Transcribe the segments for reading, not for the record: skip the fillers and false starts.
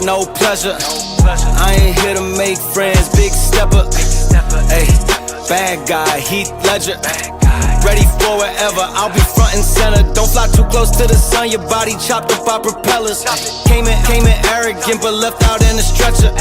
no pleasure. I ain't here to make friends, big stepper. Ay, bad guy, Heath Ledger. Ready for whatever, I'll be front and center. Don't fly too close to the sun, your body chopped up by propellers. Came in arrogant, but left out in a stretcher.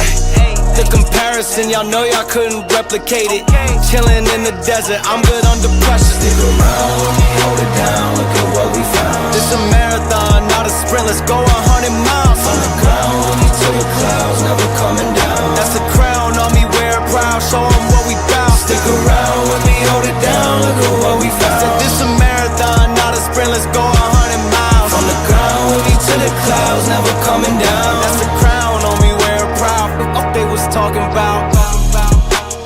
The comparison, y'all know y'all couldn't replicate it. Chillin' in the desert, I'm good under pressure. Stick around when we hold it down, look at what we found. This a marathon, not a sprint, let's go 100 miles. From the ground, we need to the clouds, never coming down. That's a crown on me, wear it proud, show 'em what we bout. Stick around when we hold it down, look at what we found. This a marathon, not a sprint, let's go 100 miles. From the ground, we need to the clouds, never coming down. That's a crown on me, wear it proud. What they was talking about?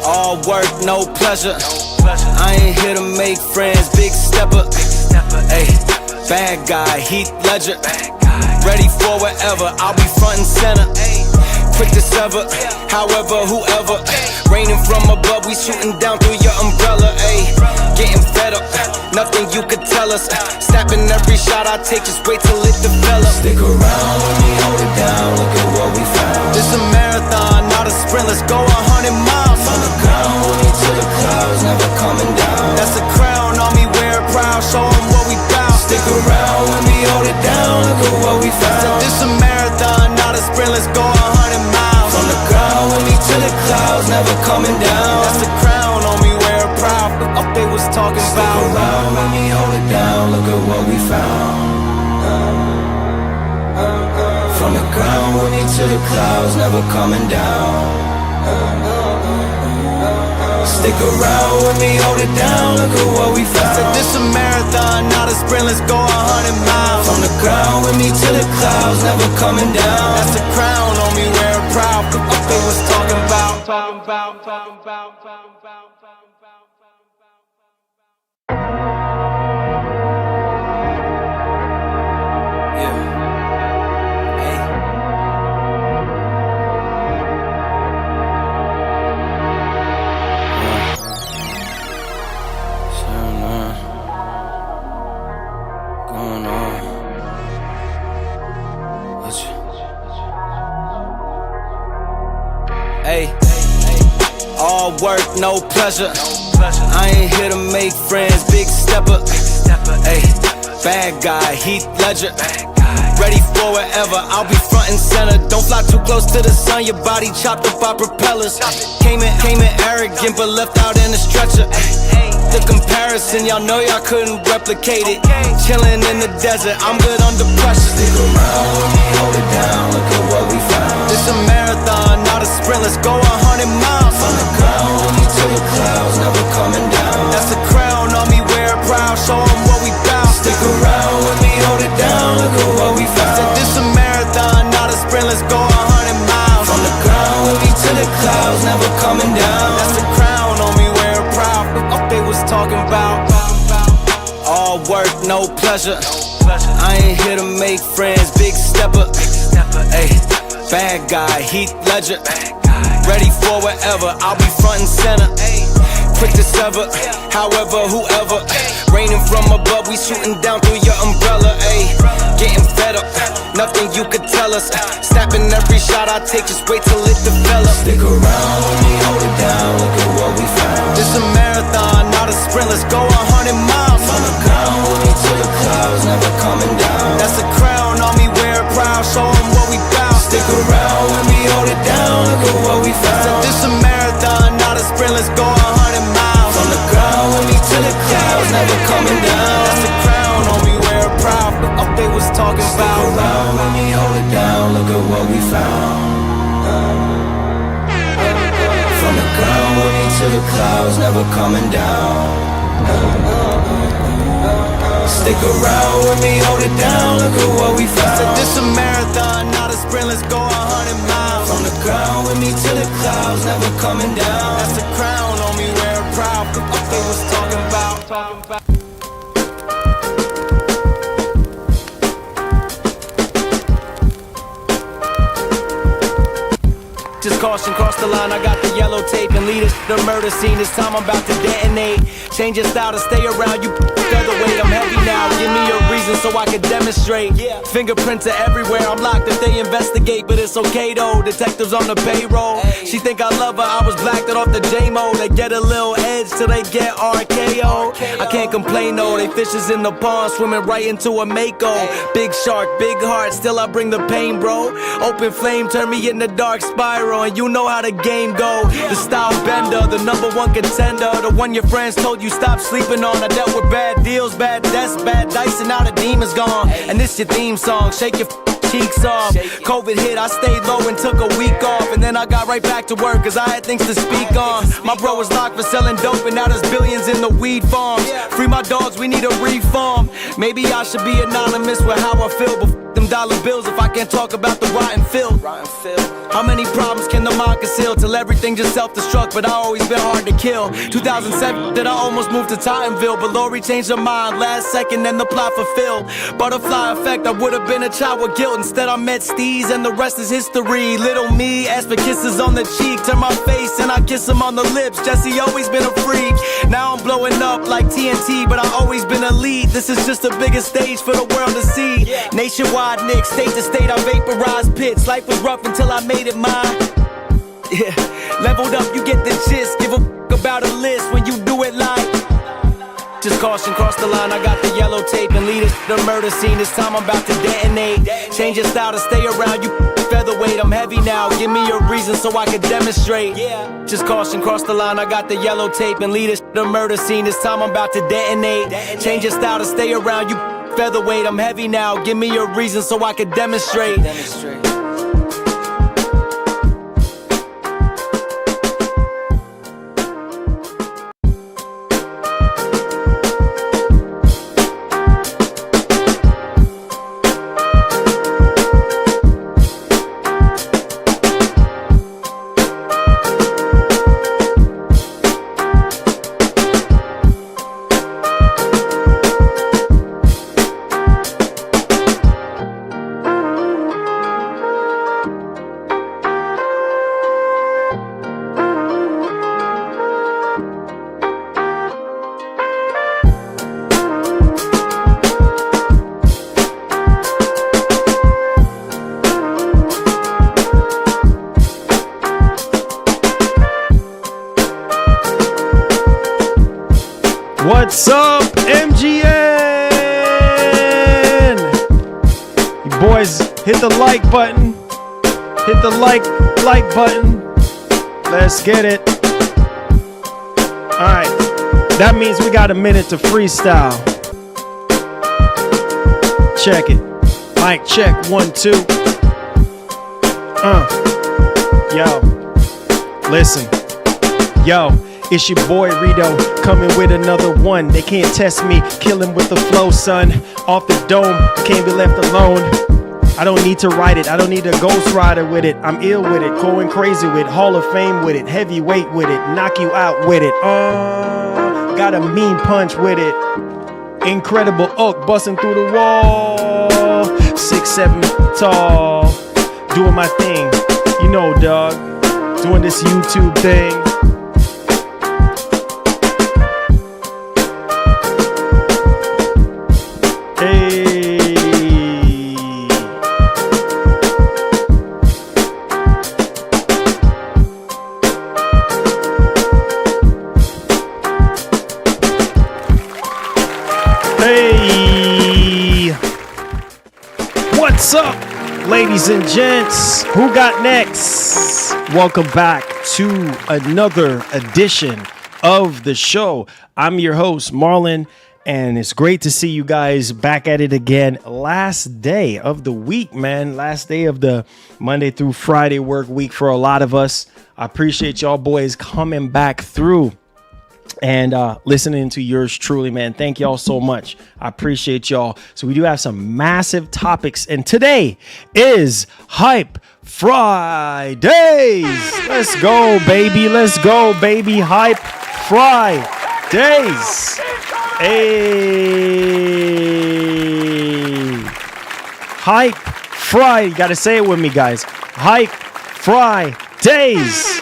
All work, no pleasure. I ain't here to make friends, big stepper. Ay, bad guy, Heath Ledger. Ready for whatever, I'll be front and center. Quick to sever, however, whoever. Raining from above, we shooting down through your umbrella. Ay, getting fed up, nothing you could tell us. Snapping every shot I take, just wait till it develops. Stick around when we hold it down, look at what we found. This a marathon, not a sprint, let's go 100 miles. From the ground, we need to the clouds, never coming down. That's a crown on me, wear it proud, show 'em what we bout. Stick around when we hold it down, look at what we found. This a marathon, not a sprint, let's go 100 miles. From the ground, we need to the clouds, never coming down. That's a crown on me, wear it proud. What they was talking Stick about? around when we hold it down, look at what we found. From the ground, we need to the clouds, never coming down. Stick around when we hold it down, look at what we found. This a marathon, not a sprint, let's go 100 miles. From the ground, we need to the clouds, never coming down. That's a crown on me, wear it proud. What they was talking about? Ay, all work, no pleasure. I ain't here to make friends, big stepper. Ay, bad guy, Heath Ledger. Ready for whatever, I'll be front and center. Don't fly too close to the sun, your body chopped up by propellers. Came in arrogant, but left out in a stretcher. The comparison, y'all know y'all couldn't replicate it. Chillin' in the desert, I'm good under pressure. Stick around when we hold it down, look at what we found. This a marathon, not a sprint, let's go 100 miles. From the ground, we need to the clouds, never coming down. That's a crown on me, wear it proud, show 'em what we bout. Stick around when we hold it down, look at what we found. This a marathon, not a sprint, let's go 100 miles. From the ground, we need to the clouds, never coming down. That's a crown on me, wear it proud. What they was talking about? All work, no pleasure. I ain't here to make friends, big stepper. Ay, bad guy, Heath Ledger. Ready for whatever, I'll be front and center. Quick to sever, however, whoever. Raining from above, we shooting down through your umbrella. Ay, getting fed up, nothing you could tell us. Snapping every shot I take, just wait till it develops. Stick around when we hold it down, look at what we found. This a marathon, not a sprint, let's go 100 miles. From the ground, we need to the clouds, never coming down. That's a crown on me, wear it proud, show 'em what we bout. Stick around when we hold it down, look at what we found. This a marathon, not a sprint, let's go 100 miles. From the ground, we need to the clouds, never coming down. That's a crown on me, wear it proud. What they was talking Stick about? around when we hold it down, look at what we found. From the ground, we need to the clouds, never coming down. Stick around when we hold it down, look at what we found. This a marathon, not a sprint, let's go 100 miles. From the ground, we need to the clouds, never coming down. That's a crown on me, wear it proud. What they was talking about? Just caution, cross the line, I got the yellow tape and lead us to the murder scene. This time I'm about to detonate. Change your style to stay around, you featherweight. I'm heavy now, give me a reason so I can demonstrate. Fingerprints are everywhere, I'm locked if they investigate. But it's okay though, detectives on the payroll. She think I love her, I was blacked out off the J-Mo. They get a little edge till they get RKO. I can't complain though, they fishes in the pond, swimming right into a Mako. Big shark, big heart, still I bring the pain, bro. Open flame, turn me in the dark spiral, and you know how the game go. The style bender, the #1 contender, the one your friends told you stop sleeping on. I dealt with bad deals, bad debts, bad dice, and now the demon's gone. And this your theme song, shake your cheeks off. COVID hit, I stayed low and took a week off, and then I got right back to work cause I had things to speak on. My bro was locked for selling dope, and now there's billions in the weed farms. Free my dogs, we need a reform. Maybe I should be anonymous with how I feel, but them dollar bills if I can't talk about the rotten filth. How many problems can the mind conceal till everything just self-destruct? But I always been hard to kill. 2007 that I almost moved to Titanville, but Lori changed her mind last second and the plot fulfilled. Butterfly effect, I would've been a child with guilt. Instead I met Steez and the rest is history. Little me asked for kisses on the cheek, turn my face and I kiss him on the lips. Jesse always been a freak. Now I'm blowing up like TNT, but I always been elite. This is just the biggest stage for the world to see. Nationwide, Nick, state to state, I vaporized pits. Life was rough until I made it mine. Yeah, leveled up, you get the gist. Give a f about a list when you do it like. Just caution, cross the line, I got the yellow tape and lead us to the murder scene. This time I'm about to detonate. Change your style to stay around, you featherweight. I'm heavy now, give me a reason so I can demonstrate. Just caution, cross the line, I got the yellow tape and lead us to the murder scene. This time I'm about to detonate. Change your style to stay around, you featherweight. I'm heavy now, give me a reason so I can demonstrate. What's up, MGN? You boys, hit the like button. Hit the like button. Let's get it. Alright, that means we got a minute to freestyle. Check it. Mic check, 1, 2. Yo, listen. Yo, it's your boy Rito coming with another one. They can't test me, killing with the flow, son. Off the dome, can't be left alone. I don't need to write it, I don't need a ghost rider with it. I'm ill with it, going crazy with it, Hall of Fame with it, heavyweight with it, knock you out with it. Got a mean punch with it. Incredible hook, busting through the wall. 6'7" tall, doing my thing. You know, dog, doing this YouTube thing. Hey, what's up, ladies and gents? Who got next? Welcome back to another edition of the show. I'm your host, Marlon, and it's great to see you guys back at it again. Last day of the week, man. Last day of the Monday through Friday work week for a lot of us. I appreciate y'all boys coming back through and listening to yours truly, man. Thank y'all so much. I appreciate y'all. So we do have some massive topics, and today is Hype Fridays. Let's go, baby. Let's go, baby. Hype Fridays. Hey, Hype Friday. You gotta say it with me, guys. Hype Fridays. days.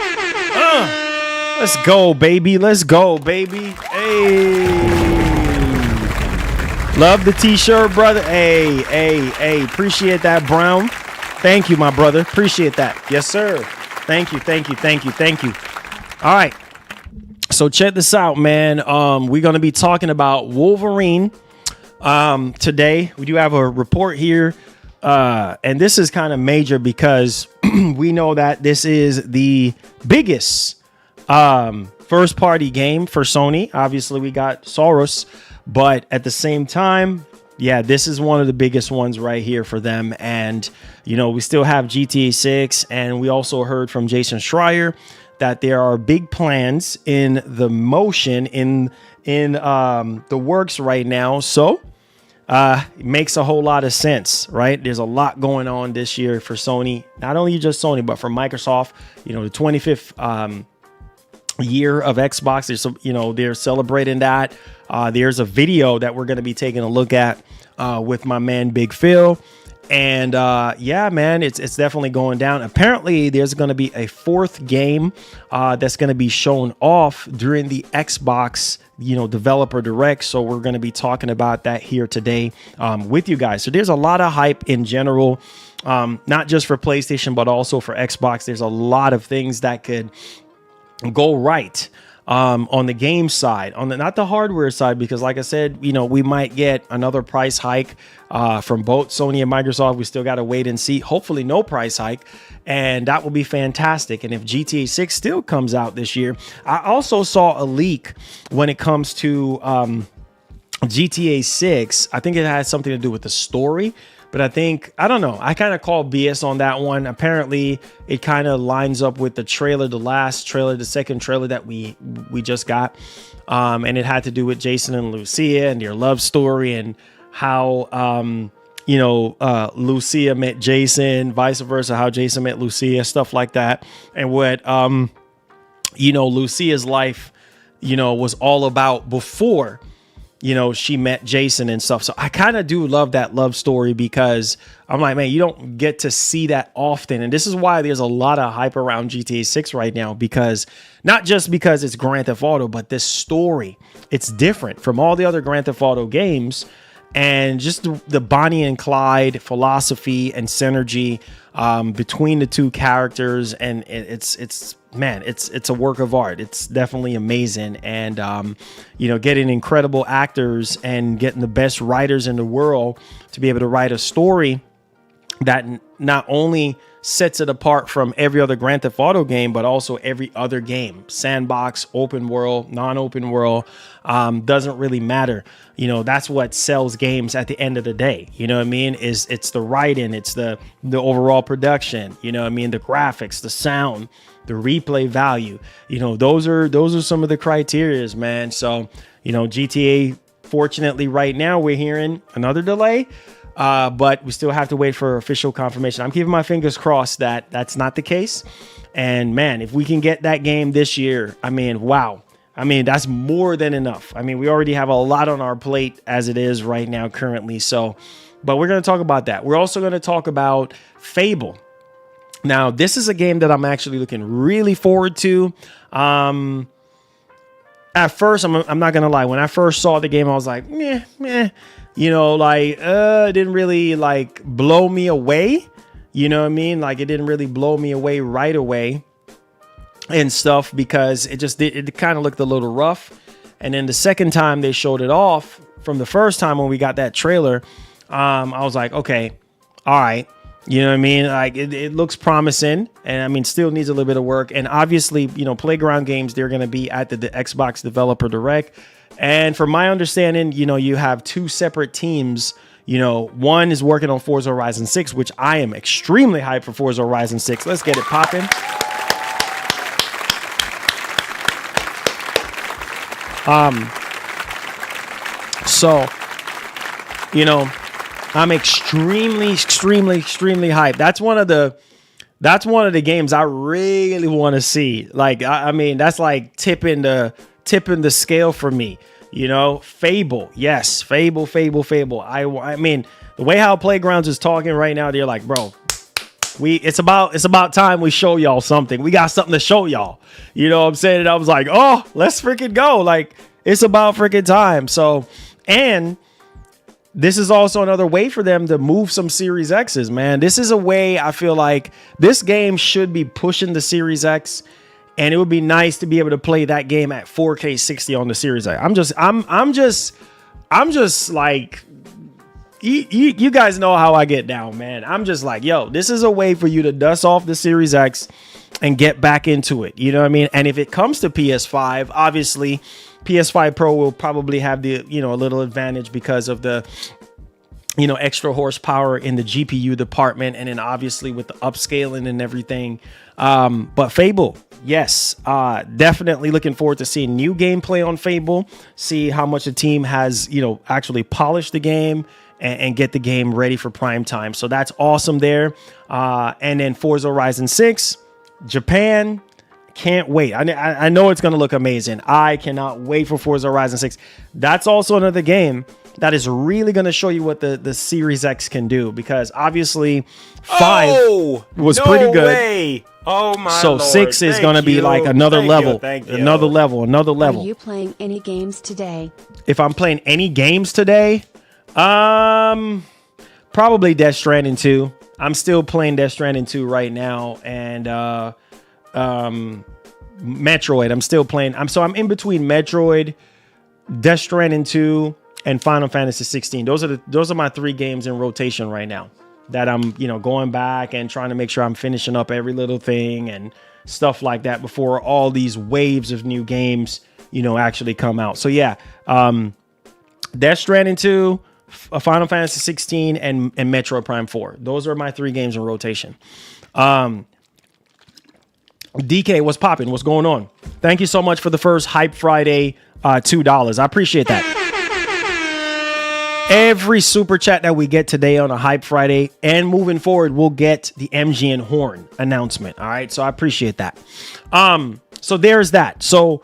Let's go, baby. Let's go, baby. Hey. Love the t-shirt, brother. Hey. Appreciate that, Brown. Thank you, my brother. Appreciate that. Yes, sir. Thank you. All right. So check this out, man. We're going to be talking about Wolverine today. We do have a report here. And this is kind of major because we know that this is the biggest first party game for Sony. Obviously, we got Soros, but at the same time, yeah, this is one of the biggest ones right here for them. And, you know, we still have GTA 6, and we also heard from Jason Schreier that there are big plans in the motion in the works right now. So it makes a whole lot of sense, right? There's a lot going on this year for Sony, not only just Sony, but for Microsoft. You know, the 25th year of Xbox. There's some, you know, they're celebrating that. There's a video that we're going to be taking a look at with my man Big Phil. And yeah, man, it's definitely going down. Apparently, there's going to be a fourth game that's going to be shown off during the Xbox, you know, developer direct. So we're going to be talking about that here today with you guys. So there's a lot of hype in general, not just for PlayStation, but also for Xbox. There's a lot of things that could go right on the game side, on the not the hardware side, because like I said, you know, we might get another price hike from both Sony and Microsoft. We still got to wait and see. Hopefully no price hike, and that will be fantastic. And if GTA 6 still comes out this year, I also saw a leak when it comes to GTA 6. I think it has something to do with the story. But I don't know. I kind of call BS on that one. Apparently, it kind of lines up with the trailer, the second trailer that we just got. And it had to do with Jason and Lucia and their love story and how, you know, Lucia met Jason, vice versa, how Jason met Lucia, stuff like that. And what, you know, Lucia's life, you know, was all about before, you know, she met Jason and stuff. So I kind of do love that love story because I'm like, man, you don't get to see that often. And this is why there's a lot of hype around GTA 6 right now, because not just because it's Grand Theft Auto, but this story, it's different from all the other Grand Theft Auto games. And just the Bonnie and Clyde philosophy and synergy between the two characters. And it's man, it's a work of art. It's definitely amazing. And, you know, getting incredible actors and getting the best writers in the world to be able to write a story that not only sets it apart from every other Grand Theft Auto game, but also every other game, sandbox, open world, non-open world, doesn't really matter. You know, that's what sells games at the end of the day. You know what I mean? It's the writing, it's the overall production, you know what I mean? The graphics, the sound, the replay value, you know, those are some of the criterias, man. So, you know, GTA, fortunately right now we're hearing another delay. But we still have to wait for official confirmation. I'm keeping my fingers crossed that that's not the case. And man, if we can get that game this year, I mean, wow. I mean, that's more than enough. I mean, we already have a lot on our plate as it is right now currently. So, but we're going to talk about that. We're also going to talk about Fable. Now, this is a game that I'm actually looking really forward to. At first, I'm not going to lie. When I first saw the game, I was like, meh. You know, like, it didn't really like blow me away. You know what I mean? Like, it didn't really blow me away right away and stuff, because it kind of looked a little rough. And then the second time they showed it off from the first time when we got that trailer, I was like, okay, all right. You know what I mean? Like, it looks promising, and I mean, still needs a little bit of work. And obviously, you know, Playground Games, they're going to be at the Xbox Developer Direct. And from my understanding, you know, you have two separate teams. You know, one is working on Forza Horizon 6, which I am extremely hyped for Forza Horizon 6. Let's get it popping. So, you know, I'm extremely hyped. That's one of the games I really want to see. Like, I mean, that's like tipping the scale for me. You know, Fable. Yes, Fable. I mean, the way how Playgrounds is talking right now, they're like, bro, It's about time we show y'all something. We got something to show y'all. You know what I'm saying? And I was like, oh, let's freaking go. Like, it's about freaking time. So, and this is also another way for them to move some Series X's, man. This is a way I feel like this game should be pushing the Series X, and it would be nice to be able to play that game at 4K 60 on the Series X. I'm just like, you guys know how I get down, man. I'm just like, yo, this is a way for you to dust off the Series X and get back into it. You know what I mean? And if it comes to PS5, obviously PS5 Pro will probably have the, a little advantage because of the, extra horsepower in the GPU department. And then obviously with the upscaling and everything. But Fable, yes, definitely looking forward to seeing new gameplay on Fable, see how much the team has, actually polished the game and get the game ready for prime time. So that's awesome there. And then Forza Horizon 6, Japan, can't wait. I know it's going to look amazing. I cannot wait for Forza Horizon 6. That's also another game that is really going to show you what the Series X can do, because obviously 5 was pretty good. Way. Oh my So Lord. 6 is going to be like another level. Another level. Are you playing any games today? If I'm playing any games today, probably Death Stranding 2. I'm still playing Death Stranding 2 right now, and Metroid. I'm still playing. I'm in between Metroid, Death Stranding 2, and Final Fantasy 16. Those are my 3 games in rotation right now that I'm, going back and trying to make sure I'm finishing up every little thing and stuff like that before all these waves of new games, actually come out. So yeah, Death Stranding 2, Final Fantasy 16, and Metroid Prime 4. Those are my 3 games in rotation. DK, what's popping? What's going on? Thank you so much for the first Hype Friday, $2. I appreciate that. Every super chat that we get today on a Hype Friday and moving forward, we'll get the MGN Horn announcement. All right. So I appreciate that. So there's that. So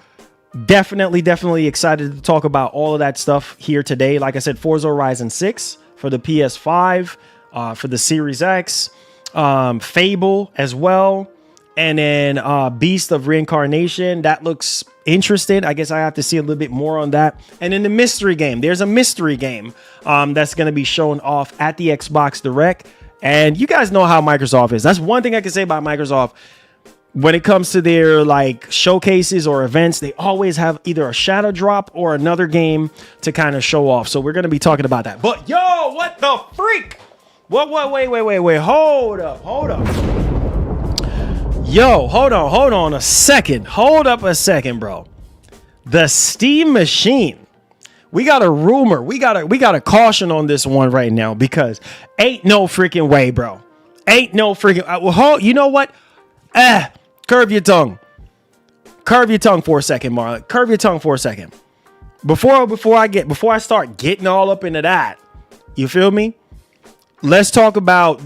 definitely excited to talk about all of that stuff here today. Like I said, Forza Horizon 6 for the PS5, for the Series X, Fable as well. And then Beast of Reincarnation, that looks interesting. I guess I have to see a little bit more on that. And then the mystery game. There's a mystery game that's going to be shown off at the Xbox Direct. And you guys know how Microsoft is. That's one thing I can say about Microsoft. When it comes to their like showcases or events, they always have either a shadow drop or another game to kind of show off. So we're going to be talking about that. But yo, what the freak? What? Wait. Hold up. Yo, hold on a second. Hold up a second, bro. The Steam Machine. We got a rumor. We got a caution on this one right now, because ain't no freaking way, bro. Ain't no freaking. You know what? Curve your tongue. Curve your tongue for a second, Marlon. Curve your tongue for a second. Before I start getting all up into that, you feel me? Let's talk about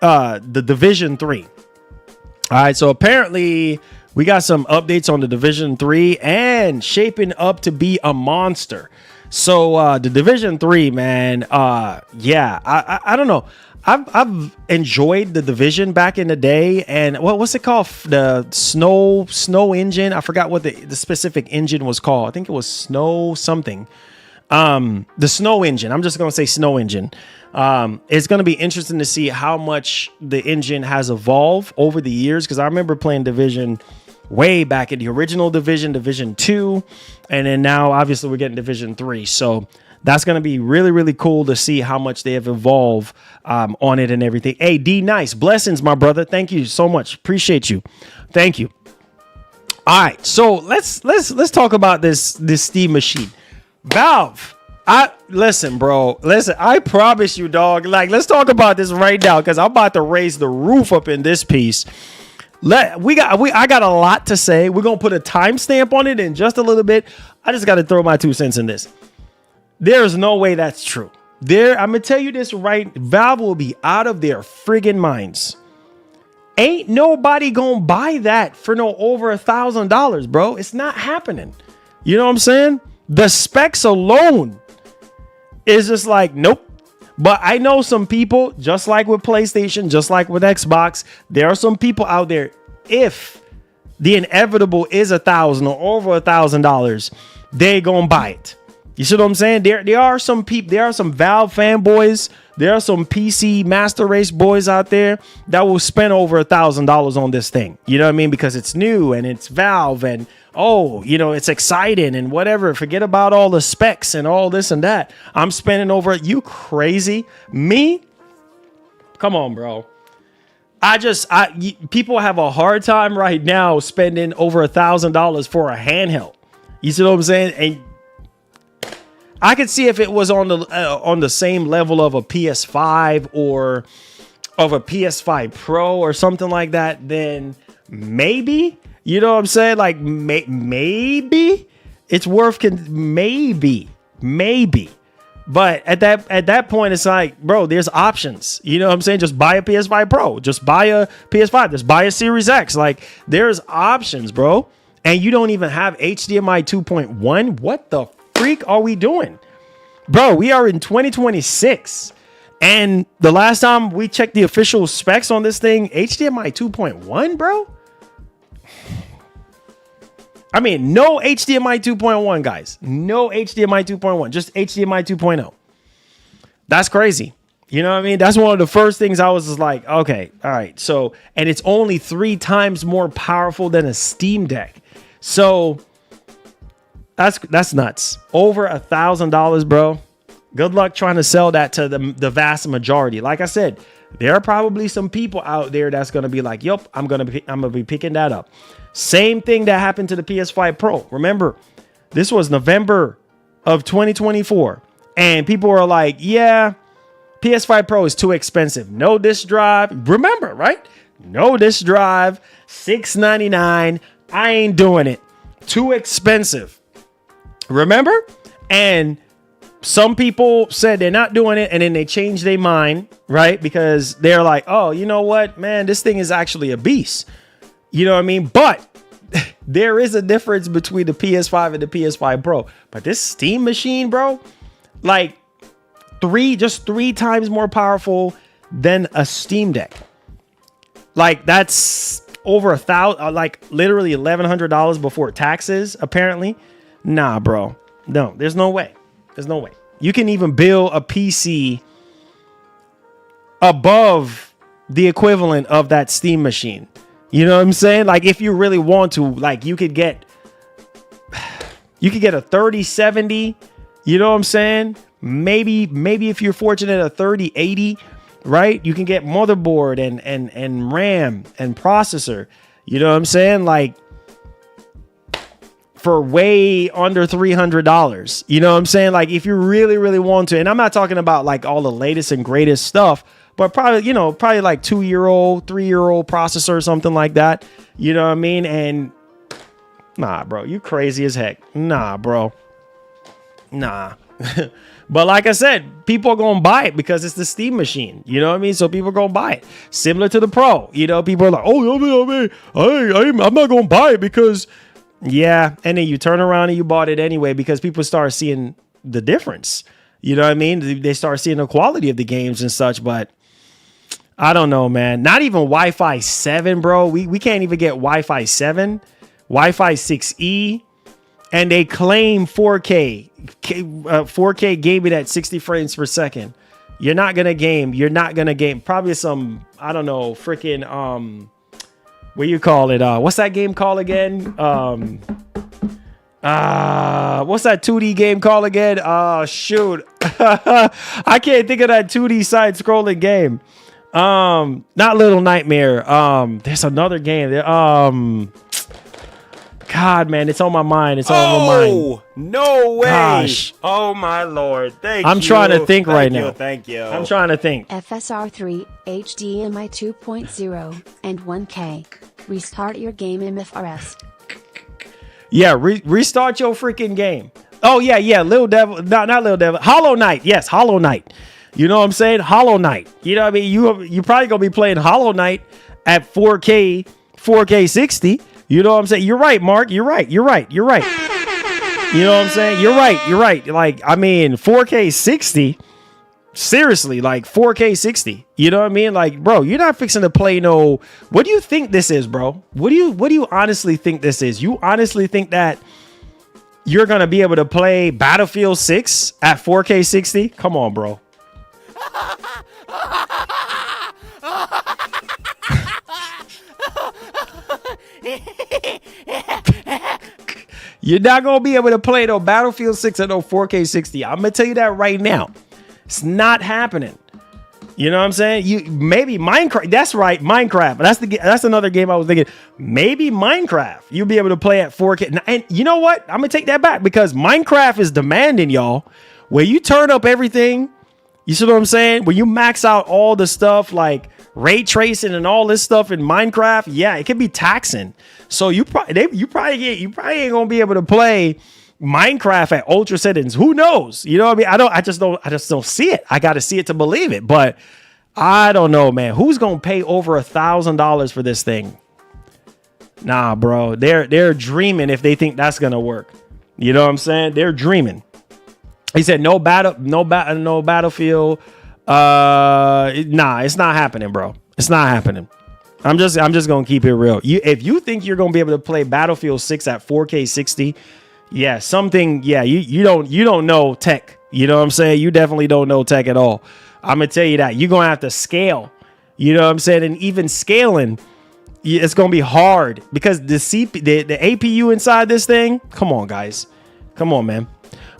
the Division 3. All right, so apparently we got some updates on the Division 3 and shaping up to be a monster. So the Division 3, man, yeah, I don't know. I've enjoyed the Division back in the day, and what's it called? The snow engine. I forgot what the specific engine was called. I think it was Snow something. The Snow engine. I'm just gonna say Snow engine. It's going to be interesting to see how much the engine has evolved over the years, because I remember playing Division way back in the original Division 2, and then now obviously we're getting Division 3. So that's going to be really cool to see how much they have evolved on it and everything. Hey, D Nice, blessings, my brother. Thank you so much. Appreciate you. Thank you. All right, so let's talk about this Steam Machine. Valve. Listen, bro. Listen, I promise you, dog. Like, let's talk about this right now, because I'm about to raise the roof up in this piece. I got a lot to say. We're gonna put a timestamp on it in just a little bit. I just got to throw my 2 cents in this. There's no way that's true. I'm gonna tell you this right. Valve will be out of their friggin' minds. Ain't nobody gonna buy that for no over $1,000, bro. It's not happening. You know what I'm saying? The specs alone is just like, nope. But I know some people, just like with PlayStation, just like with Xbox, there are some people out there, if the inevitable is $1,000 or over $1,000, they gonna buy it. You see what I'm saying? There are some people, there are some Valve fanboys, there are some PC Master Race boys out there that will spend over $1,000 on this thing. You know what I mean? Because it's new and it's Valve and it's exciting and whatever. Forget about all the specs and all this and that. I'm spending over it. You crazy? Me? Come on, bro. People have a hard time right now spending over $1,000 for a handheld. You see what I'm saying? And I could see if it was on the same level of a PS5 or of a PS5 Pro or something like that, then maybe, you know what I'm saying? Like maybe it's worth maybe. But at that point, it's like, bro, there's options. You know what I'm saying? Just buy a PS5 Pro. Just buy a PS5. Just buy a Series X. Like, there's options, bro. And you don't even have HDMI 2.1. What the freak are we doing? Bro, we are in 2026. And the last time we checked the official specs on this thing, HDMI 2.1, bro? I mean, no HDMI 2.1, guys. No HDMI 2.1. Just HDMI 2.0. That's crazy. You know what I mean? That's one of the first things I was just like, okay, all right. So, and it's only 3 times more powerful than a Steam Deck. So that's nuts. Over $1,000, bro. Good luck trying to sell that to the vast majority. Like I said, there are probably some people out there that's going to be like, yep, I'm going to be picking that up. Same thing that happened to the PS5 Pro. Remember, this was November of 2024. And people were like, yeah, PS5 Pro is too expensive. No disk drive. Remember, right? No disk drive. $699. I ain't doing it. Too expensive. Remember? And some people said they're not doing it, and then they changed their mind, right? Because they're like, oh, you know what, man, this thing is actually a beast. You know what I mean? But there is a difference between the PS5 and the PS5 Pro. But this Steam machine, bro, like just 3 times more powerful than a Steam Deck. Like, that's over $1,000, like literally $1,100 before taxes, apparently. Nah, bro. No, there's no way. There's no way. You can even build a PC above the equivalent of that Steam machine. You know what I'm saying? Like, if you really want to, like, you could get a 3070, you know what I'm saying? Maybe if you're fortunate, a 3080, right? You can get motherboard and RAM and processor. You know what I'm saying? Like, for way under $300. You know what I'm saying? Like, if you really, really want to, and I'm not talking about like all the latest and greatest stuff, but probably like 2-year-old, 3-year-old processor or something like that. You know what I mean? And nah, bro, you crazy as heck. Nah, bro. Nah. But like I said, people are going to buy it because it's the Steam machine. You know what I mean? So people are going to buy it. Similar to the Pro. You know, people are like, I'm not going to buy it because, yeah. And then you turn around and you bought it anyway because people start seeing the difference. You know what I mean? They start seeing the quality of the games and such. But I don't know, man. Not even Wi-Fi 7, bro. We can't even get Wi-Fi 7. Wi-Fi 6E. And they claim 4K. 4K gaming at 60 frames per second. You're not going to game. You're not going to game. Probably some, I don't know, freaking, what you call it? What's that game called again? What's that 2D game called again? Shoot. I can't think of that 2D side scrolling game. Not Little Nightmare. There's another game. God, man, it's on my mind. It's on my mind. No way. Gosh. Oh, my Lord. I'm trying to think right now. Thank you. I'm trying to think. FSR3, HDMI 2.0, and 1K. Restart your game MFRS. Yeah, restart your freaking game. Oh, yeah. Little Devil. Not Little Devil. Hollow Knight. Yes, Hollow Knight. You know what I'm saying? Hollow Knight. You know what I mean? You're probably going to be playing Hollow Knight at 4K 60. You know what I'm saying? You're right, Mark. You're right. You know what I'm saying? You're right. Like, I mean, 4K 60. Seriously, like 4K 60. You know what I mean? Like, bro, you're not fixing to play no. What do you think this is, bro? What do you honestly think this is? You honestly think that you're gonna be able to play Battlefield 6 at 4K 60? Come on, bro. You're not gonna be able to play no Battlefield 6 at no 4K 60. I'm gonna tell you that right now. It's not happening. You know what I'm saying? You maybe Minecraft. That's right, Minecraft. That's another game I was thinking. Maybe Minecraft. You'll be able to play at 4K. And you know what? I'm gonna take that back because Minecraft is demanding, y'all. Where you turn up everything. You see what I'm saying? When you max out all the stuff like ray tracing and all this stuff in Minecraft, yeah, it can be taxing. So you probably ain't gonna be able to play Minecraft at ultra settings. Who knows? You know what I mean? I just don't see it. I got to see it to believe it. But I don't know, man. Who's gonna pay over $1,000 for this thing? Nah, bro. They're dreaming if they think that's gonna work. You know what I'm saying? They're dreaming. He said no Battlefield. Nah, it's not happening, bro. It's not happening. I'm just gonna keep it real. If you think you're gonna be able to play Battlefield 6 at 4K 60, yeah, you don't know tech. You know what I'm saying? You definitely don't know tech at all. I'm gonna tell you that. You're gonna have to scale. You know what I'm saying? And even scaling, it's gonna be hard because the APU inside this thing. Come on, guys. Come on, man.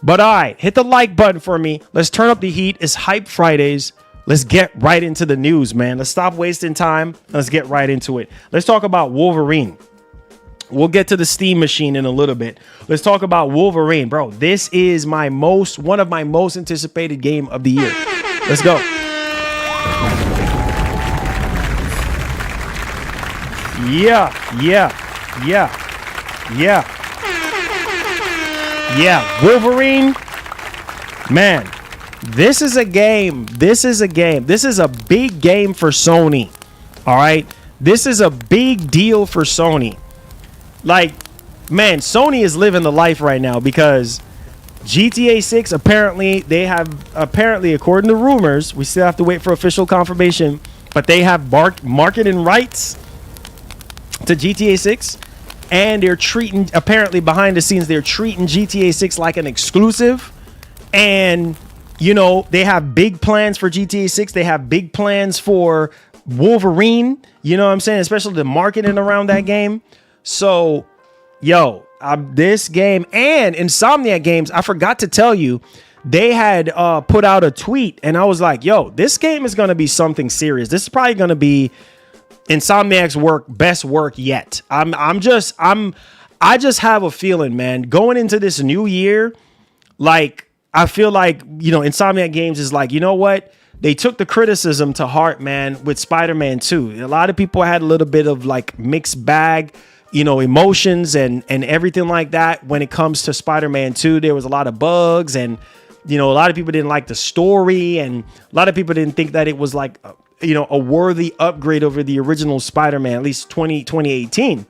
But all right, hit the like button for me. Let's turn up the heat. It's Hype Fridays. Let's get right into the news, man. Let's stop wasting time. Let's get right into it. Let's talk about Wolverine. We'll get to the Steam machine in a little bit. Let's talk about Wolverine, bro. This is one of my most anticipated game of the year. Let's go. Yeah. Wolverine, man, this is a game. This is a big game for Sony. All right. This is a big deal for Sony. Like, man, Sony is living the life right now because GTA 6, apparently, according to rumors, we still have to wait for official confirmation, but they have marketing rights to GTA 6. And they're apparently behind the scenes, they're treating GTA 6 like an exclusive. And, you know, they have big plans for GTA 6. They have big plans for Wolverine. You know what I'm saying? Especially the marketing around that game. So, this game and Insomniac Games, I forgot to tell you, they had put out a tweet. And I was like, this game is going to be something serious. This is probably going to be Insomniac's best work yet. I just have a feeling, man, going into this new year, like, I feel like, Insomniac Games is like, you know what? They took the criticism to heart, man, with Spider-Man 2. A lot of people had a little bit of like mixed bag, emotions and everything like that. When it comes to Spider-Man 2, there was a lot of bugs and, a lot of people didn't like the story and a lot of people didn't think that it was like, a worthy upgrade over the original Spider-Man, at least 2018.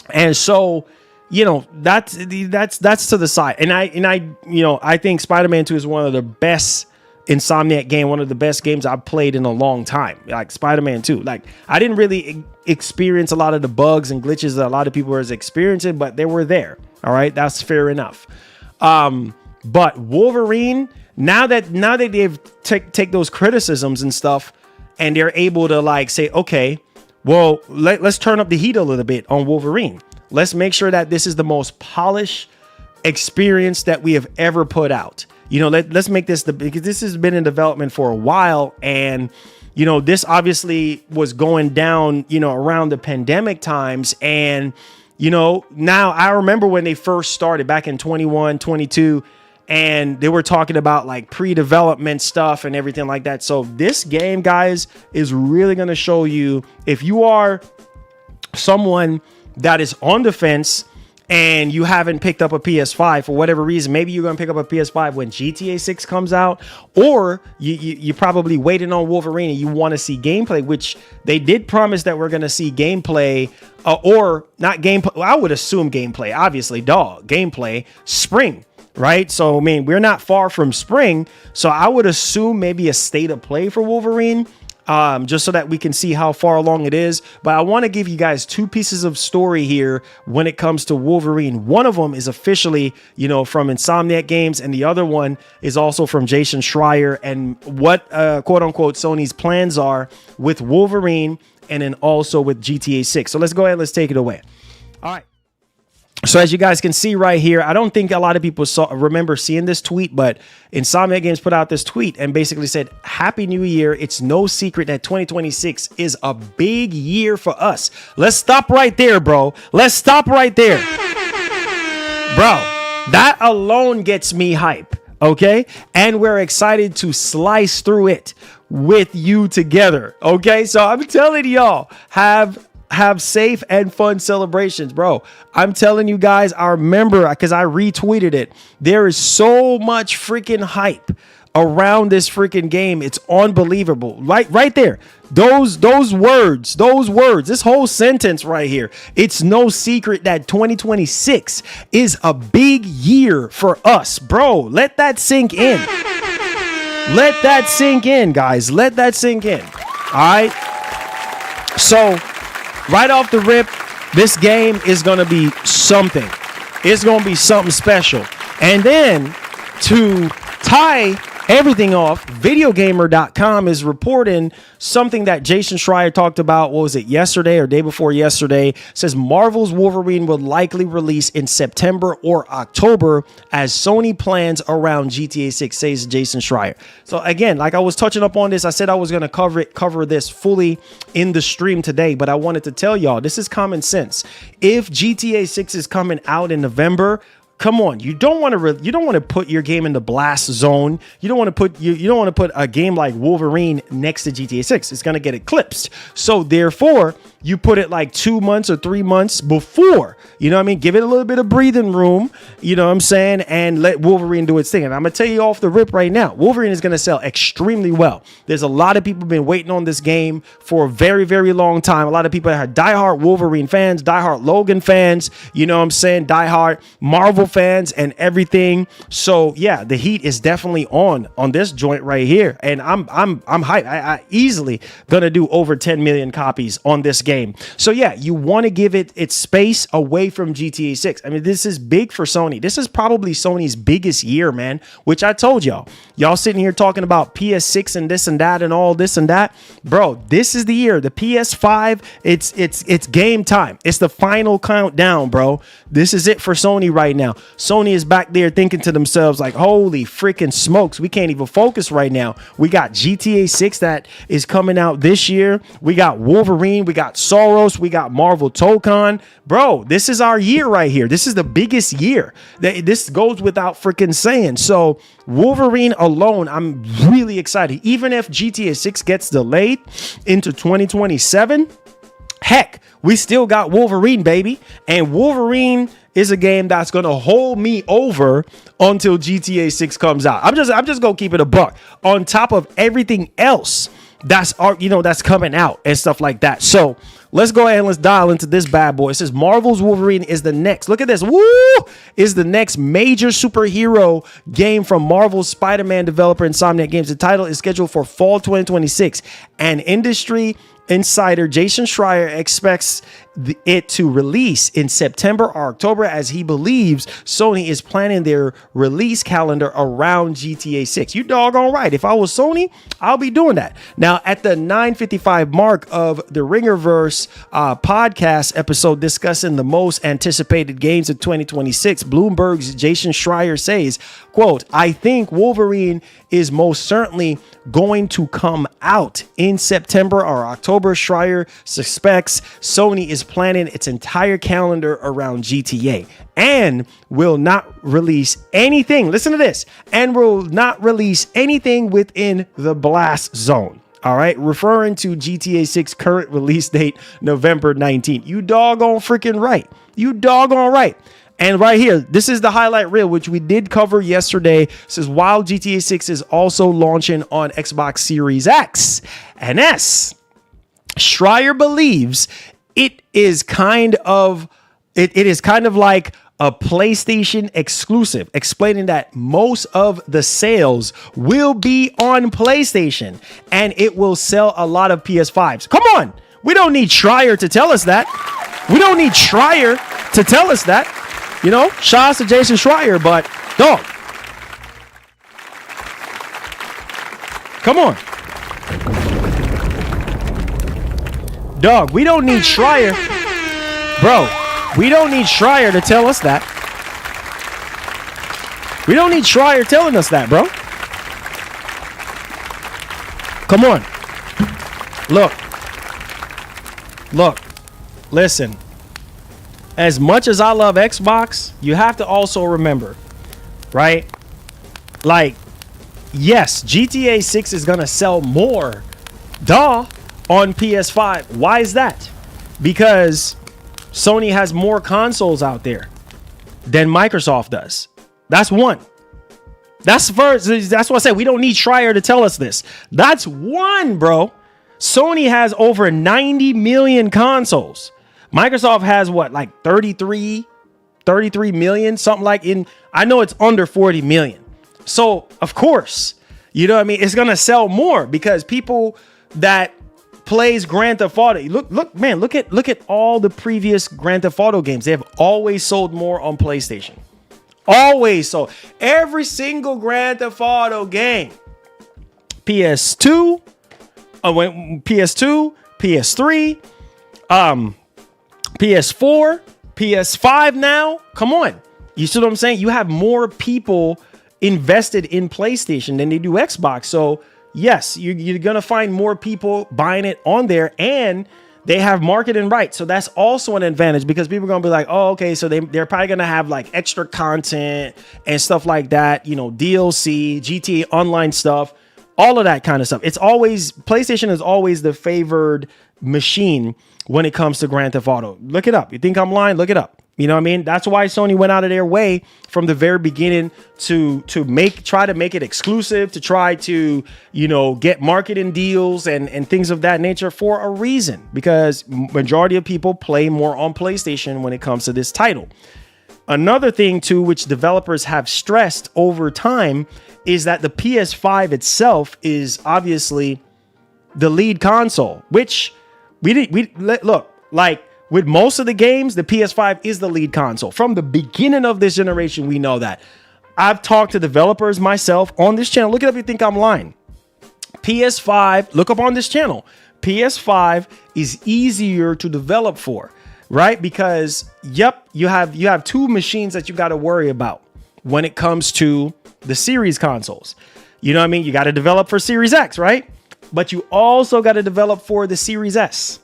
And so, that's to the side. And I think Spider-Man 2 is one of the best Insomniac game, one of the best games I've played in a long time. Like Spider-Man 2. Like, I didn't really experience a lot of the bugs and glitches that a lot of people were experiencing, but they were there. All right, that's fair enough. But Wolverine, now that they've take those criticisms and stuff, and they're able to like say, okay, well, let's turn up the heat a little bit on Wolverine. Let's make sure that this is the most polished experience that we have ever put out. Let's make this because this has been in development for a while. And, this obviously was going down, around the pandemic times. And, now I remember when they first started back in 21, 22, and they were talking about like pre-development stuff and everything like that. So this game, guys, is really going to show you if you are someone that is on the fence and you haven't picked up a PS5 for whatever reason. Maybe you're going to pick up a PS5 when GTA 6 comes out, or you probably waiting on Wolverine and you want to see gameplay, which they did promise that we're going to see gameplay or not gameplay. I would assume gameplay, obviously, gameplay spring. right? So, I mean, we're not far from spring. So I would assume maybe a state of play for Wolverine, just so that we can see how far along it is. But I want to give you guys two pieces of story here when it comes to Wolverine. One of them is officially, from Insomniac Games, and the other one is also from Jason Schreier, and what, quote unquote, Sony's plans are with Wolverine and then also with GTA 6. So let's go ahead. Let's take it away. All right. So as you guys can see right here, I don't think a lot of people remember seeing this tweet, but Insomniac Games put out this tweet and basically said, Happy New Year. It's no secret that 2026 is a big year for us. Let's stop right there, bro. Let's stop right there. Bro, that alone gets me hype, okay? And we're excited to slice through it with you together, okay? So I'm telling y'all, have safe and fun celebrations, bro. I'm telling you guys, I remember because I retweeted it. There is so much freaking hype around this freaking game. It's unbelievable. Right there. Those words, this whole sentence right here. It's no secret that 2026 is a big year for us, bro. Let that sink in. Let that sink in, guys. Let that sink in. All right. So, right off the rip, this game is going to be something. It's going to be something special. And then to tie everything off, videogamer.com is reporting something that Jason Schreier talked about. What was it, yesterday or day before yesterday? It says Marvel's Wolverine will likely release in September or October as Sony plans around GTA 6, says Jason Schreier. So again, like I was touching up on this, I said I was going to cover this fully in the stream today, but I wanted to tell y'all, this is common sense. If GTA 6 is coming out in November, come on, you don't want to put your game in the blast zone. You don't want to put a game like Wolverine next to GTA 6. It's going to get eclipsed. So therefore, you put it like 2 months or 3 months before, you know what I mean? Give it a little bit of breathing room, you know what I'm saying? And let Wolverine do its thing. And I'm going to tell you off the rip right now, Wolverine is going to sell extremely well. There's a lot of people been waiting on this game for a very, very long time. A lot of people that are diehard Wolverine fans, diehard Logan fans, you know what I'm saying? Diehard Marvel fans and everything. So yeah, the heat is definitely on this joint right here. And I'm hyped. I easily gonna do over 10 million copies on this game. So yeah, you want to give it its space away from GTA 6. I mean, this is big for Sony. This is probably Sony's biggest year, man, which I told y'all sitting here talking about PS6 and this and that and all this and that. Bro, this is the year. The PS5, it's game time. It's the final countdown, bro. This is it for Sony right now. Sony is back there thinking to themselves like, holy freaking smokes, we can't even focus right now. We got GTA 6 that is coming out this year. We got Wolverine, we got Soros, we got Marvel Tokon. Bro, this is our year right here. This is the biggest year. This goes without freaking saying. So Wolverine alone, I'm really excited. Even if GTA 6 gets delayed into 2027, heck, we still got Wolverine, baby. And Wolverine is a game that's going to hold me over until GTA 6 comes out. I'm just going to keep it a buck on top of everything else that's coming out and stuff like that. So let's go ahead and let's dial into this bad boy. It says Marvel's Wolverine is the next. Look at this. Woo! Is the next major superhero game from Marvel's Spider-Man developer Insomniac Games. The title is scheduled for fall 2026. And industry insider Jason Schreier expects it to release in September or October, as he believes Sony is planning their release calendar around GTA 6. You doggone right. If I was Sony, I'll be doing that. Now, at the 9:55 mark of the Ringerverse podcast episode discussing the most anticipated games of 2026, Bloomberg's Jason Schreier says, quote, I think Wolverine is most certainly going to come out in September or October. Schreier suspects Sony is planning its entire calendar around GTA and will not release anything. Listen to this. And will not release anything within the blast zone. All right. Referring to GTA 6 current release date, November 19th. You doggone freaking right. You doggone right. And right here, this is the highlight reel, which we did cover yesterday. It says, while GTA 6 is also launching on Xbox Series X and S, Schreier believes it is kind of like a PlayStation exclusive, explaining that most of the sales will be on PlayStation and it will sell a lot of PS5s. Come on. We don't need Schreier to tell us that. We don't need Schreier to tell us that. You know, shout out to Jason Schreier, but dog. Come on. Dog, we don't need Schreier. Bro, we don't need Schreier to tell us that. We don't need Schreier telling us that, bro. Come on. Look. Listen. As much as I love Xbox, you have to also remember, right? Like, yes, GTA 6 is going to sell more, on PS5. Why is that? Because Sony has more consoles out there than Microsoft does. That's one. That's first. That's what I said. We don't need Schreier to tell us this. That's one, bro. Sony has over 90 million consoles. Microsoft has what, like 33 million, something like I know it's under 40 million. So of course, you know what I mean? It's going to sell more because people that plays Grand Theft Auto. Look at all the previous Grand Theft Auto games. They have always sold more on PlayStation. Always sold. Every single Grand Theft Auto game. PS2, PS3, PS4, PS5 now. Come on. You see what I'm saying? You have more people invested in PlayStation than they do Xbox. So yes, you're going to find more people buying it on there, and they have marketing rights. So that's also an advantage because people are going to be like, oh, okay, so they're probably going to have like extra content and stuff like that, you know, DLC, GTA Online stuff, all of that kind of stuff. It's always, PlayStation is always the favored machine when it comes to Grand Theft Auto. Look it up. You think I'm lying? Look it up. You know what I mean? That's why Sony went out of their way from the very beginning to try to make it exclusive, to try to, you know, get marketing deals and things of that nature for a reason, because majority of people play more on PlayStation when it comes to this title. Another thing too, which developers have stressed over time, is that the PS5 itself is obviously the lead console, which look, like with most of the games, the PS5 is the lead console. From the beginning of this generation, we know that. I've talked to developers myself on this channel. Look it up if you think I'm lying. PS5, look up on this channel. PS5 is easier to develop for, right? Because, yep, you have two machines that you got to worry about when it comes to the series consoles. You know what I mean? You got to develop for Series X, right? But you also got to develop for the Series S.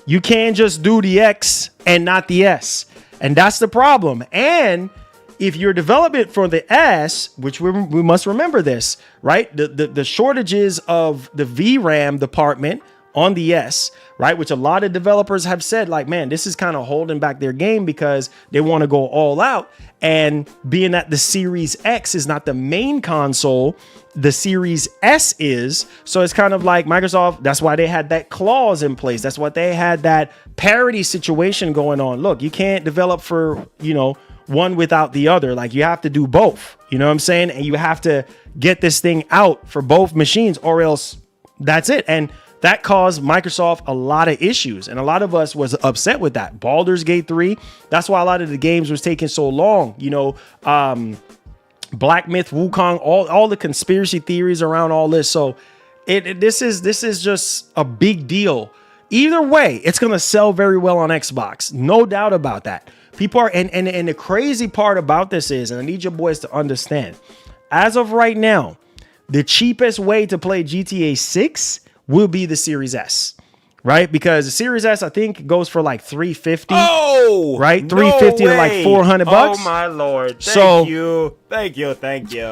You can't just do the X and not the S. And that's the problem. And if you're developing for the S, which we must remember this, right? The shortages of the VRAM department on the S, right? Which a lot of developers have said, like, man, this is kind of holding back their game because they want to go all out. And being that the Series X is not the main console, the Series S is. So it's kind of like Microsoft, that's why they had that clause in place. That's why they had that parity situation going on. Look, you can't develop for, you know, one without the other. Like, you have to do both. You know what I'm saying? And you have to get this thing out for both machines, or else that's it. And that caused Microsoft a lot of issues, and a lot of us was upset with that. Baldur's Gate 3, that's why a lot of the games was taking so long. You know, Black Myth, Wukong, all the conspiracy theories around all this. So this is just a big deal. Either way, it's gonna sell very well on Xbox, no doubt about that. People are, and the crazy part about this is, and I need your boys to understand, as of right now, the cheapest way to play GTA 6 will be the Series S, right? Because the Series S, I think, goes for like $350. Oh, right? $350 to like $400. Oh my lord! Thank you.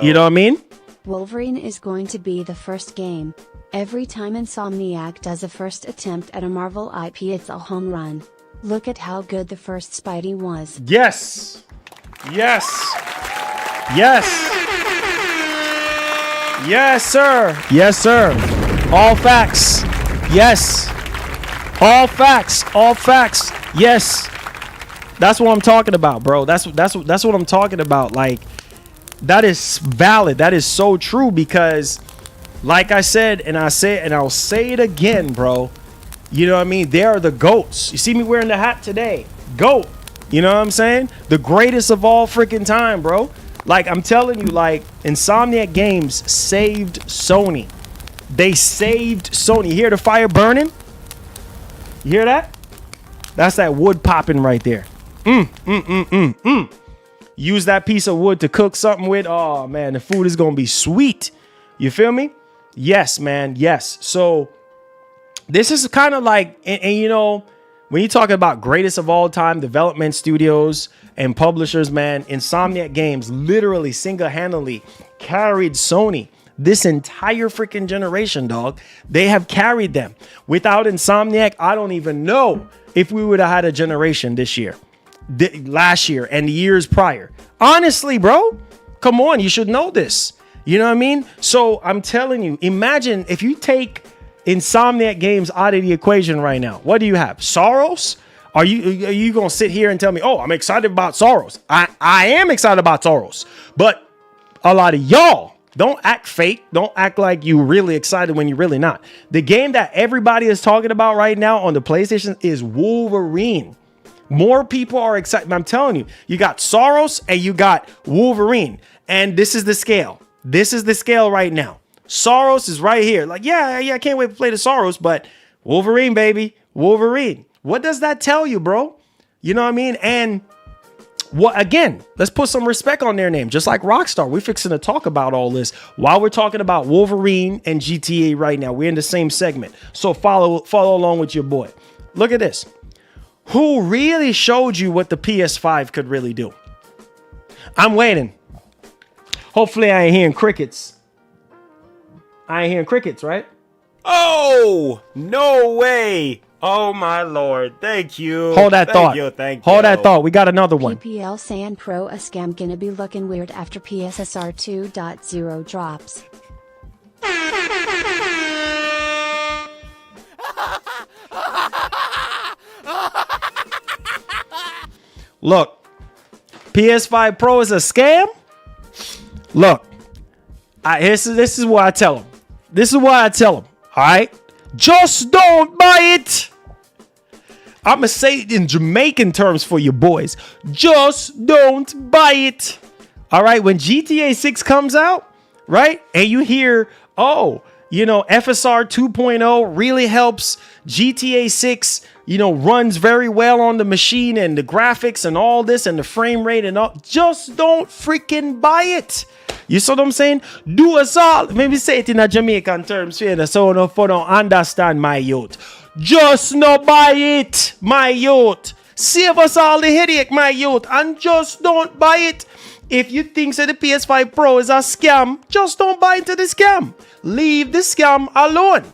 You know what I mean? Wolverine is going to be the first game. Every time Insomniac does a first attempt at a Marvel IP, it's a home run. Look at how good the first Spidey was. Yes. Yes, sir. Yes, sir. All facts. Yes. All facts. Yes. That's what I'm talking about, bro. That's what I'm talking about. Like, that is valid. That is so true because, like I said, and I'll say it again, bro. You know what I mean? They are the GOATs. You see me wearing the hat today. GOAT. You know what I'm saying? The greatest of all freaking time, bro. Like, I'm telling you, like, Insomniac Games saved Sony. They saved Sony. You hear the fire burning? You hear that? That's that wood popping right there. Use that piece of wood to cook something with. Oh, man, the food is going to be sweet. You feel me? Yes, man. Yes. So this is kind of like, and you know, when you talk about greatest of all time development studios and publishers, man, Insomniac Games literally single-handedly carried Sony this entire freaking generation, dog. They have carried them. Without Insomniac, I don't even know if we would have had a generation this year, last year, and the years prior. Honestly, bro, come on, you should know this. You know what I mean? So I'm telling you, imagine if you take Insomniac Games out of the equation right now. What do you have? Soros? Are you gonna sit here and tell me, oh, I'm excited about Soros? I am excited about Soros, but a lot of y'all don't act fake. Don't act like you really excited when you're really not. The game that everybody is talking about right now on the PlayStation is Wolverine. More people are excited. I'm telling you, you got Soros and you got Wolverine, and this is the scale. This is the scale right now. Soros is right here. Like, yeah, I can't wait to play the Soros, but Wolverine, baby, Wolverine. What does that tell you, bro? You know what I mean? And what, again, let's put some respect on their name. Just like Rockstar, we're fixing to talk about all this while we're talking about Wolverine and GTA right now. We're in the same segment. So follow along with your boy. Look at this. Who really showed you what the PS5 could really do? I'm waiting. Hopefully I ain't hearing crickets. I ain't hearing crickets, right? Oh, no way. Oh, my Lord. Thank you. Hold that thought. Thank you. Hold that thought. We got another one. PPL saying Pro a scam gonna be looking weird after PSSR 2.0 drops. Look, PS5 Pro is a scam. Look, this is what I tell them. This is what I tell them. All right, just don't buy it. I'm gonna say it in Jamaican terms for you boys. Just don't buy it. All right, when GTA 6 comes out, right, and you hear, oh, you know, FSR 2.0 really helps GTA 6, you know, runs very well on the machine and the graphics and all this and the frame rate and all. Just don't freaking buy it. You see what I'm saying? Do us all. Maybe say it in a Jamaican terms, so no for don't understand, my youth. Just no buy it, my youth. Save us all the headache, my youth, and just don't buy it. If you think that the PS5 Pro is a scam, just don't buy into the scam. Leave the scam alone.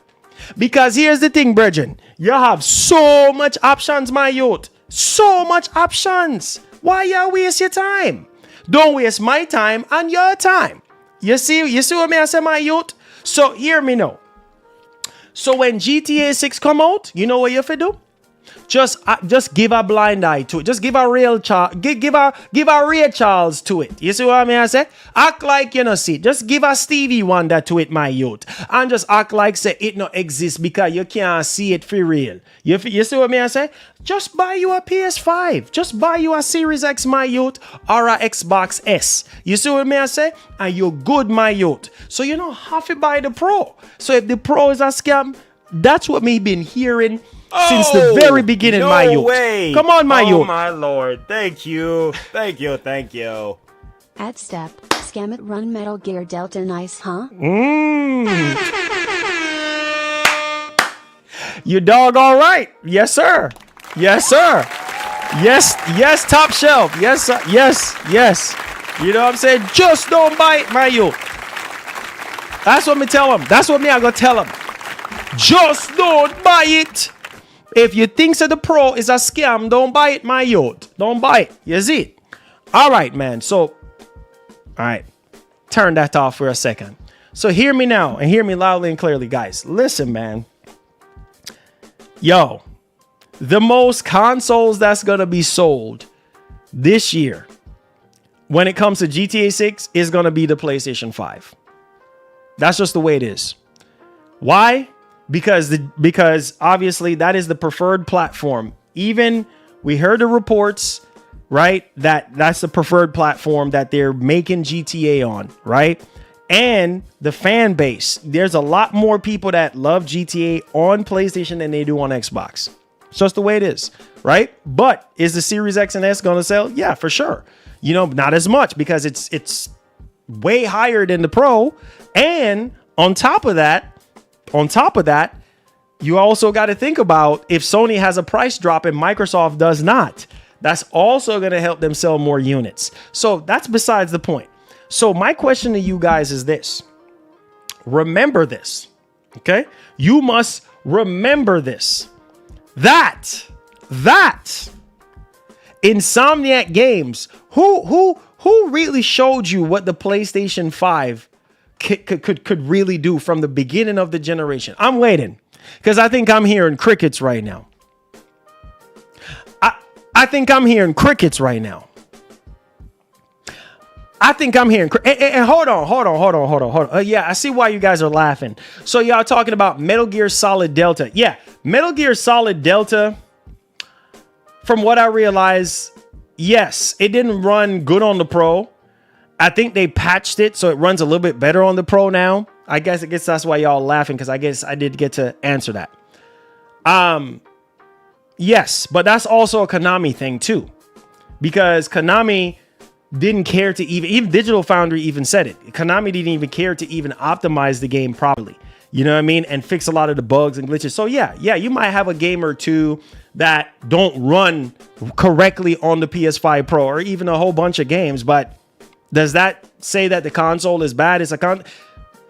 Because here's the thing, brethren. You have so much options, my youth. So much options. Why you waste your time? Don't waste my time and your time. You see what me I say, my youth? So hear me now. So when GTA 6 come out, you know what you have to do? Just give a blind eye to it. Just give a real give a Ray Charles to it. You see what I mean? I say, act like you know see. Just give a Stevie Wonder to it, my youth, and just act like say it no exists because you can't see it for real. You see what I mean? I say, just buy you a PS5. Just buy you a Series X, my youth, or a Xbox S. You see what I mean? I say, and you're good, my youth. So you don't have to buy the Pro. So if the Pro is a scam, that's what me been hearing since the very beginning, no my youth. Way. Come on, my youth. Oh, my Lord. Thank you. Thank you. Thank you. At Step, scam it run Metal Gear Delta nice, huh? You dog all right. Yes, sir. Yes, sir. Yes, top shelf. Yes, sir. Yes. You know what I'm saying? Just don't buy it, my youth. That's what me tell him. That's what me I gonna tell him. Just don't buy it. If you think that the Pro is a scam, don't buy it, my youth. Don't buy it. You see it? All right, man. So, all right. Turn that off for a second. So hear me now and hear me loudly and clearly, guys. Listen, man. Yo, the most consoles that's going to be sold this year, when it comes to GTA 6, is going to be the PlayStation 5. That's just the way it is. Why? Because obviously that is the preferred platform. Even we heard the reports, right? That's the preferred platform that they're making GTA on, right? And the fan base, there's a lot more people that love GTA on PlayStation than they do on Xbox. It's just the way it is, right? But is the Series X and S going to sell? Yeah, for sure. You know, not as much because it's way higher than the Pro. And on top of that, you also got to think about if Sony has a price drop and Microsoft does not. That's also going to help them sell more units. So that's besides the point. So my question to you guys is this. Remember this, okay? You must remember this. That Insomniac Games, who really showed you what the PlayStation 5 could really do from the beginning of the generation? I'm waiting because I think I'm hearing crickets right now. I think I'm hearing crickets right now. I think I'm hearing. And hold on. Yeah, I see why you guys are laughing. So y'all talking about Metal Gear Solid Delta. Yeah, Metal Gear Solid Delta, from what I realize, yes, it didn't run good on the Pro. I think they patched it so it runs a little bit better on the Pro now. I guess that's why y'all laughing, because I guess I did get to answer that. Yes, but that's also a Konami thing too, because Konami didn't care to even Digital Foundry even said it. Konami didn't even care to even optimize the game properly. You know what I mean? And fix a lot of the bugs and glitches. So yeah, you might have a game or two that don't run correctly on the PS5 Pro, or even a whole bunch of games. But does that say that the console is bad? It's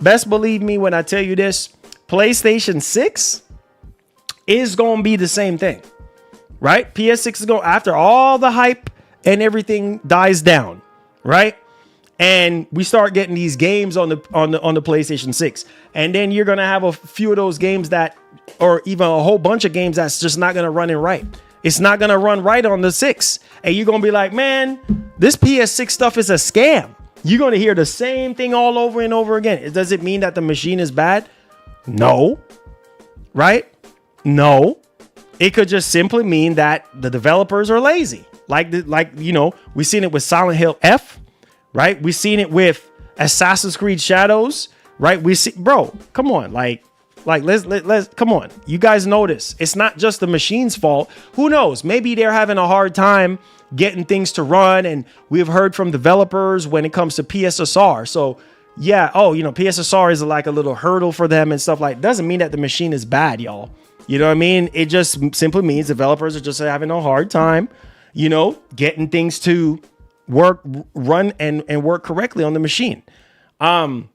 best believe me when I tell you this, PlayStation 6 is going to be the same thing, right? PS6 is going, after all the hype and everything dies down, right? And we start getting these games on the PlayStation 6. And then you're going to have a few of those games that, or even a whole bunch of games that's just not going to run it right. It's not going to run right on the 6. And you're going to be like, man, this PS6 stuff is a scam. You're going to hear the same thing all over and over again. Does it mean that the machine is bad? No. Right? No. It could just simply mean that the developers are lazy. Like you know, we've seen it with Silent Hill F, right? We've seen it with Assassin's Creed Shadows, right? Bro, come on, like let's come on. You guys know this. It's not just the machine's fault. Who knows? Maybe they're having a hard time getting things to run, and we've heard from developers when it comes to PSSR. So yeah, PSSR is like a little hurdle for them and stuff like. Doesn't mean that the machine is bad, y'all. You know what I mean? It just simply means developers are just having a hard time, getting things to run and work correctly on the machine. And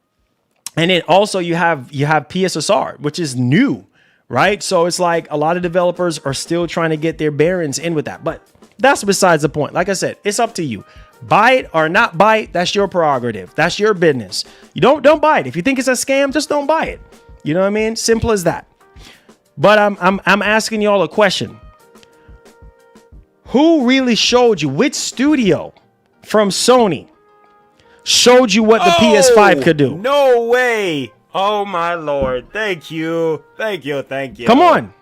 then also you have PSSR, which is new, right? So it's like a lot of developers are still trying to get their bearings in with that. But that's besides the point. Like I said, it's up to you. Buy it or not buy it. That's your prerogative. That's your business. You don't buy it. If you think it's a scam, just don't buy it. You know what I mean? Simple as that. But I'm asking y'all a question. Who really showed you, which studio from Sony showed you what the PS5 could do? No way. Oh my Lord. Thank you. Come on.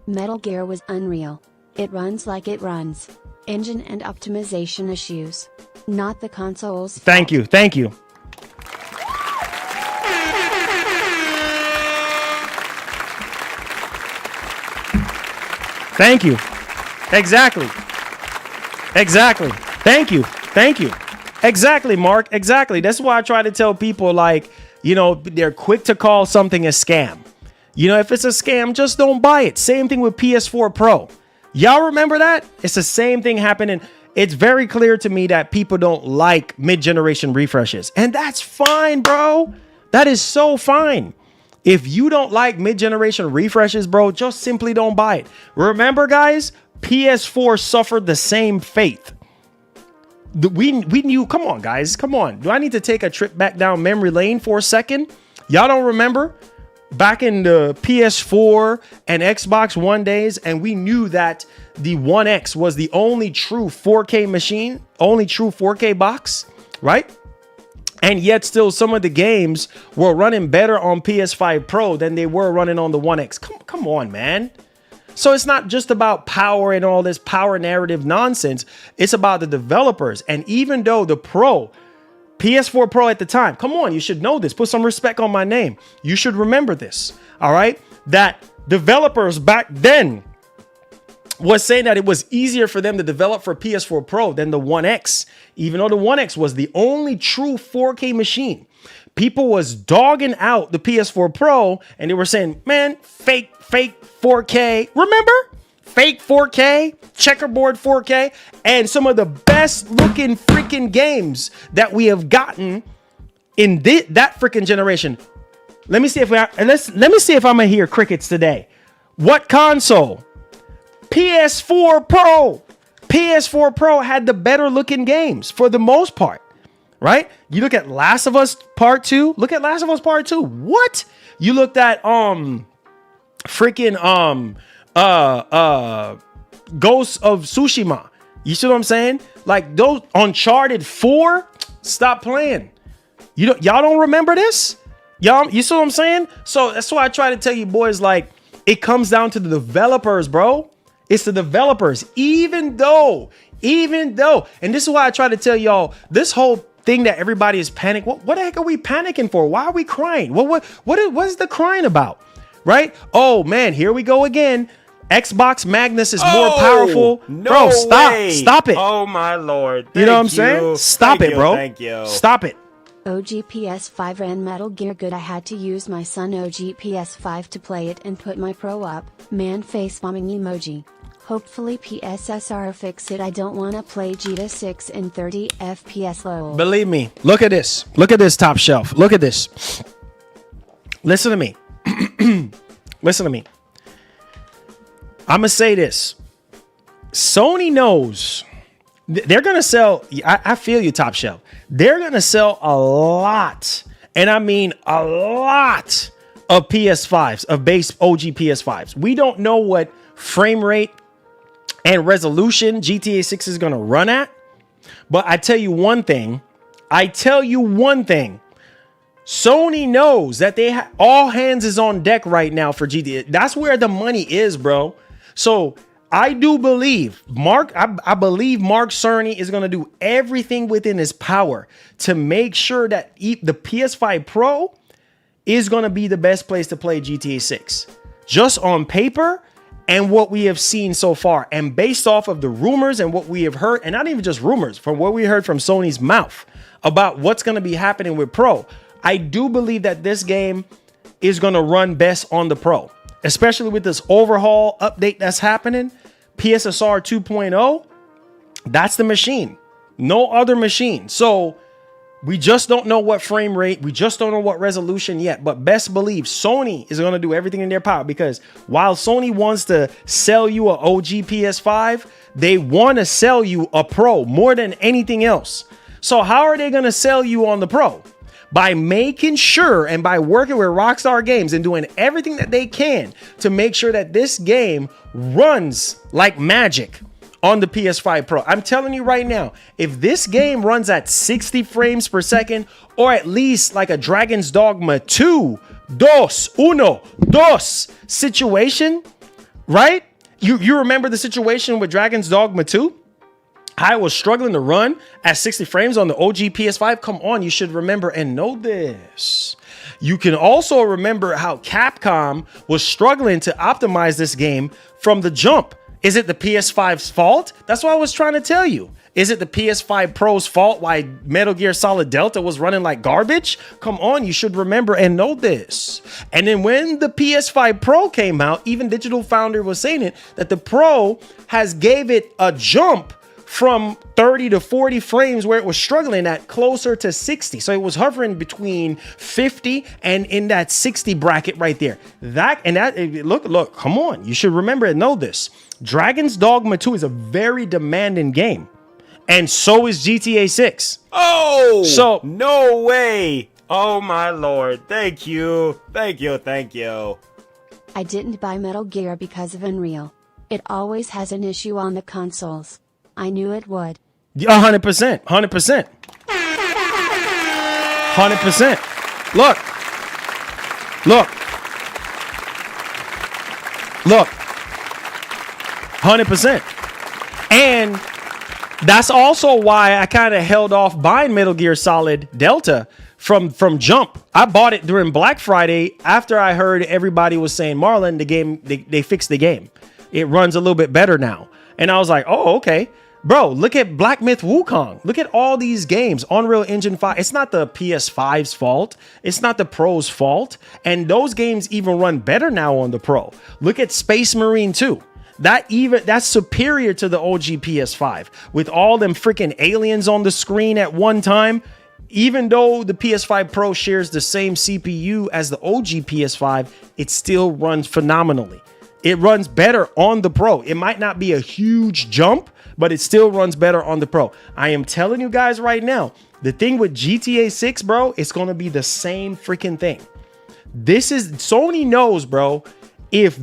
Metal Gear was unreal. It runs like it runs. Engine and optimization issues. Not the console's fault. Thank you. Thank you. Exactly. Thank you. Exactly, Mark. Exactly. That's why I try to tell people, they're quick to call something a scam. If it's a scam, just don't buy it. Same thing with PS4 Pro. Y'all remember that? It's the same thing happening. It's very clear to me that people don't like mid-generation refreshes. And that's fine, bro. That is so fine. If you don't like mid-generation refreshes, bro, just simply don't buy it. Remember, guys, PS4 suffered the same fate. We knew, come on, guys, come on. Do I need to take a trip back down memory lane for a second? Y'all don't remember? back in the PS4 and Xbox One days, and we knew that the One X was the only true 4K machine, only true 4K box, right? And yet still some of the games were running better on PS5 Pro than they were running on the One X. Come on, man. So it's not just about power and all this power narrative nonsense. It's about the developers. And even though the PS4 Pro at the time, come on, you should know this. Put some respect on my name. You should remember this. All right. That developers back then was saying that it was easier for them to develop for PS4 Pro than the One X, even though the One X was the only true 4K machine. People was dogging out the PS4 Pro and they were saying, man, fake 4K. Remember? Fake 4K, checkerboard 4K, and some of the best looking freaking games that we have gotten in that freaking generation. Let me see if I'm gonna hear crickets today. What console? PS4 Pro. PS4 Pro had the better looking games for the most part, right? You look at Last of Us Part 2. Look at Last of Us Part 2. What? You looked at freaking Ghosts of Tsushima. You see what I'm saying? Like those Uncharted 4. Stop playing. Y'all don't remember this? You see what I'm saying? So that's why I try to tell you boys, like, it comes down to the developers, bro. It's the developers. Even though, and this is why I try to tell y'all, this whole thing that everybody is panicked. What the heck are we panicking for? Why are we crying? What is the crying about? Right? Oh man, here we go again. Xbox Magnus is more powerful. No bro, way. Stop it. Oh my Lord. You know what I'm saying? Stop it, bro. Thank you. Stop it. OG PS5 ran Metal Gear good. I had to use my son OG PS5 to play it and put my Pro up. Man face bombing emoji. Hopefully PSSR fix it. I don't wanna play GTA 6 in 30 FPS low. Believe me. Look at this. Look at this top shelf. Look at this. Listen to me. Listen to me. I'm gonna say this. Sony knows they're gonna sell. I feel you, top shelf. They're gonna sell a lot, and I mean a lot of PS5s, of base OG PS5s. We don't know what frame rate and resolution GTA 6 is gonna run at, but I tell you one thing. Sony knows that they all hands is on deck right now for GTA. That's where the money is, bro. So I do believe I believe Mark Cerny is going to do everything within his power to make sure that the PS5 Pro is going to be the best place to play GTA 6. Just on paper and what we have seen so far, and based off of the rumors and what we have heard, and not even just rumors, from what we heard from Sony's mouth about what's going to be happening with Pro. I do believe that this game is going to run best on the Pro, especially with this overhaul update that's happening. PSSR 2.0, that's the machine. No other machine. So we just don't know what frame rate. We just don't know what resolution yet. But best believe Sony is going to do everything in their power, because while Sony wants to sell you an OG PS5, they want to sell you a Pro more than anything else. So how are they going to sell you on the Pro? By making sure and by working with Rockstar Games and doing everything that they can to make sure that this game runs like magic on the PS5 Pro. I'm telling you right now, if this game runs at 60 frames per second, or at least like a Dragon's Dogma 2, situation, right? You remember the situation with Dragon's Dogma 2? I was struggling to run at 60 frames on the OG PS5. Come on, you should remember and know this. You can also remember how Capcom was struggling to optimize this game from the jump. Is it the PS5's fault? That's what I was trying to tell you. Is it the PS5 Pro's fault why Metal Gear Solid Delta was running like garbage? Come on, you should remember and know this. And then when the PS5 Pro came out, even Digital Foundry was saying it, that the Pro has gave it a jump from 30 to 40 frames where it was struggling at closer to 60. So it was hovering between 50 and in that 60 bracket right there. Look, come on. You should remember and know this. Dragon's Dogma 2 is a very demanding game. And so is GTA 6. Oh, so no way. Oh my lord. Thank you. Thank you. Thank you. I didn't buy Metal Gear because of Unreal. It always has an issue on the consoles. I knew it would. 100%. 100%. 100%. Look. 100%. And that's also why I kind of held off buying Metal Gear Solid Delta from Jump. I bought it during Black Friday after I heard everybody was saying, Marlon, the game, they fixed the game. It runs a little bit better now. And I was like, oh, okay. Bro, look at Black Myth Wukong. Look at all these games. Unreal Engine 5. It's not the PS5's fault. It's not the Pro's fault. And those games even run better now on the Pro. Look at Space Marine 2. That's superior to the OG PS5 with all them freaking aliens on the screen at one time. Even though the PS5 Pro shares the same CPU as the OG PS5, it still runs phenomenally. It runs better on the Pro. It might not be a huge jump, but it still runs better on the Pro. I am telling you guys right now, the thing with GTA 6, bro, it's going to be the same freaking thing. Sony knows, bro, if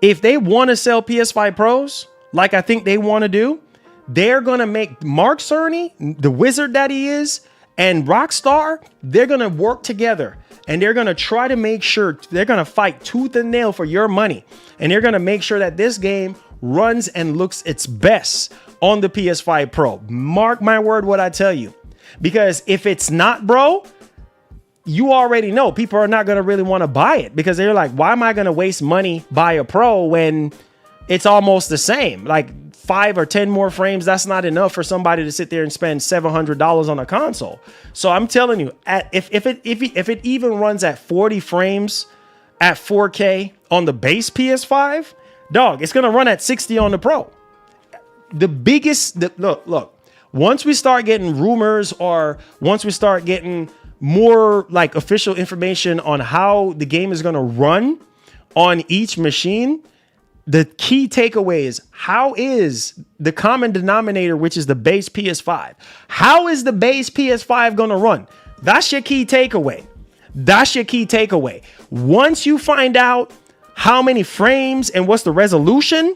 they want to sell PS5 Pros, like I think they want to do, they're going to make Mark Cerny, the wizard that he is, and Rockstar, they're going to work together. And they're going to try to make sure, they're going to fight tooth and nail for your money. And they're going to make sure that this game runs and looks its best on the PS5 Pro. Mark my word what I tell you. Because if it's not, bro, you already know people are not going to really want to buy it. Because they're like, why am I going to waste money buy a Pro when it's almost the same? Like 5 or 10 more frames, that's not enough for somebody to sit there and spend $700 on a console. So I'm telling you, if it even runs at 40 frames at 4K on the base PS5, dog, it's gonna run at 60 on the Pro. Look, once we start getting rumors or once we start getting more like official information on how the game is gonna run on each machine, the key takeaway is, how is the common denominator, which is the base PS5? How is the base PS5 going to run? That's your key takeaway. That's your key takeaway. Once you find out how many frames and what's the resolution,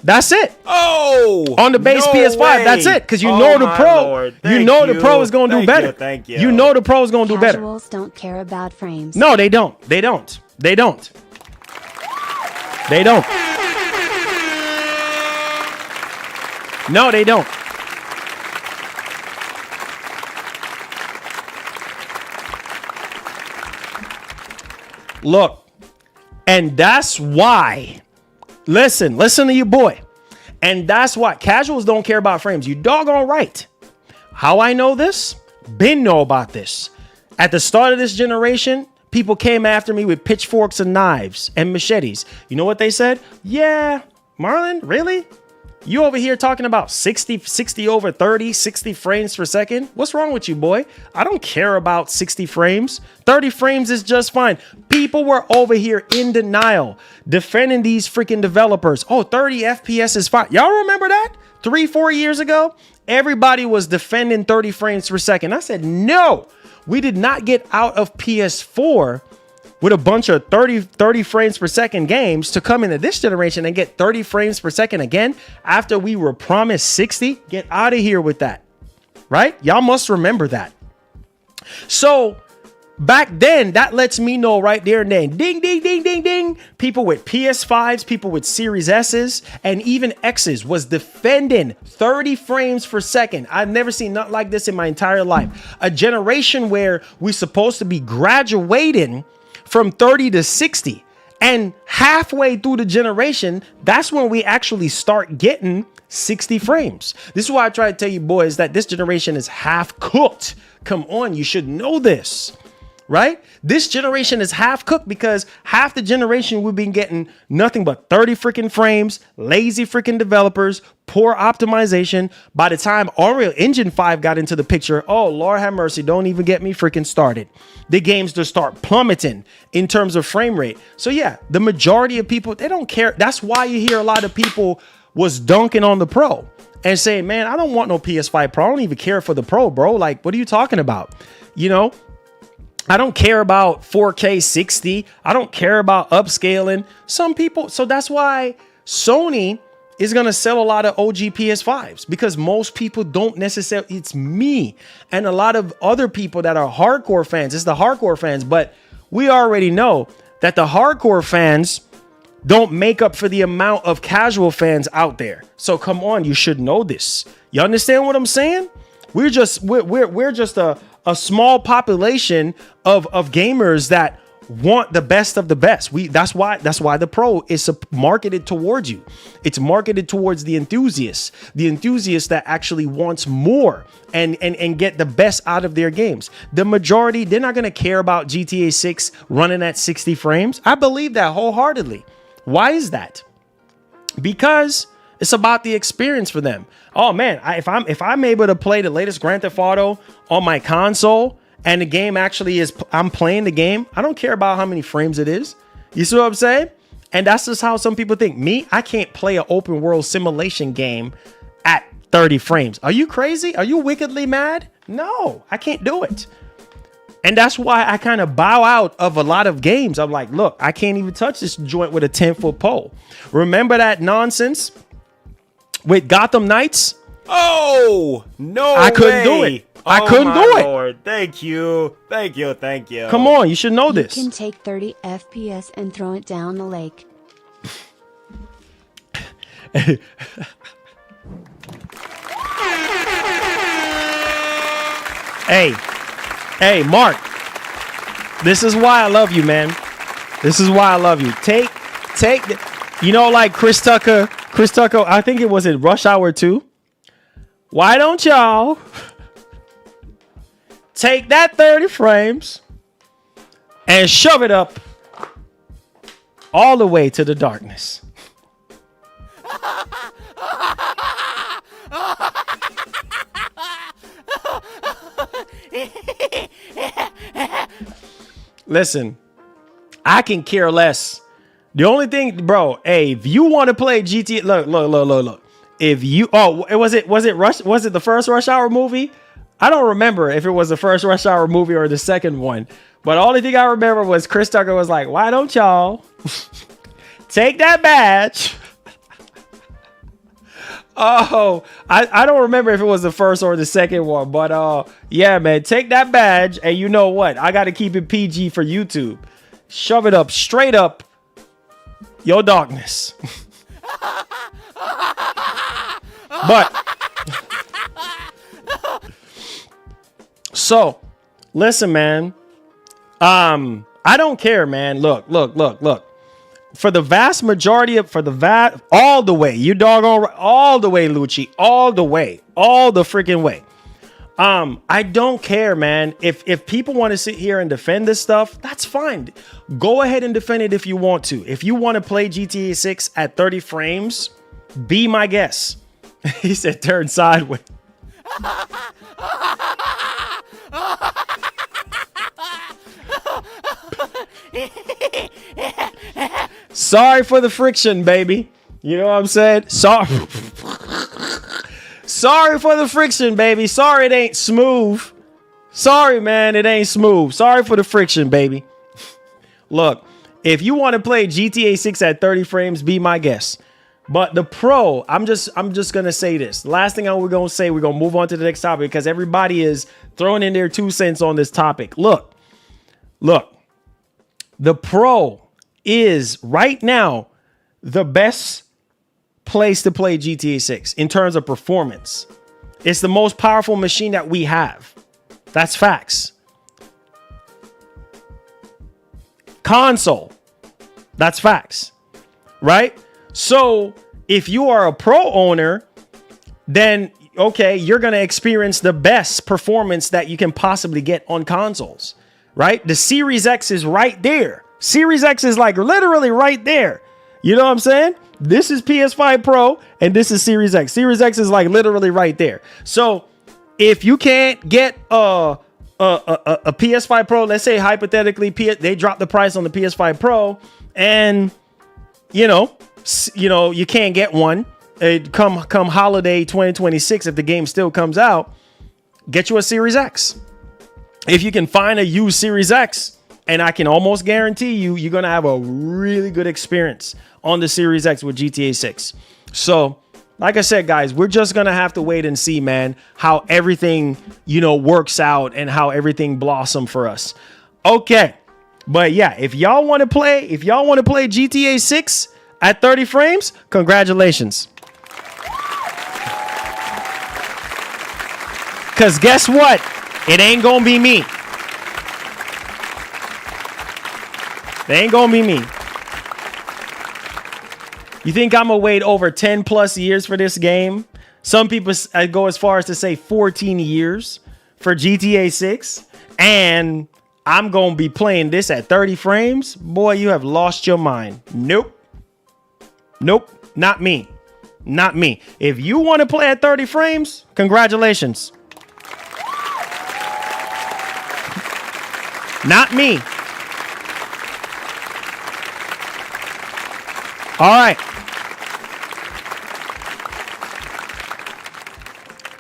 that's it. Oh, on the base PS5, way. That's it. Because you know the Pro, the Pro is going to do better. Thank you. You know the Pro is going to do better. Casuals don't care about frames. No, they don't. They don't. They don't. They don't. No, they don't. Look, and that's why, listen to your boy. And that's why casuals don't care about frames. You doggone right. How I know this? Ben know about this. At the start of this generation, people came after me with pitchforks and knives and machetes. You know what they said? Yeah, Marlon, really? You over here talking about 60 over 30, 60 frames per second? What's wrong with you, boy? I don't care about 60 frames. 30 frames is just fine. People were over here in denial, defending these freaking developers. Oh, 30 FPS is fine. Y'all remember that? 3-4 years ago, everybody was defending 30 frames per second. I said, no, we did not get out of PS4 with a bunch of 30 frames per second games to come into this generation and get 30 frames per second again after we were promised 60. Get out of here with that, right? Y'all must remember that. So back then, that lets me know right there and then, ding, ding, ding, ding, ding. People with PS5s, people with Series S's, and even X's was defending 30 frames per second. I've never seen nothing like this in my entire life. A generation where we're supposed to be graduating from 30 to 60, and halfway through the generation, that's when we actually start getting 60 frames. This is why I try to tell you boys that this generation is half cooked. Come on, you should know this, right? This generation is half cooked because half the generation we've been getting nothing but 30 freaking frames, lazy freaking developers, poor optimization. By the time Unreal Engine 5 got into the picture, oh, Lord have mercy, don't even get me freaking started. The games just start plummeting in terms of frame rate. So yeah, the majority of people, they don't care. That's why you hear a lot of people was dunking on the Pro and saying, man, I don't want no PS5 Pro. I don't even care for the Pro, bro. Like, what are you talking about? You know, I don't care about 4K 60. I don't care about upscaling. Some people. So that's why Sony is going to sell a lot of OG PS5s, because most people don't necessarily. It's me and a lot of other people that are hardcore fans. It's the hardcore fans. But we already know that the hardcore fans don't make up for the amount of casual fans out there. So come on, you should know this. You understand what I'm saying? We're just a small population of gamers that want the best of the best. That's why the Pro is marketed towards you. It's marketed towards the enthusiast that actually wants more and get the best out of their games. The majority, they're not going to care about GTA 6 running at 60 frames. I believe that wholeheartedly. Why is that? Because it's about the experience for them. Oh man, if I'm able to play the latest Grand Theft Auto on my console and the game actually is, I'm playing the game, I don't care about how many frames it is. You see what I'm saying? And that's just how some people think. Me, I can't play an open world simulation game at 30 frames. Are you crazy? Are you wickedly mad? No, I can't do it. And that's why I kind of bow out of a lot of games. I'm like, look, I can't even touch this joint with a 10-foot pole. Remember that nonsense with Gotham Knights? Oh, no I couldn't do it. I couldn't do it. Lord. Thank you. Come on, you should know this. You can take 30 FPS and throw it down the lake. Hey, Mark. This is why I love you, man. This is why I love you. Take you know, like Chris Tucker, I think it was in Rush Hour 2. Why don't y'all take that 30 frames and shove it up all the way to the darkness? Listen, I can care less. The only thing, bro, hey, if you want to play GTA, look. If you, was it the first Rush Hour movie? I don't remember if it was the first Rush Hour movie or the second one. But the only thing I remember was Chris Tucker was like, why don't y'all take that badge? Oh, I don't remember if it was the first or the second one, but yeah, man, take that badge, and you know what? I got to keep it PG for YouTube. Shove it up, straight up your darkness. But so listen, man. I don't care, man. Look. For the vast majority of, all the way, you doggone all the way, Lucci, all the freaking way. I don't care, man. If people want to sit here and defend this stuff, that's fine. Go ahead and defend it if you want to. If you want to play GTA 6 at 30 frames, be my guest. He said turn sideways. Sorry for the friction, baby. You know what I'm saying? Sorry for the friction, baby. Sorry it ain't smooth. Sorry, man, it ain't smooth. Sorry for the friction, baby. Look, if you want to play GTA 6 at 30 frames, be my guest. But the Pro, I'm just gonna say this. Last thing we're gonna say, we're gonna move on to the next topic because everybody is throwing in their 2 cents on this topic. Look, the Pro is right now the best place to play GTA 6 in terms of performance. It's the most powerful machine that we have. That's facts. Console. That's facts. Right? So if you are a Pro owner, then okay, you're going to experience the best performance that you can possibly get on consoles. Right? The Series X is right there. Series X is like literally right there. You know what I'm saying? This is PS5 Pro and this is Series X. Series X is like literally right there. So if you can't get a PS5 Pro, let's say hypothetically they drop the price on the PS5 Pro and you know you can't get one come holiday 2026, if the game still comes out, get you a Series X. If you can find a used Series X, and I can almost guarantee you're going to have a really good experience on the Series X with GTA 6. So, like I said, guys, we're just going to have to wait and see, man, how everything, works out and how everything blossom for us. Okay. But yeah, if y'all want to play GTA 6 at 30 frames, congratulations. Because guess what? It ain't going to be me. It ain't going to be me. You think I'm going to wait over 10 plus years for this game? Some people go as far as to say 14 years for GTA 6. And I'm going to be playing this at 30 frames? Boy, you have lost your mind. Nope. Not me. Not me. If you want to play at 30 frames, congratulations. Not me. All right.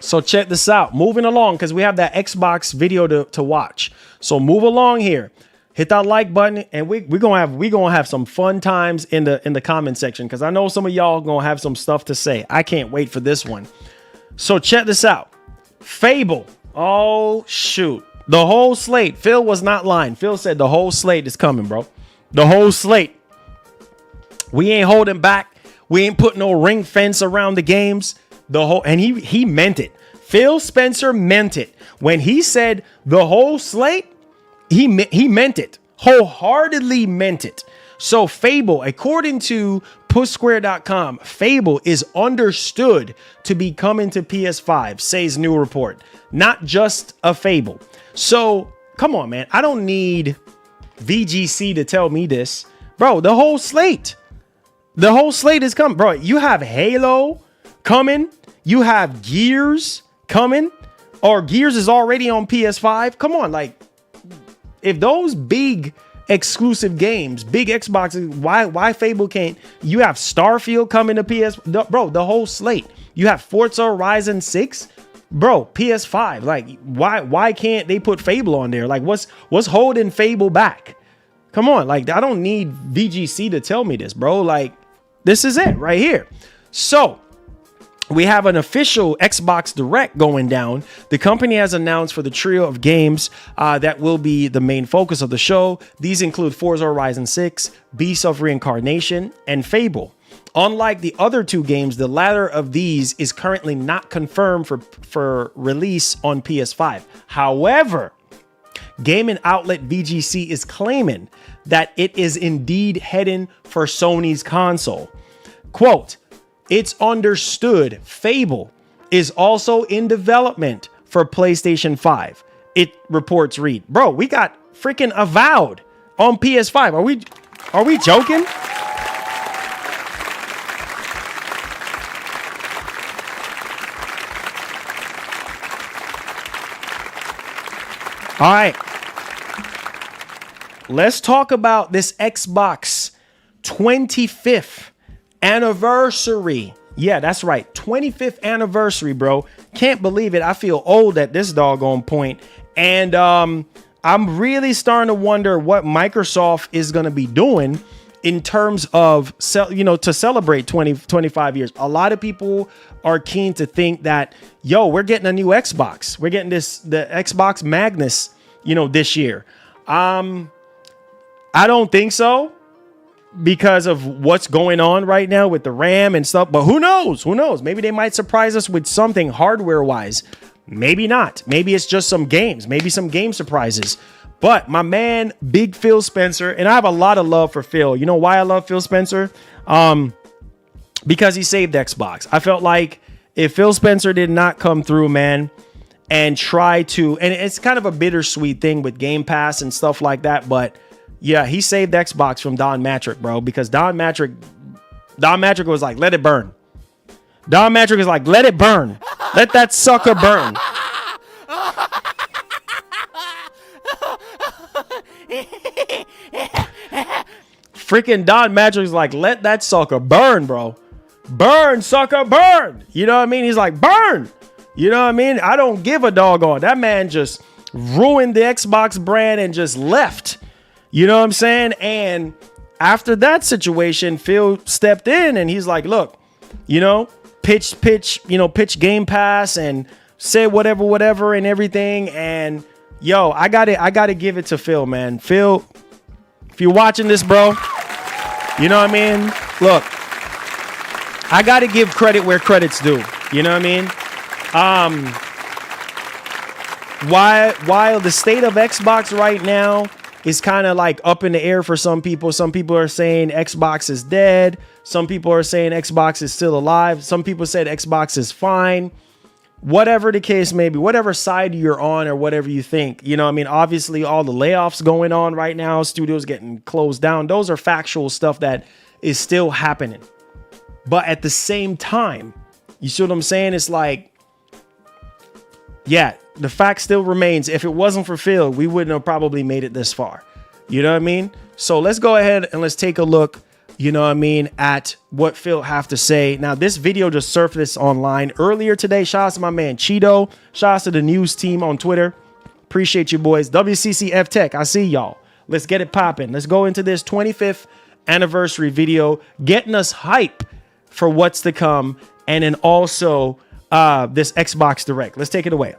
So check this out. Moving along, because we have that Xbox video to watch. So move along here. Hit that like button, and we're gonna have some fun times in the comment section, because I know some of y'all gonna have some stuff to say. I can't wait for this one. So check this out. Fable. Oh shoot. The whole slate. Phil was not lying. Phil said the whole slate is coming, bro. The whole slate. We ain't holding back. We ain't putting no ring fence around the games. And he meant it. Phil Spencer meant it. When he said the whole slate, he meant it. Wholeheartedly meant it. So Fable, according to PushSquare.com, Fable is understood to be coming to PS5, says new report. Not just a Fable. So, come on, man. I don't need VGC to tell me this. Bro, the whole slate. The whole slate is coming. Bro, you have Halo coming. You have Gears coming. Or Gears is already on PS5. Come on, like, if those big exclusive games, big Xbox, why Fable can't? You have Starfield coming to PS. Bro, the whole slate. You have Forza Horizon 6. Bro, PS5, like, why can't they put Fable on there? Like, what's holding Fable back? Come on, like, I don't need VGC to tell me this, bro. Like, this is it right here. So, we have an official Xbox Direct going down. The company has announced for the trio of games that will be the main focus of the show. These include Forza Horizon 6, Beasts of Reincarnation, and Fable. Unlike the other two games, the latter of these is currently not confirmed for release on PS5. However, gaming outlet VGC is claiming that it is indeed heading for Sony's console. Quote, "It's understood Fable is also in development for PlayStation 5. It reports read. Bro, we got freaking Avowed on PS5. Are we joking? All right. Let's talk about this Xbox 25th anniversary. Yeah, that's right. 25th anniversary, bro. Can't believe it. I feel old at this doggone point. And I'm really starting to wonder what Microsoft is going to be doing in terms of, to celebrate 25 years. A lot of people are keen to think that, we're getting a new Xbox. We're getting the Xbox Magnus, this year. I don't think so, because of what's going on right now with the RAM and stuff. But who knows? Maybe they might surprise us with something hardware wise. Maybe not. Maybe it's just some games. Maybe some game surprises. But my man, Big Phil Spencer, and I have a lot of love for Phil. You know why I love Phil Spencer? Because he saved Xbox. I felt like if Phil Spencer did not come through, man, and try to, and it's kind of a bittersweet thing with Game Pass and stuff like that, but yeah, he saved Xbox from Don Matrick, bro, because Don Matrick was like, let it burn. Don Matrick is like, let it burn. Let that sucker burn. Freaking Don Matrick is like, let that sucker burn, bro. burn, sucker, burn. You know what I mean? He's like, burn. You know what I mean? I don't give a doggone. That man just ruined the Xbox brand and just left. You know what I'm saying? And after that situation, Phil stepped in and he's like, look, you know, pitch Game Pass and say whatever and everything. And yo, I gotta give it to Phil, man. Phil, if you're watching this, bro, you know what I mean? Look, I gotta give credit where credit's due. You know what I mean? While the state of Xbox right now is kind of like up in the air for some people are saying Xbox is dead. Some people are saying Xbox is still alive. Some people said Xbox is fine. Whatever the case may be, whatever side you're on or whatever you think, you know, I mean, obviously all the layoffs going on right now, studios getting closed down. Those are factual stuff that is still happening. But at the same time, you see what I'm saying? It's like, yeah, the fact still remains. If it wasn't for Phil, we wouldn't have probably made it this far. You know what I mean? So let's go ahead and let's take a look, you know what I mean, at what Phil have to say. Now, this video just surfaced online earlier today. Shout out to my man Cheeto. Shout out to the news team on Twitter. Appreciate you boys. WCCF Tech, I see y'all. Let's get it popping. Let's go into this 25th anniversary video, getting us hype for what's to come. And then also this Xbox Direct. Let's take it away.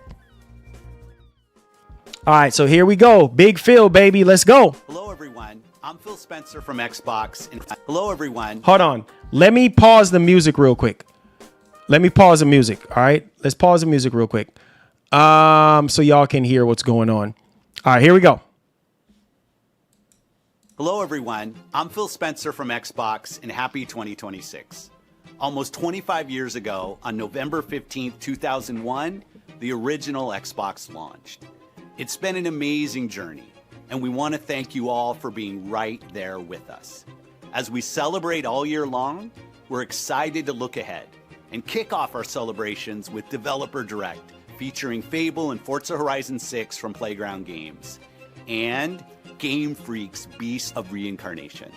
All right, so here we go. Big Phil, baby. Let's go. Hello, everyone. I'm Phil Spencer from Xbox. And hello, everyone. Hold on. Let me pause the music real quick. Let me pause the music. All right, let's pause the music real quick. So y'all can hear what's going on. All right, here we go. Hello, everyone. I'm Phil Spencer from Xbox, and happy 2026. Almost 25 years ago, on November 15th, 2001, the original Xbox launched. It's been an amazing journey, and we want to thank you all for being right there with us. As we celebrate all year long, we're excited to look ahead and kick off our celebrations with Developer Direct, featuring Fable and Forza Horizon 6 from Playground Games, and Game Freak's Beast of Reincarnation.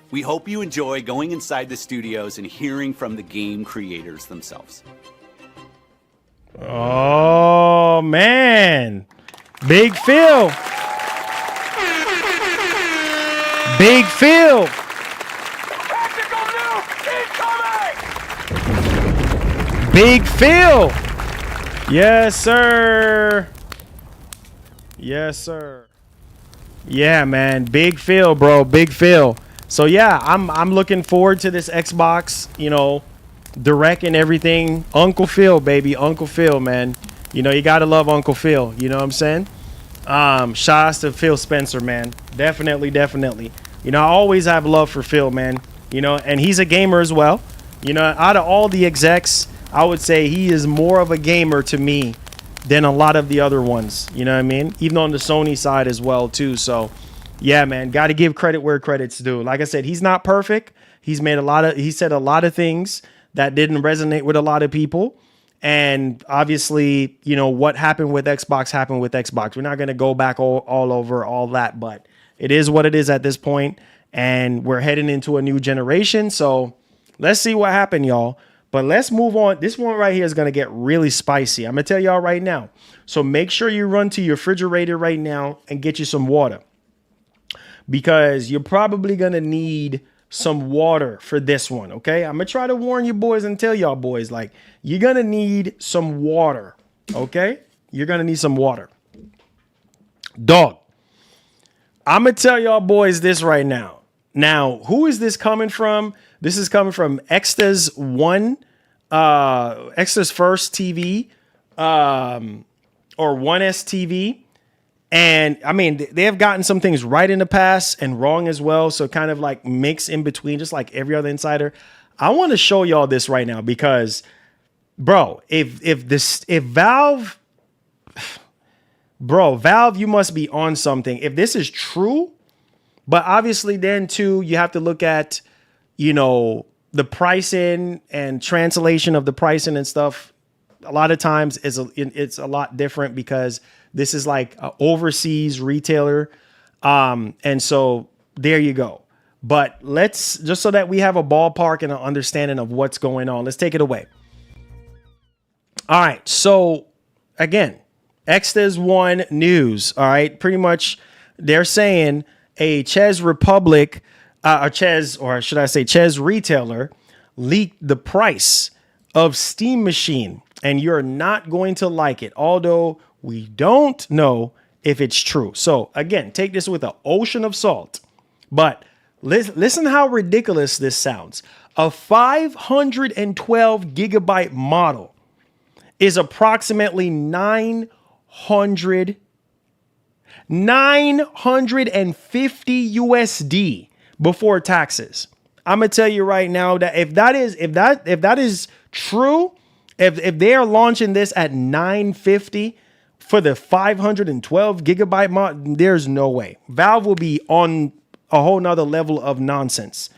We hope you enjoy going inside the studios and hearing from the game creators themselves. Oh, man. Big Phil. Big Phil. Big Phil. Yes, sir. Yes, sir. Yeah, man. Big Phil, bro. Big Phil. So yeah, I'm looking forward to this Xbox, you know, Direct and everything. Uncle Phil, baby. Uncle Phil, man. You know, you gotta love Uncle Phil. You know what I'm saying? Shout out to Phil Spencer, man. Definitely. You know, I always have love for Phil, man. You know, and he's a gamer as well. You know, out of all the execs, I would say he is more of a gamer to me than a lot of the other ones. You know what I mean? Even on the Sony side as well, too. So, yeah, man, got to give credit where credit's due. Like I said, he's not perfect. He said a lot of things that didn't resonate with a lot of people. And obviously, you know, what happened with Xbox happened with Xbox. We're not going to go back all over all that, but it is what it is at this point. And we're heading into a new generation. So let's see what happened, y'all. But let's move on. This one right here is going to get really spicy. I'm going to tell y'all right now. So make sure you run to your refrigerator right now and get you some water, because you're probably going to need some water for this one. Okay. I'm going to try to warn you boys and tell y'all boys, like, you're going to need some water. Okay. You're going to need some water. Dog. I'm going to tell y'all boys this right now. Now, who is this coming from? This is coming from Exta's First TV, or 1S TV. And I mean, they have gotten some things right in the past and wrong as well. So kind of like mix in between, just like every other insider. I want to show y'all this right now because, bro, if Valve, you must be on something. If this is true, but obviously then too, you have to look at, you know, the pricing and translation of the pricing and stuff. A lot of times it's a lot different because this is like an overseas retailer. And so there you go. But let's, just so that we have a ballpark and an understanding of what's going on, let's take it away. All right. So again, Xtez One news. All right. Pretty much they're saying a Ches Republic, or should I say Ches retailer, leaked the price of Steam Machine, and you're not going to like it, although we don't know if it's true. So again, take this with an ocean of salt, but listen how ridiculous this sounds. A 512 gigabyte model is approximately 950 USD before taxes. I'm gonna tell you right now that if that is true, if they are launching this at 950 for the 512 gigabyte mod, there's no way. Valve will be on a whole nother level of nonsense.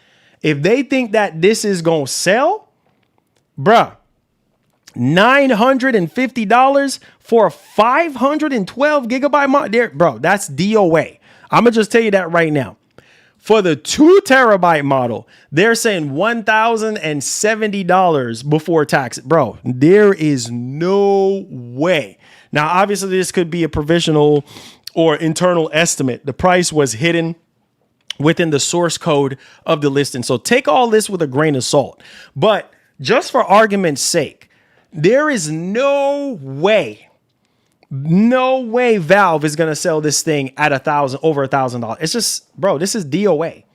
If they think that this is gonna sell, bruh, $950 for a 512 gigabyte mod, there, bro, that's DOA. I'm gonna just tell you that right now. For the 2 terabyte model, they're saying $1,070 before tax. Bro, there is no way. Now, obviously, this could be a provisional or internal estimate. The price was hidden within the source code of the listing. So take all this with a grain of salt. But just for argument's sake, there is no way Valve is going to sell this thing at over $1,000. It's just, bro, this is DOA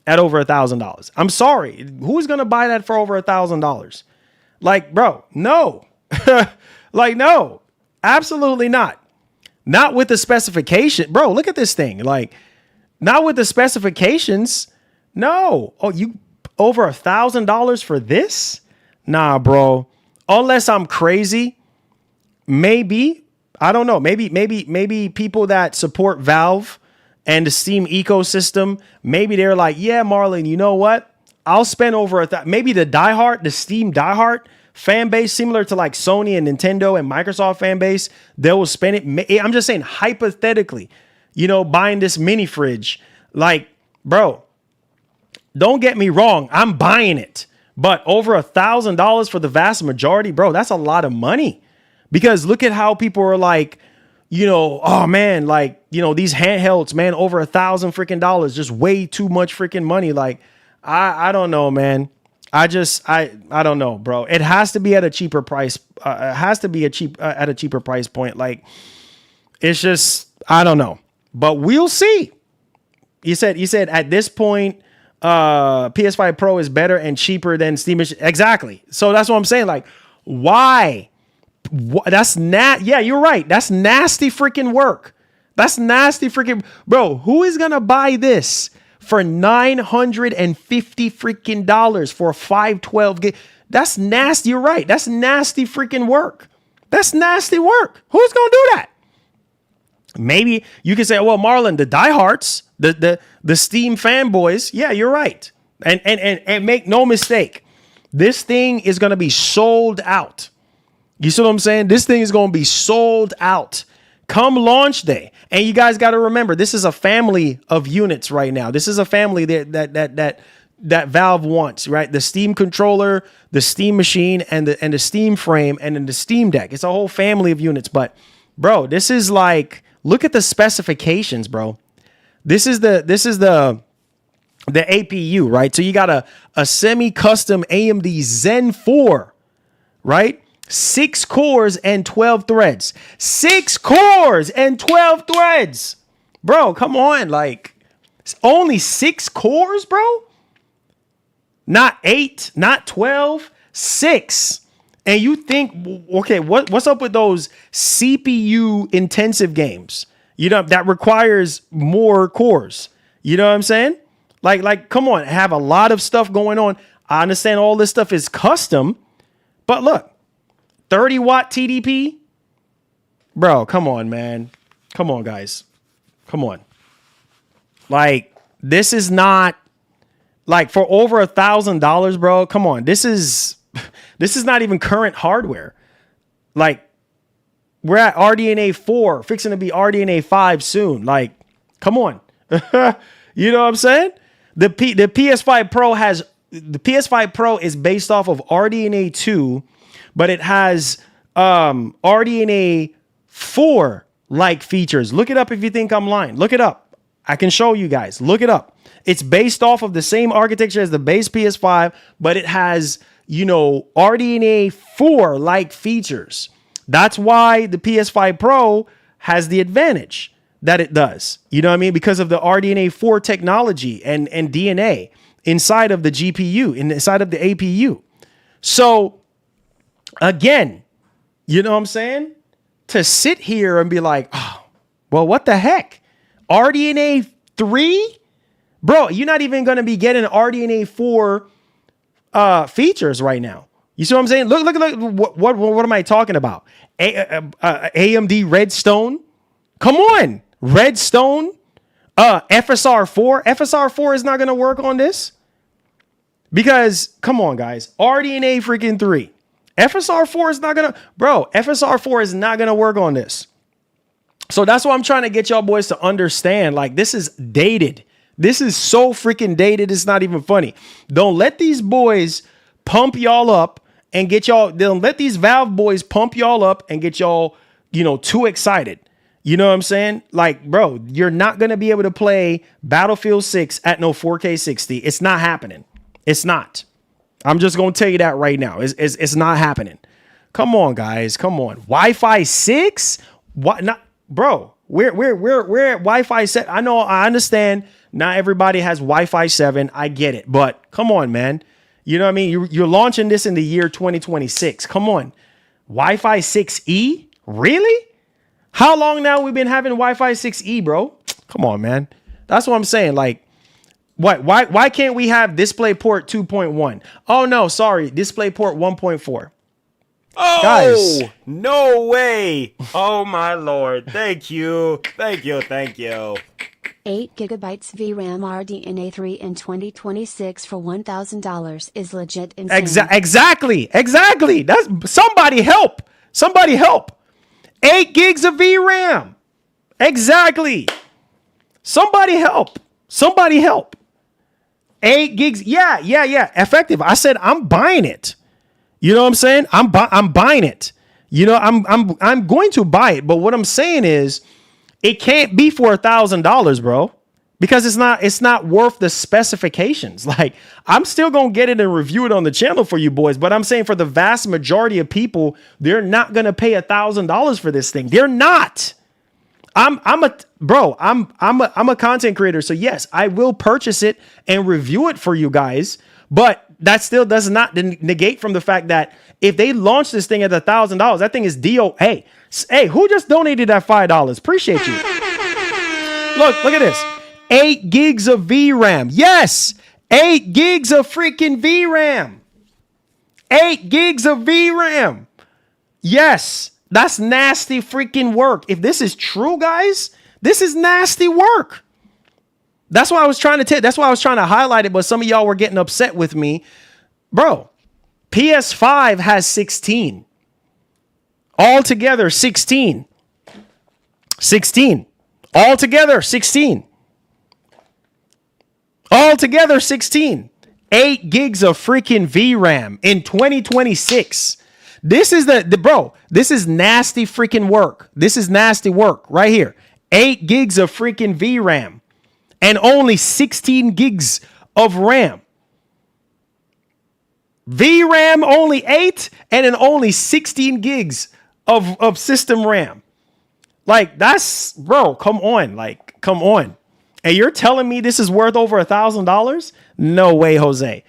at over $1,000. I'm sorry. Who's going to buy that for over $1,000? Like, bro, no, like, no, absolutely not. Not with the specification, bro. Look at this thing. Like, not with the specifications. No. Oh, you over $1,000 for this? Nah, bro. Unless I'm crazy, maybe. I don't know. Maybe people that support Valve and the Steam ecosystem, maybe they're like, yeah, Marlon, you know what? I'll spend over maybe the Steam diehard fan base, similar to like Sony and Nintendo and Microsoft fan base, they will spend it. I'm just saying hypothetically, buying this mini fridge, like, bro, don't get me wrong. I'm buying it, but over $1,000 for the vast majority, bro, that's a lot of money. Because look at how people are like, oh man, like, these handhelds, man, over $1,000 freaking dollars, just way too much freaking money. Like, I don't know, man. I don't know, bro. It has to be at a cheaper price. It has to be at a cheaper price point. Like, it's just, I don't know, but we'll see. You said at this point, PS5 Pro is better and cheaper than Steam. Exactly. So that's what I'm saying. Like, why? Yeah, you're right. That's nasty freaking work. That's nasty freaking, bro. Who is gonna buy this for $950 freaking dollars for a 512 gig? That's nasty. You're right. That's nasty freaking work. That's nasty work. Who's gonna do that? Maybe you can say, well, Marlon, the diehards, the Steam fanboys. Yeah, you're right. And make no mistake, this thing is gonna be sold out. You see what I'm saying? This thing is going to be sold out come launch day. And you guys got to remember, this is a family of units right now. This is a family that Valve wants, right? The Steam controller, the Steam machine, and the Steam frame, and then the Steam Deck. It's a whole family of units. But bro, this is like, look at the specifications, bro. This is the APU, right? So you got a semi-custom AMD Zen 4, right? 6 cores and 12 threads. 6 cores and 12 threads. Bro, come on. Like, it's only 6 cores, bro? Not 8, not 12, 6. And you think, okay, what's up with those CPU intensive games? That requires more cores. You know what I'm saying? Like, come on, have a lot of stuff going on. I understand all this stuff is custom, but look, 30 watt TDP, bro. Come on, man. Come on, guys. Come on. Like, this is not like for over $1,000, bro. Come on. This is not even current hardware. Like, we're at RDNA 4, fixing to be RDNA 5 soon. Like, come on. You know what I'm saying? The PS5 Pro has the PS5 Pro is based off of RDNA 2, but it has RDNA 4 like features. Look it up if you think I'm lying. Look it up. I can show you guys. Look it up. It's based off of the same architecture as the base PS5, but it has, RDNA 4 like features. That's why the PS5 Pro has the advantage that it does. You know what I mean? Because of the RDNA 4 technology and DNA inside of the GPU, inside of the APU. So again, you know what I'm saying? To sit here and be like, oh, well, what the heck? RDNA 3? Bro, you're not even going to be getting RDNA 4 features right now. You see what I'm saying? Look, what am I talking about? AMD Redstone? Come on. Redstone? FSR 4? FSR 4 is not going to work on this? Because, come on, guys. RDNA freaking 3. FSR 4 is not going to... Bro, FSR 4 is not going to work on this. So that's why I'm trying to get y'all boys to understand. Like, this is dated. This is so freaking dated. It's not even funny. Don't let these boys pump y'all up and get y'all... Don't let these Valve boys pump y'all up and get y'all, too excited. You know what I'm saying? Like, bro, you're not going to be able to play Battlefield 6 at no 4K 60. It's not happening. It's not. I'm just going to tell you that right now. It's not happening. Come on, guys. Come on. Wi-Fi 6? What? Not, bro, we're at Wi-Fi 7. I understand not everybody has Wi-Fi 7. I get it. But come on, man. You know what I mean? You're launching this in the year 2026. Come on. Wi-Fi 6E? Really? How long now we've been having Wi-Fi 6E, bro? Come on, man. That's what I'm saying. Like, why can't we have DisplayPort 2.1? Oh, no, sorry. DisplayPort 1.4. Oh, guys. No way. Oh, my Lord. Thank you. Thank you. 8 gigabytes VRAM RDNA 3 in 2026 for $1,000 is legit insane. Exactly. That's somebody help. 8 gigs of VRAM. Exactly. Somebody help. 8 gigs. Yeah. Effective. I said, I'm buying it. You know what I'm saying? I'm buying it. I'm going to buy it. But what I'm saying is it can't be for $1,000, bro, because it's not worth the specifications. Like, I'm still going to get it and review it on the channel for you boys. But I'm saying for the vast majority of people, they're not going to pay $1,000 for this thing. They're not. I'm a content creator. So yes, I will purchase it and review it for you guys. But that still does not negate from the fact that if they launch this thing at $1,000, that thing is DOA. Hey, who just donated that $5? Appreciate you. Look at this. 8 gigs of VRAM. Yes, 8 gigs of freaking VRAM. 8 gigs of VRAM. Yes, that's nasty freaking work. If this is true, guys, this is nasty work. That's why I was trying to highlight it, but some of y'all were getting upset with me. Bro, PS5 has 16. Altogether, 16. 16. Altogether, 16. Altogether, 16. 8 gigs of freaking VRAM in 2026. This is this is nasty freaking work. This is nasty work right here. 8 gigs of freaking VRAM and only 16 gigs of RAM. VRAM only 8 and then only 16 gigs of system RAM. Like, that's, bro, come on. Like, come on. And you're telling me this is worth over $1,000? No way, Jose.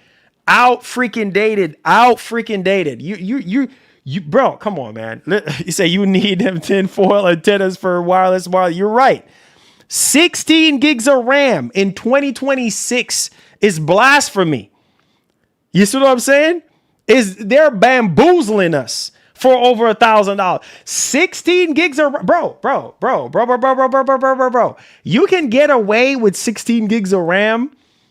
Out freaking dated. You, bro, come on, man. You say you need them tinfoil antennas for wireless. You're right. 16 gigs of RAM in 2026 is blasphemy. You see what I'm saying? They're bamboozling us for over $1,000. 16 gigs of bro. You can get away with 16 gigs of RAM.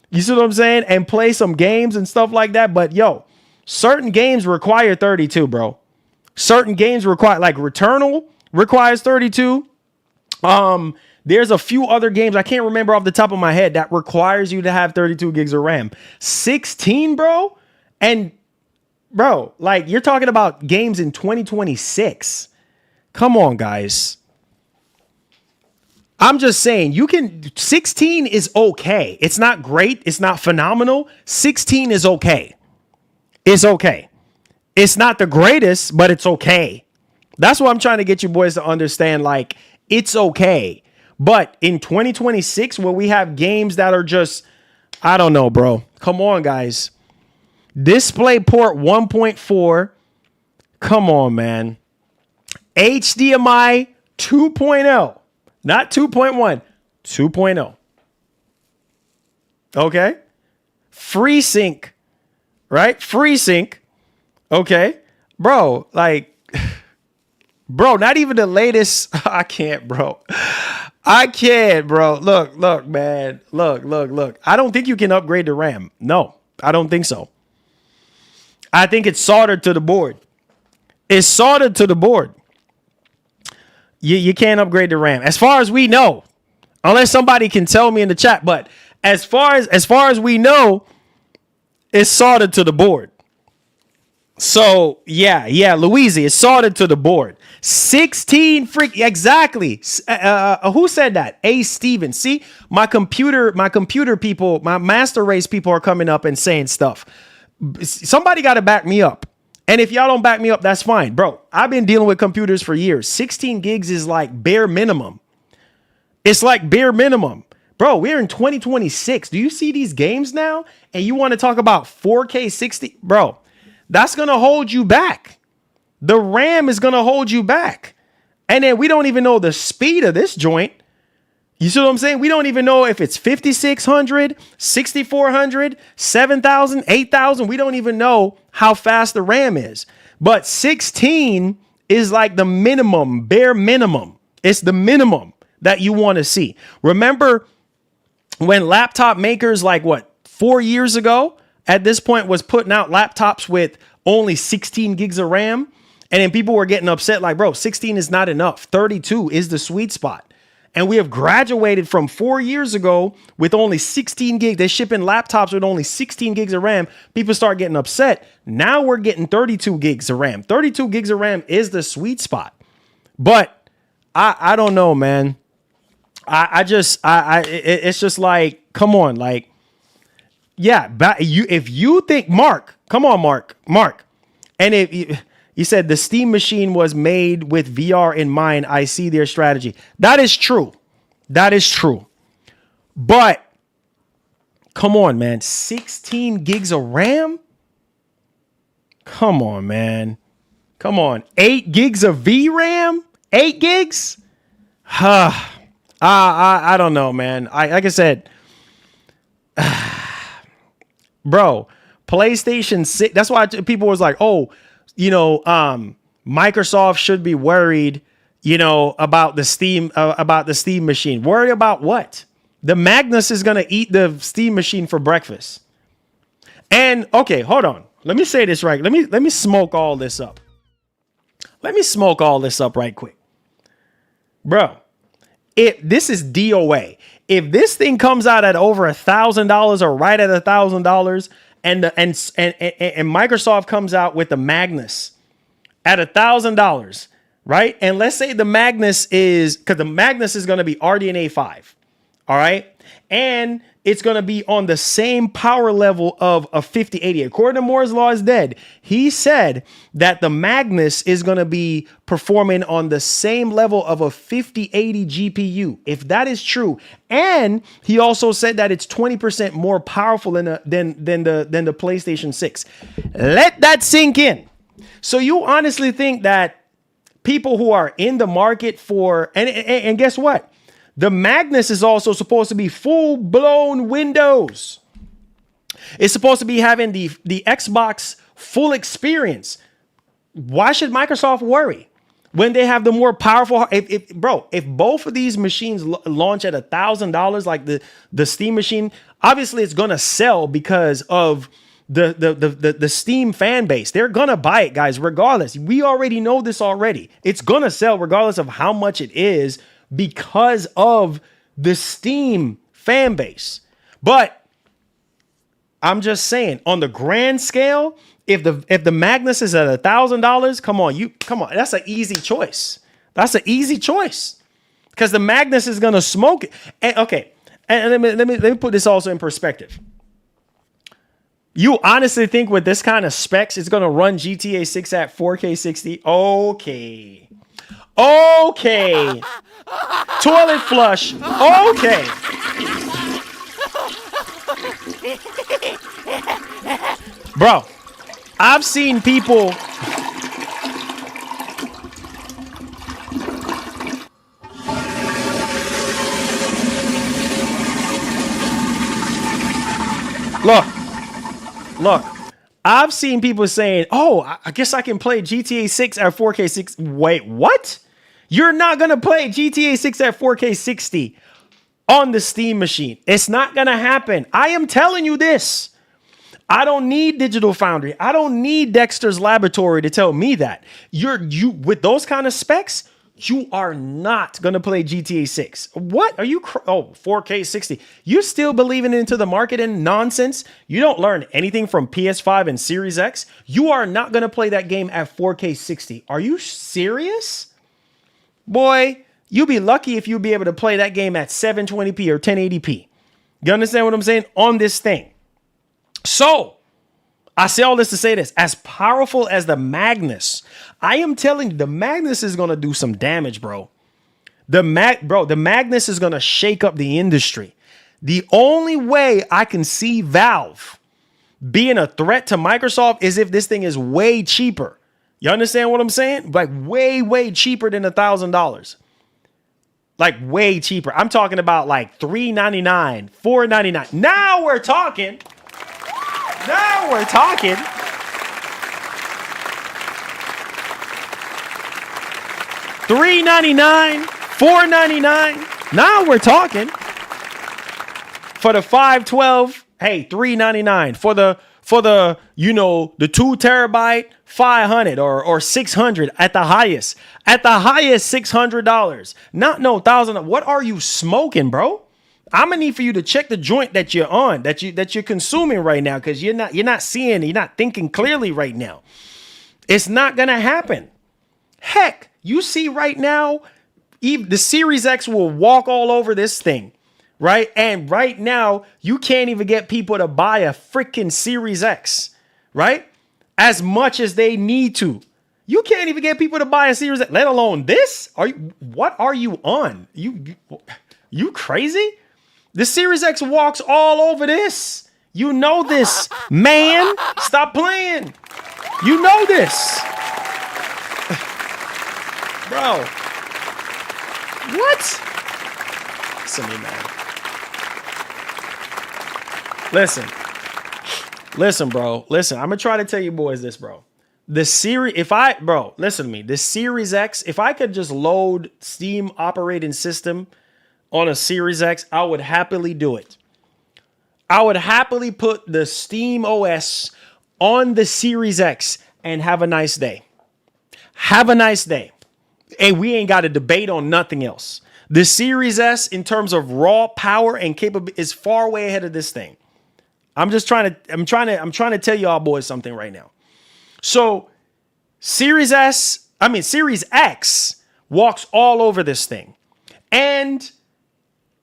You see what I'm saying? And play some games and stuff like that. But yo, certain games require 32, bro. Certain games require, like Returnal requires 32. There's a few other games I can't remember off the top of my head that requires you to have 32 gigs of RAM. 16, bro? And bro, like you're talking about games in 2026. Come on, guys. I'm just saying 16 is okay. It's not great. It's not phenomenal. 16 is okay. It's okay. It's not the greatest, but it's okay. That's what I'm trying to get you boys to understand. Like, it's okay. But in 2026, where we have games that are just, I don't know, bro. Come on, guys. DisplayPort 1.4. Come on, man. HDMI 2.0. Not 2.1. 2.0. Okay. FreeSync. Right? FreeSync. Okay. Bro, like, bro, not even the latest. I can't, bro. I can't, bro. Look, man. Look. I don't think you can upgrade the RAM. No, I don't think so. I think it's soldered to the board. It's soldered to the board. You can't upgrade the RAM. As far as we know, unless somebody can tell me in the chat, but as far as we know, it's soldered to the board. So yeah, Louise, it's soldered to the board. 16 exactly. Who said that? A. Steven. See, my computer people, my master race people are coming up and saying stuff. Somebody got to back me up. And if y'all don't back me up, that's fine, bro. I've been dealing with computers for years. 16 gigs is like bare minimum. It's like bare minimum. Bro, we're in 2026. Do you see these games now? And you want to talk about 4K 60? Bro, that's going to hold you back. The RAM is going to hold you back. And then we don't even know the speed of this joint. You see what I'm saying? We don't even know if it's 5,600, 6,400, 7,000, 8,000. We don't even know how fast the RAM is. But 16 is like the minimum, bare minimum. It's the minimum that you want to see. Remember when laptop makers, like 4 years ago at this point, was putting out laptops with only 16 gigs of RAM? And then people were getting upset like, bro, 16 is not enough. 32 is the sweet spot. And we have graduated from 4 years ago with only 16 gigs. They're shipping laptops with only 16 gigs of RAM. People start getting upset. Now we're getting 32 gigs of RAM. 32 gigs of RAM is the sweet spot. But I don't know, man. It's just like, come on, like, yeah. If you think, Mark, come on, Mark. And if you said the Steam machine was made with VR in mind, I see their strategy. That is true. But come on, man. 16 gigs of RAM? Come on, man. Come on. 8 gigs of VRAM? 8 gigs? I don't know, man. Like I said, bro, PlayStation 6. That's why people was like, oh, Microsoft should be worried, about the Steam machine. Worried about what? The Magnus is going to eat the Steam machine for breakfast. And okay, hold on. Let me say this right. Let me smoke all this up. Let me smoke all this up right quick. Bro, if this is DOA, if this thing comes out at over $1,000 or right at $1,000, and Microsoft comes out with the Magnus at $1,000, right? And let's say the Magnus is, because the Magnus is going to be RDNA 5, all right? And it's going to be on the same power level of a 5080. According to Moore's Law is Dead, he said that the Magnus is going to be performing on the same level of a 5080 GPU. If that is true, and he also said that it's 20% more powerful than the PlayStation 6. Let that sink in. So you honestly think that people who are in the market for, and guess what? The Magnus is also supposed to be full-blown Windows. It's supposed to be having the Xbox full experience. Why should Microsoft worry when they have the more powerful? If both of these machines launch at $1,000, like the Steam machine, obviously it's gonna sell because of the Steam fan base. They're gonna buy it, guys, regardless. We already know this already. It's gonna sell regardless of how much it is. because of the Steam fan base. But I'm just saying, on the grand scale, if the Magnus is at $1,000, come on, that's an easy choice. That's an easy choice because the Magnus is gonna smoke it. And, okay, and let me put this also in perspective. You honestly think with this kind of specs, it's gonna run GTA 6 at 4K 60? Okay. Toilet flush. Okay. Bro, I've seen people. Look, I've seen people saying, oh, I guess I can play GTA 6 at 4K 60. Wait, what? You're not going to play GTA 6 at 4K 60 on the Steam machine. It's not going to happen. I am telling you this. I don't need Digital Foundry. I don't need Dexter's Laboratory to tell me that. You with those kind of specs, you are not going to play GTA 6. What? Are you 4K 60. You still believing into the marketing nonsense? You don't learn anything from PS5 and Series X? You are not going to play that game at 4K 60. Are you serious? Boy, you'll be lucky if you'll be able to play that game at 720p or 1080p. You understand what I'm saying? On this thing. So, I say all this to say this. As powerful as the Magnus, I am telling you, the Magnus is going to do some damage, bro. The Magnus is going to shake up the industry. The only way I can see Valve being a threat to Microsoft is if this thing is way cheaper. You understand what I'm saying? Like way cheaper than $1,000. Like way cheaper. I'm talking about like $399, $499. Now we're talking. $399, $499. Now we're talking. For the 512, hey, $399. For the the 2 terabyte, 500 or 600 at the highest. At the highest, $600. Not no $1,000. What are you smoking, bro? I'm gonna need for you to check the joint that you're on, that you're consuming right now, because you're not thinking clearly right now. It's not gonna happen. Heck, you see right now, even the Series X will walk all over this thing, right? And right now, you can't even get people to buy a freaking Series X, right? As much as they need to. You can't even get people to buy a Series X, let alone this. What are you on? You crazy? The Series X walks all over this. You know this, man. Stop playing. You know this. Bro. What? Listen to me, man. Listen, bro. Listen, I'm going to try to tell you boys this, bro. Listen to me. The Series X, if I could just load Steam operating system on a Series X, I would happily do it. I would happily put the Steam OS on the Series X and have a nice day. Have a nice day. And we ain't got to debate on nothing else. The Series S, in terms of raw power and capability, is far way ahead of this thing. I'm trying to tell y'all boys something right now. So Series X walks all over this thing. And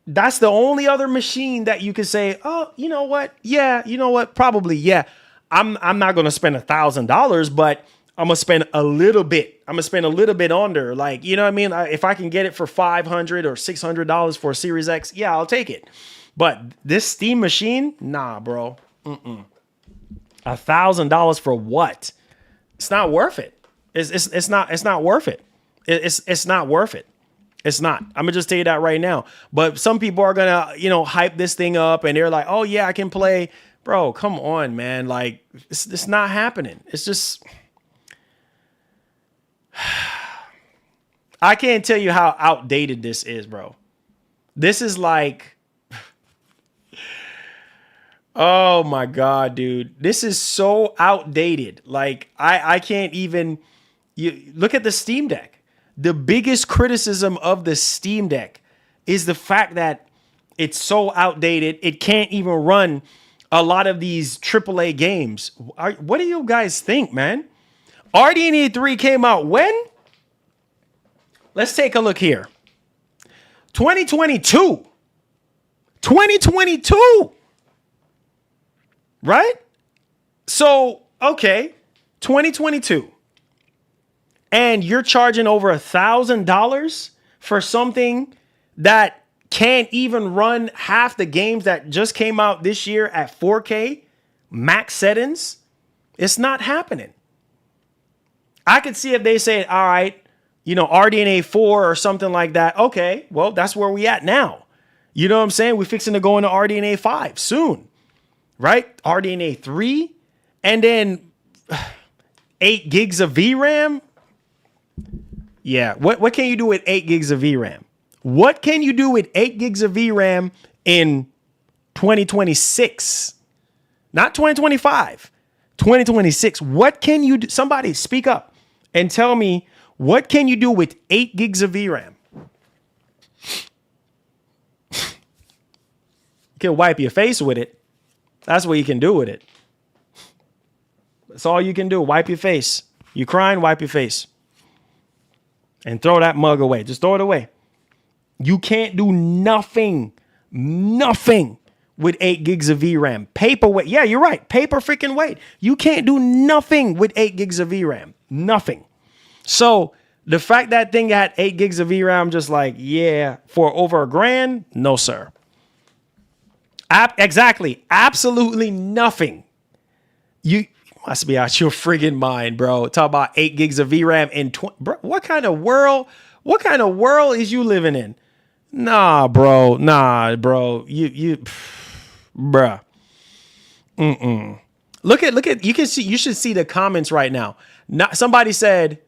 that's the only other machine that you can say, oh, you know what? Yeah, you know what? Probably, yeah. I'm not going to spend $1,000, but I'm going to spend a little bit. I'm going to spend a little bit under. Like, you know what I mean? If I can get it for $500 or $600 for a Series X, yeah, I'll take it. But this Steam machine, nah, bro. $1,000 for what? It's not worth it. It's not worth it. It's not worth it. It's not. I'm gonna just tell you that right now. But some people are gonna, hype this thing up and they're like, oh yeah, I can play. Bro, come on, man. Like, it's not happening. It's just, I can't tell you how outdated this is, bro. This is like, oh my God, dude. This is so outdated. Like, I can't even, you look at the Steam Deck. the biggest criticism of the Steam Deck is the fact that it's so outdated. It can't even run a lot of these AAA games. What do you guys think, man? RDNA 3 came out when? Let's take a look here. 2022. 2022. Right? So, okay, 2022. And you're charging over $1,000 for something that can't even run half the games that just came out this year at 4K max settings. It's not happening. I could see if they say, all right, you know, RDNA 4 or something like that. Okay, well, that's where we at now. You know what I'm saying? We're fixing to go into RDNA 5 soon, right? RDNA 3 and then 8 gigs of VRAM. Yeah, what can you do with 8 gigs of VRAM? What can you do with 8 gigs of VRAM in 2026? Not 2025, 2026. What can you do? Somebody speak up and tell me, what can you do with 8 gigs of VRAM? You can wipe your face with it. That's what you can do with it. That's all you can do. Wipe your face. You crying, wipe your face. And throw that mug away. Just throw it away. You can't do nothing with 8 gigs of VRAM. Paperweight. Yeah, you're right. Paper freaking weight. You can't do nothing with 8 gigs of VRAM. Nothing. So the fact that thing had 8 gigs of VRAM, just like, yeah, for over $1,000, no, sir. Exactly. Absolutely nothing. You must be out your friggin' mind, bro. Talk about 8 gigs of VRAM in bro, what kind of world is you living in? Nah, bro. You bruh. Look at, you should see the comments right now. Somebody said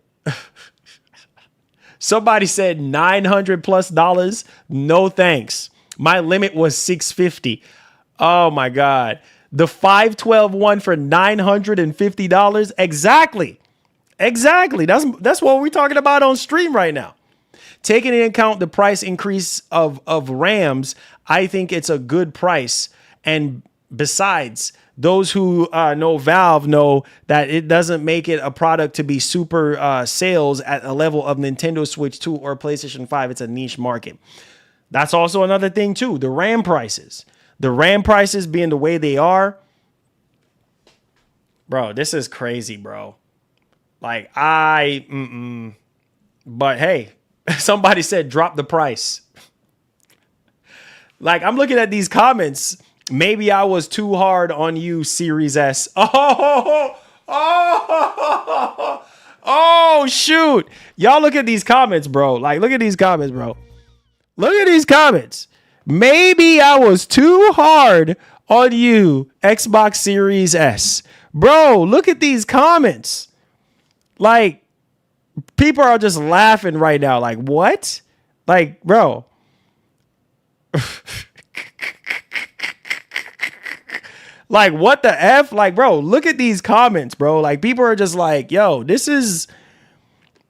$900+ no thanks. My limit was $650. Oh my God. The 512 one for $950. Exactly. That's what we're talking about on stream right now. Taking into account the price increase of RAMs, I think it's a good price. And besides, those who know Valve know that it doesn't make it a product to be super sales at a level of Nintendo Switch 2 or PlayStation 5. It's a niche market. That's also another thing too. The RAM prices. The RAM prices being the way they are. Bro, this is crazy, bro. Like, But hey, somebody said drop the price. Like, I'm looking at these comments. Maybe I was too hard on you, Series S. Oh, shoot. Y'all look at these comments, bro. Like, look at these comments, bro. Look at these comments. Maybe I was too hard on you, Xbox Series S. Bro, look at these comments. Like, people are just laughing right now. Like, what? Like, bro. Like, what the F? Like, bro, look at these comments, bro. Like, people are just like, yo, this is,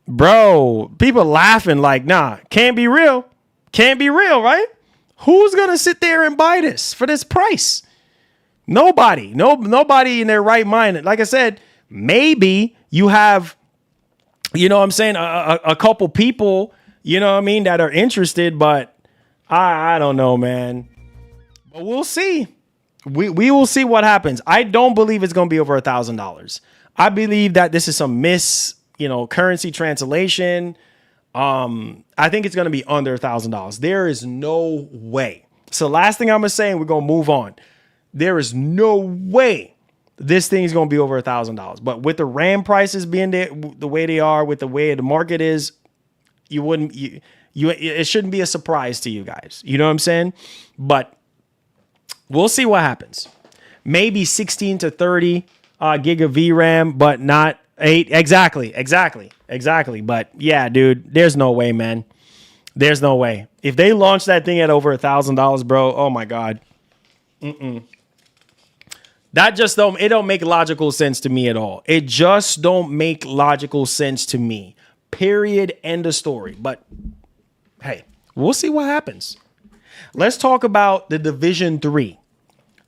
bro, people laughing like, nah, can't be real. Can't be real, right? Who's going to sit there and buy this for this price? Nobody. Nobody in their right mind. Like I said, maybe you have, you know what I'm saying, a couple people, you know what I mean, that are interested, but I don't know, man. But we'll see. We will see what happens. I don't believe it's going to be over $1,000. I believe that this is some currency translation. I think it's going to be under $1,000. There is no way. So last thing I'm going to say, and we're going to move on. There is no way this thing is going to be over $1,000. But with the RAM prices being the way they are, with the way the market is, it shouldn't be a surprise to you guys. You know what I'm saying? But we'll see what happens. Maybe 16 to 30 gig of VRAM, but not 8. Exactly. But yeah, dude, there's no way, man. There's no way. If they launch that thing at over $1,000, bro, oh my God. That just don't make logical sense to me at all. It just don't make logical sense to me. Period. End of story. But hey, we'll see what happens. Let's talk about the Division 3.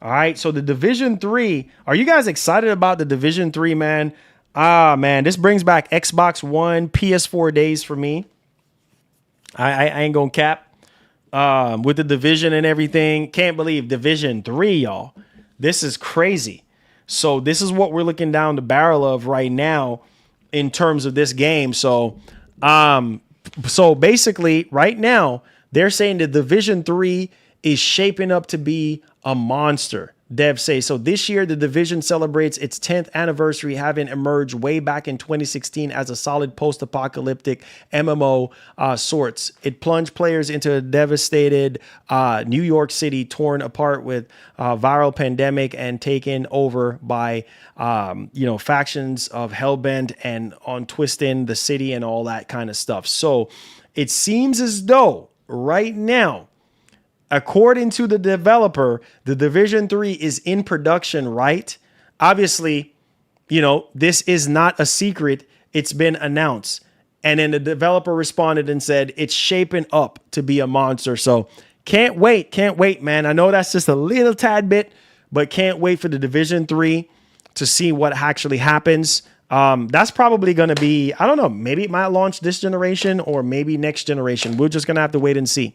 All right. So the Division 3, are you guys excited about the Division 3, man? Man, this brings back Xbox One, PS4 days for me. I ain't gonna cap. With the Division and everything. Can't believe Division 3, y'all. This is crazy. So this is what we're looking down the barrel of right now in terms of this game. So basically right now they're saying the Division 3 is shaping up to be a monster. Devs say. So this year, the Division celebrates its 10th anniversary, having emerged way back in 2016 as a solid post-apocalyptic MMO sorts. It plunged players into a devastated New York City, torn apart with viral pandemic and taken over by factions of Hellbent and on twisting the city and all that kind of stuff. So it seems as though right now, according to the developer, the Division 3 is in production, right? Obviously, this is not a secret. It's been announced. And then the developer responded and said, it's shaping up to be a monster. So can't wait, man. I know that's just a little tad bit, but can't wait for the Division 3 to see what actually happens. That's probably going to be, I don't know, maybe it might launch this generation or maybe next generation. We're just going to have to wait and see.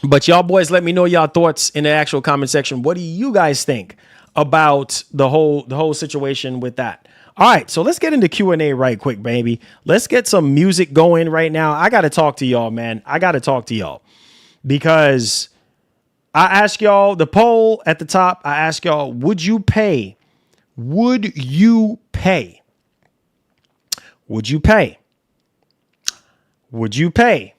But y'all boys, let me know y'all thoughts in the actual comment section. What do you guys think about the whole situation with that? All right, so let's get into Q&A right quick, baby. Let's get some music going right now. I got to talk to y'all, man. I got to talk to y'all because I asked y'all the poll at the top. I asked y'all, would you pay? Would you pay? Would you pay? Would you pay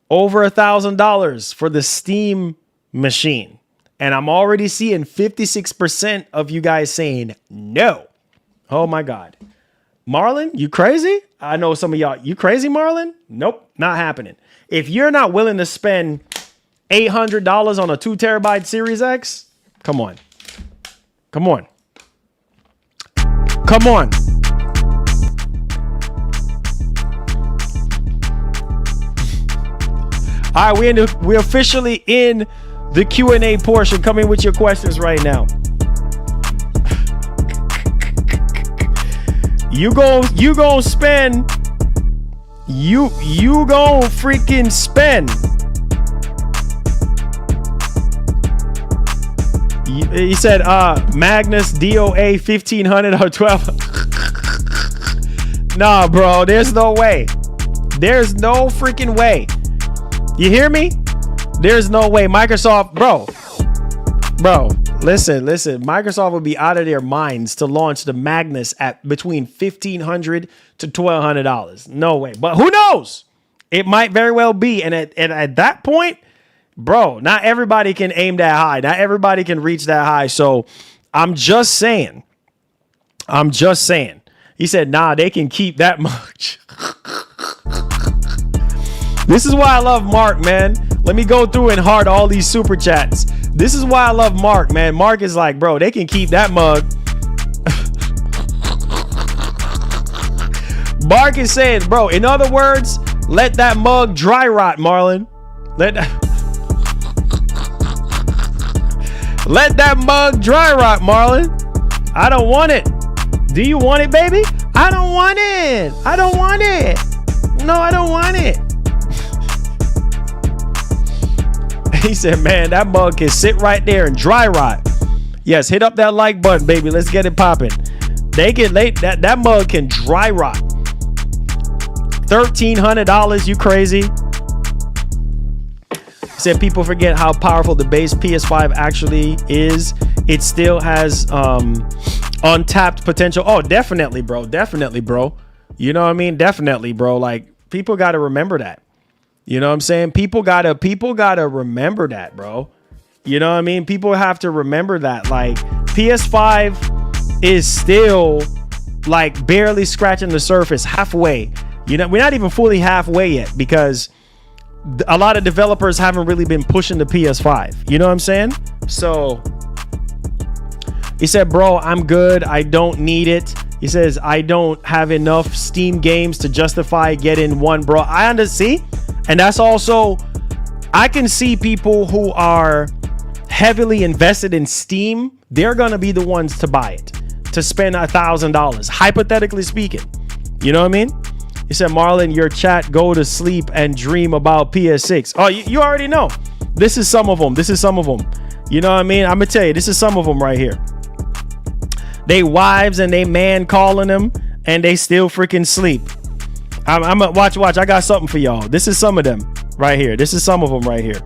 over $1,000 for the Steam machine? And I'm already seeing 56% of you guys saying no. Oh my God. Marlon, you crazy? I know some of y'all, you crazy, Marlon? Nope, not happening. If you're not willing to spend $800 on a 2 terabyte Series X, come on. Come on. Come on. All right, we're officially in the Q&A portion. Come in with your questions right now. You gon' spend. You gon' freaking spend. He said, Magnus DOA 1500 or 12. Nah, bro, there's no way. There's no freaking way. You hear me? There's no way. Microsoft, bro, listen. Microsoft would be out of their minds to launch the Magnus at between $1,500 to $1,200. No way. But who knows? It might very well be. And at that point, bro, not everybody can aim that high. Not everybody can reach that high. So I'm just saying. He said, nah, they can keep that much. This is why I love Mark, man. Let me go through and heart all these super chats. This is why I love Mark, man. Mark is like, bro, they can keep that mug. Mark is saying, bro, in other words, let that mug dry rot, Marlon. Let that mug dry rot, Marlon. I don't want it. Do you want it, baby? I don't want it. I don't want it. No, I don't want it. He said, man, that mug can sit right there and dry rot. Yes, hit up that like button, baby. Let's get it popping. That mug can dry rot. $1,300, you crazy? He said people forget how powerful the base PS5 actually is. It still has untapped potential. Oh, definitely, bro. Definitely, bro. You know what I mean? Definitely, bro. Like, people got to remember that. You know what I'm saying? People gotta remember that, bro. You know what I mean? People have to remember that. Like, PS5 is still like barely scratching the surface, halfway. You know, we're not even fully halfway yet because a lot of developers haven't really been pushing the PS5. You know what I'm saying? So he said, bro, I'm good. I don't need it. He says, I don't have enough Steam games to justify getting one, bro. I understand. And that's also, I can see people who are heavily invested in Steam. They're going to be the ones to buy it, to spend $1,000, hypothetically speaking. You know what I mean? He said, Marlon, your chat, go to sleep and dream about PS6. Oh, you already know. This is some of them. This is some of them. You know what I mean? I'm going to tell you, this is some of them right here. They wives and they man calling them and they still freaking sleep. I'm watch. I got something for y'all. This is some of them right here. This is some of them right here.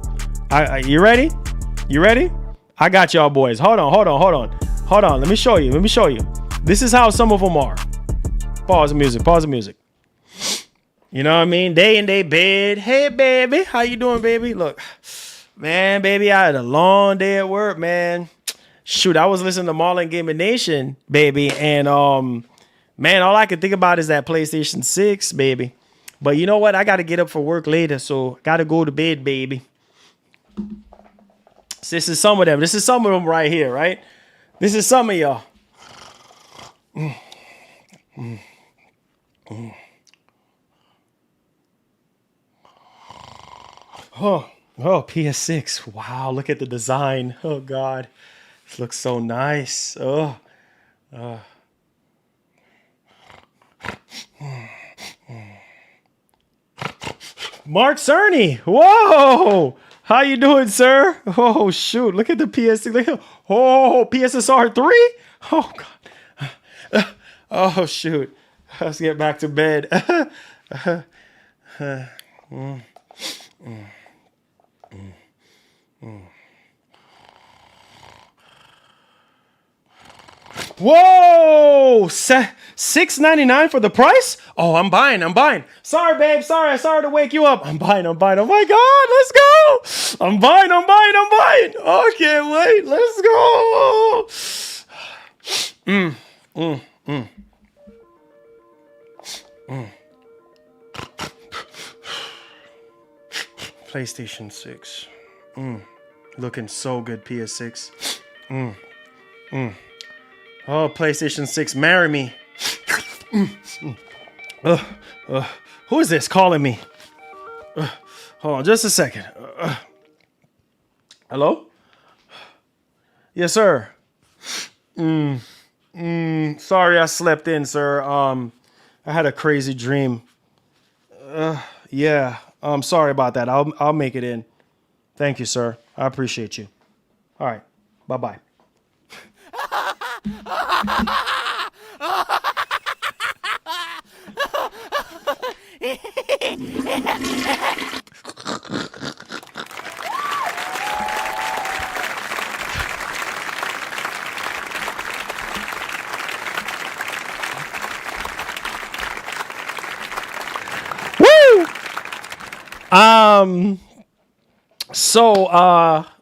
You ready? You ready? I got y'all boys. Hold on. Let me show you. This is how some of them are. Pause the music. You know what I mean? They in their bed. Hey, baby. How you doing, baby? Look, man, baby, I had a long day at work, man. Shoot, I was listening to Marlon Gaming Nation, baby, and man, all I could think about is that PlayStation 6, baby. But you know what? I got to get up for work later, so got to go to bed, baby. So this is some of them. This is some of them right here, right? This is some of y'all. Oh, PS6. Wow, look at the design. Oh, God. This looks so nice. Mark Cerny. Whoa. How you doing, sir? Oh, shoot. Look at the PS6. Oh, PSSR 3? Oh, God. Oh, shoot. Let's get back to bed. Whoa! $6.99 for the price? Oh, I'm buying. Sorry, babe. Sorry to wake you up. I'm buying. Oh my God, let's go. I'm buying. Oh, can't wait. Let's go. PlayStation 6. Looking so good, PS6. Oh, PlayStation 6, marry me. Who is this calling me? Hold on just a second. Hello? Yes, sir. Sorry I slept in, sir. I had a crazy dream. Yeah. I'm sorry about that. I'll make it in. Thank you, sir. I appreciate you. All right. Bye-bye.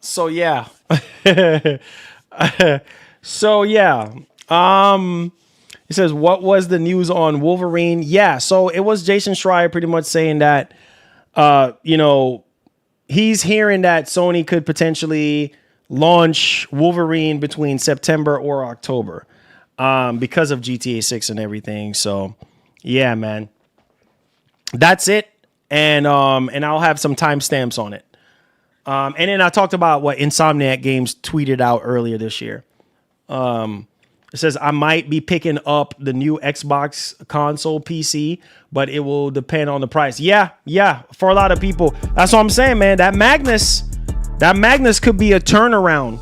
So yeah. It says, what was the news on Wolverine? Yeah, so it was Jason Schreier pretty much saying that, he's hearing that Sony could potentially launch Wolverine between September or October, because of GTA 6 and everything. So yeah, man, that's it. And I'll have some timestamps on it. And then I talked about what Insomniac Games tweeted out earlier this year. It says, I might be picking up the new Xbox console PC, but it will depend on the price. Yeah. For a lot of people, that's what I'm saying, man. That Magnus could be a turnaround.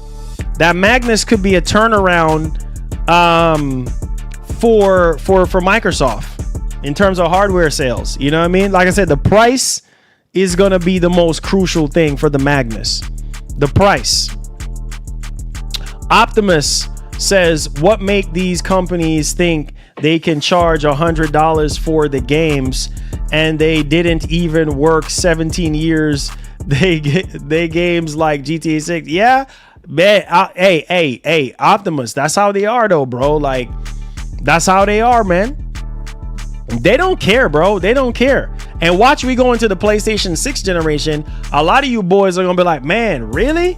For Microsoft in terms of hardware sales. You know what I mean? Like I said, the price is going to be the most crucial thing for the Magnus. The price. Optimus says, what make these companies think they can charge $100 for the games and they didn't even work 17 years? They games like GTA 6. Yeah, man. Hey, Optimus. That's how they are, though, bro. Like, that's how they are, man. They don't care, bro. They don't care. And watch we go into the PlayStation 6 generation. A lot of you boys are gonna be like, man, really?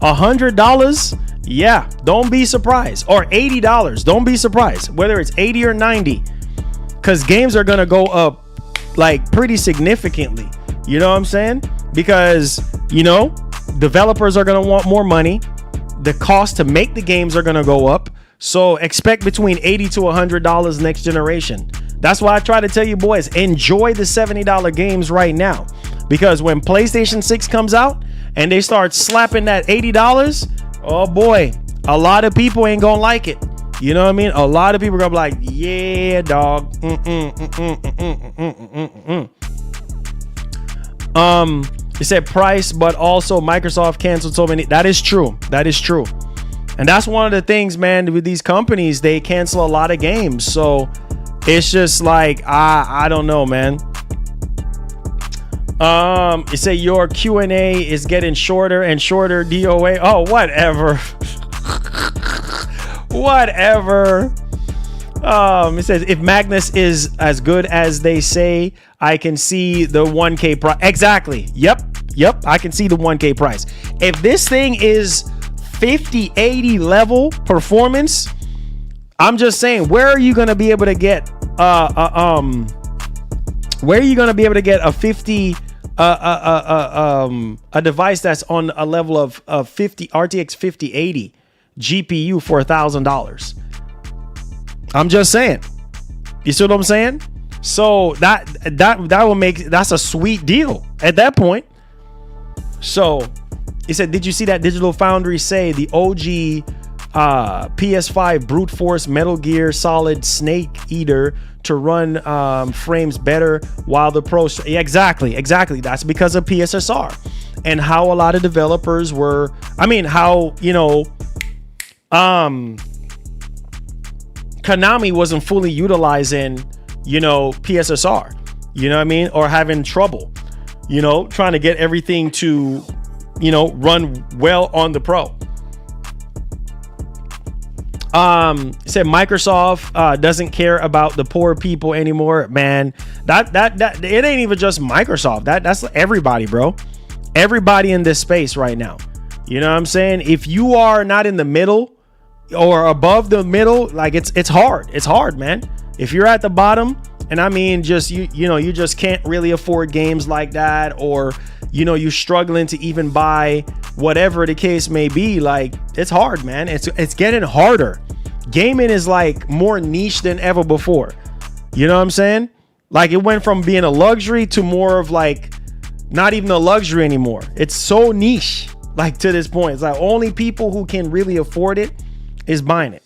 $100? Yeah, don't be surprised. Or $80. Don't be surprised. Whether it's 80 or 90. Because games are going to go up like pretty significantly. You know what I'm saying? Because, you know, developers are going to want more money. The cost to make the games are going to go up. So expect between $80 to $100 next generation. That's why I try to tell you boys, enjoy the $70 games right now. Because when PlayStation 6 comes out and they start slapping that $80, oh boy, a lot of people ain't gonna like it. You know what I mean? A lot of people are gonna be like, yeah, dog. It said price, but also Microsoft canceled so many. That is true. That is true. And that's one of the things, man, with these companies, they cancel a lot of games. So it's just like, I don't know, man. It said your Q&A is getting shorter and shorter, DOA. Oh, whatever. Whatever. It says if Magnus is as good as they say, I can see the 1K price. Exactly. Yep. I can see the 1K price. If this thing is 50, 80 level performance, I'm just saying, where are you going to be able to get where are you going to be able to get a 50 a device that's on a level of 50 RTX 5080 GPU for $1,000? I'm just saying. You see what I'm saying? So that will make, that's a sweet deal at that point. So he said, did you see that Digital Foundry say the OG PS5 brute force Metal Gear Solid Snake Eater to run frames better while the Pro? Yeah, exactly. That's because of PSSR and how a lot of developers were. I mean, how, you know, Konami wasn't fully utilizing, you know, PSSR. You know what I mean? Or having trouble, you know, trying to get everything to, you know, run well on the Pro. It said Microsoft doesn't care about the poor people anymore. Man, that it ain't even just Microsoft. That's everybody, bro. Everybody in this space right now. You know what I'm saying? If you are not in the middle or above the middle, like it's hard. It's hard, man. If you're at the bottom, and I mean just you know, you just can't really afford games like that, or you know, you're struggling to even buy whatever the case may be, like it's hard, man. It's getting harder. Gaming is like more niche than ever before. You know what I'm saying? Like it went from being a luxury to more of like not even a luxury anymore. It's so niche, like to this point. It's like only people who can really afford it is buying it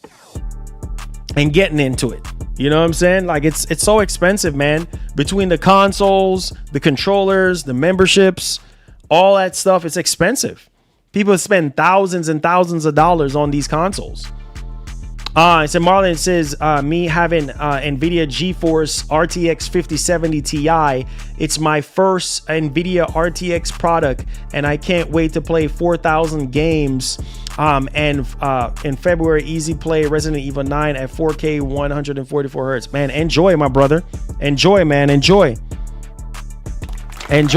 and getting into it. You know what I'm saying? Like it's so expensive, man. Between the consoles, the controllers, the memberships, all that stuff, it's expensive. People spend thousands and thousands of dollars on these consoles. It said Marlon says me having NVIDIA GeForce RTX 5070 Ti. It's my first NVIDIA RTX product, and I can't wait to play 4,000 games. And in February, easy play Resident Evil 9 at 4K 144 hertz. Man, enjoy, my brother. Enjoy, man. Enjoy. And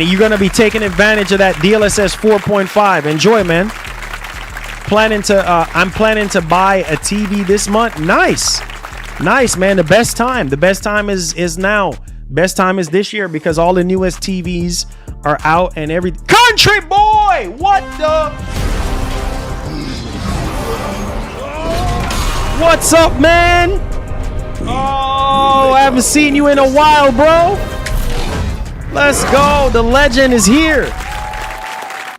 you're gonna be taking advantage of that DLSS 4.5. Enjoy, man. I'm planning to buy a TV this month. Nice, man. The best time is now. Best time is this year because all the newest TVs are out and every country boy. What the? What's up, man? Oh, I haven't seen you in a while, bro. Let's go. The legend is here.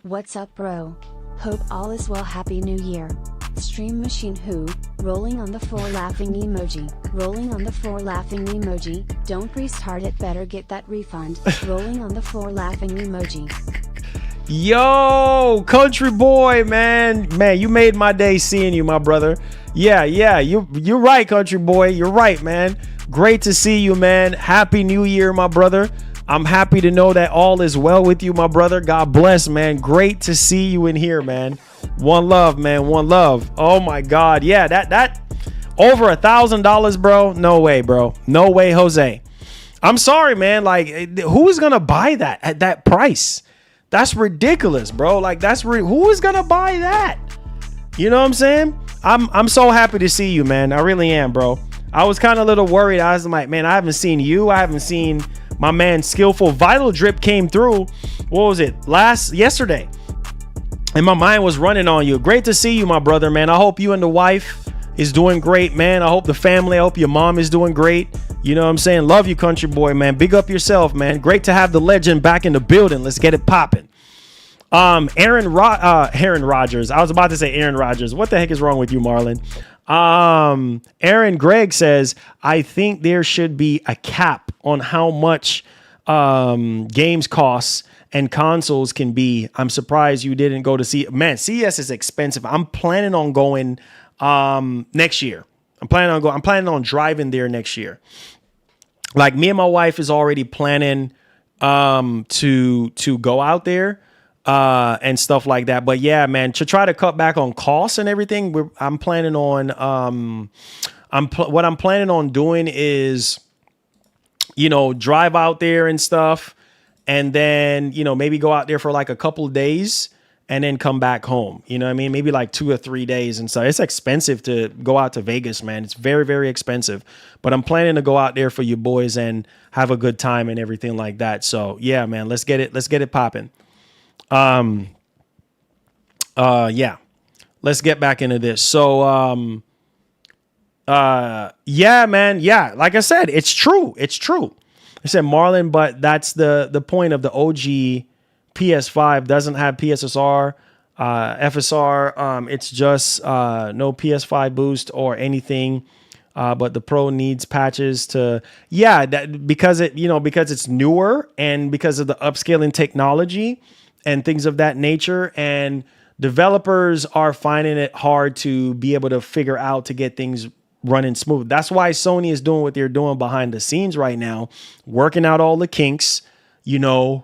What's up, bro? Hope all is well. Happy New Year. Stream Machine Who, rolling on the floor laughing emoji. Rolling on the floor laughing emoji. Don't restart it, better get that refund. Rolling on the floor laughing emoji. Yo, country boy, man, you made my day seeing you, my brother. Yeah, you're right, country boy. You're right, man. Great to see you, man. Happy New Year, my brother. I'm happy to know that all is well with you, my brother. God bless, man. Great to see you in here, man. One love, man. One love. Oh my God. Yeah, that over $1,000, bro. No way, bro. No way, Jose. I'm sorry, man. Like, who's gonna buy that at that price? That's ridiculous, bro. Like who is gonna buy that? You know what I'm saying? I'm so happy to see you, man. I really am, bro. I was kind of a little worried. I was like, man, I haven't seen you. I haven't seen my man Skillful. Vital Drip came through. What was it? Yesterday. And my mind was running on you. Great to see you, my brother, man. I hope you and the wife is doing great, man. I hope the family, I hope your mom is doing great. You know what I'm saying? Love you, country boy, man. Big up yourself, man. Great to have the legend back in the building. Let's get it popping. Aaron Rodgers. I was about to say Aaron Rodgers. What the heck is wrong with you, Marlon? Aaron Gregg says, I think there should be a cap on how much games costs and consoles can be. I'm surprised you didn't go to see. Man, CES is expensive. I'm planning on going next year. I'm planning on driving there next year. Like, me and my wife is already planning to go out there and stuff like that. But yeah, man, to try to cut back on costs and everything, I'm planning on what I'm planning on doing is, you know, drive out there and stuff, and then, you know, maybe go out there for like a couple of days and then come back home. You know what I mean? Maybe like 2 or 3 days and stuff. It's expensive to go out to Vegas, man. It's very, very expensive. But I'm planning to go out there for you boys and have a good time and everything like that. So yeah, man, let's get it popping. Yeah, let's get back into this. So, yeah, man. Yeah. Like I said, it's true. It's true. I said Marlon, but that's the point of the OG PS5 doesn't have PSSR, FSR. It's just, no PS5 boost or anything. But the Pro needs patches to, because it's newer and because of the upscaling technology and things of that nature, and developers are finding it hard to be able to figure out to get things running smooth. That's why Sony is doing what they're doing behind the scenes right now, working out all the kinks, making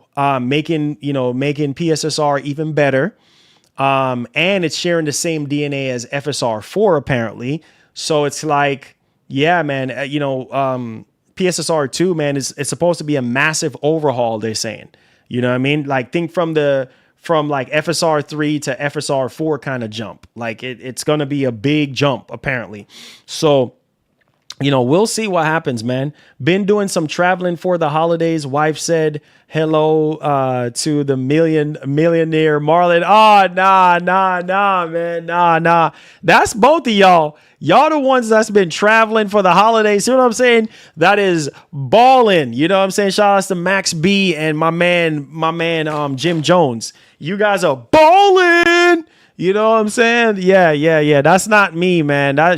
PSSR even better. And it's sharing the same DNA as FSR4 apparently. So it's like, yeah, man, PSSR2, man, it's supposed to be a massive overhaul, they're saying. You know what I mean? Like, think from like FSR3 to FSR4 kind of jump. Like, it's going to be a big jump, apparently. So, we'll see what happens, man. Been doing some traveling for the holidays. Wife said hello to the millionaire Marlon. Oh, nah, man. Nah. That's both of y'all. Y'all the ones that's been traveling for the holidays. See what I'm saying? That is balling. You know what I'm saying? Shout out to Max B and my man, Jim Jones. You guys are balling. You know what I'm saying? Yeah. That's not me, man. I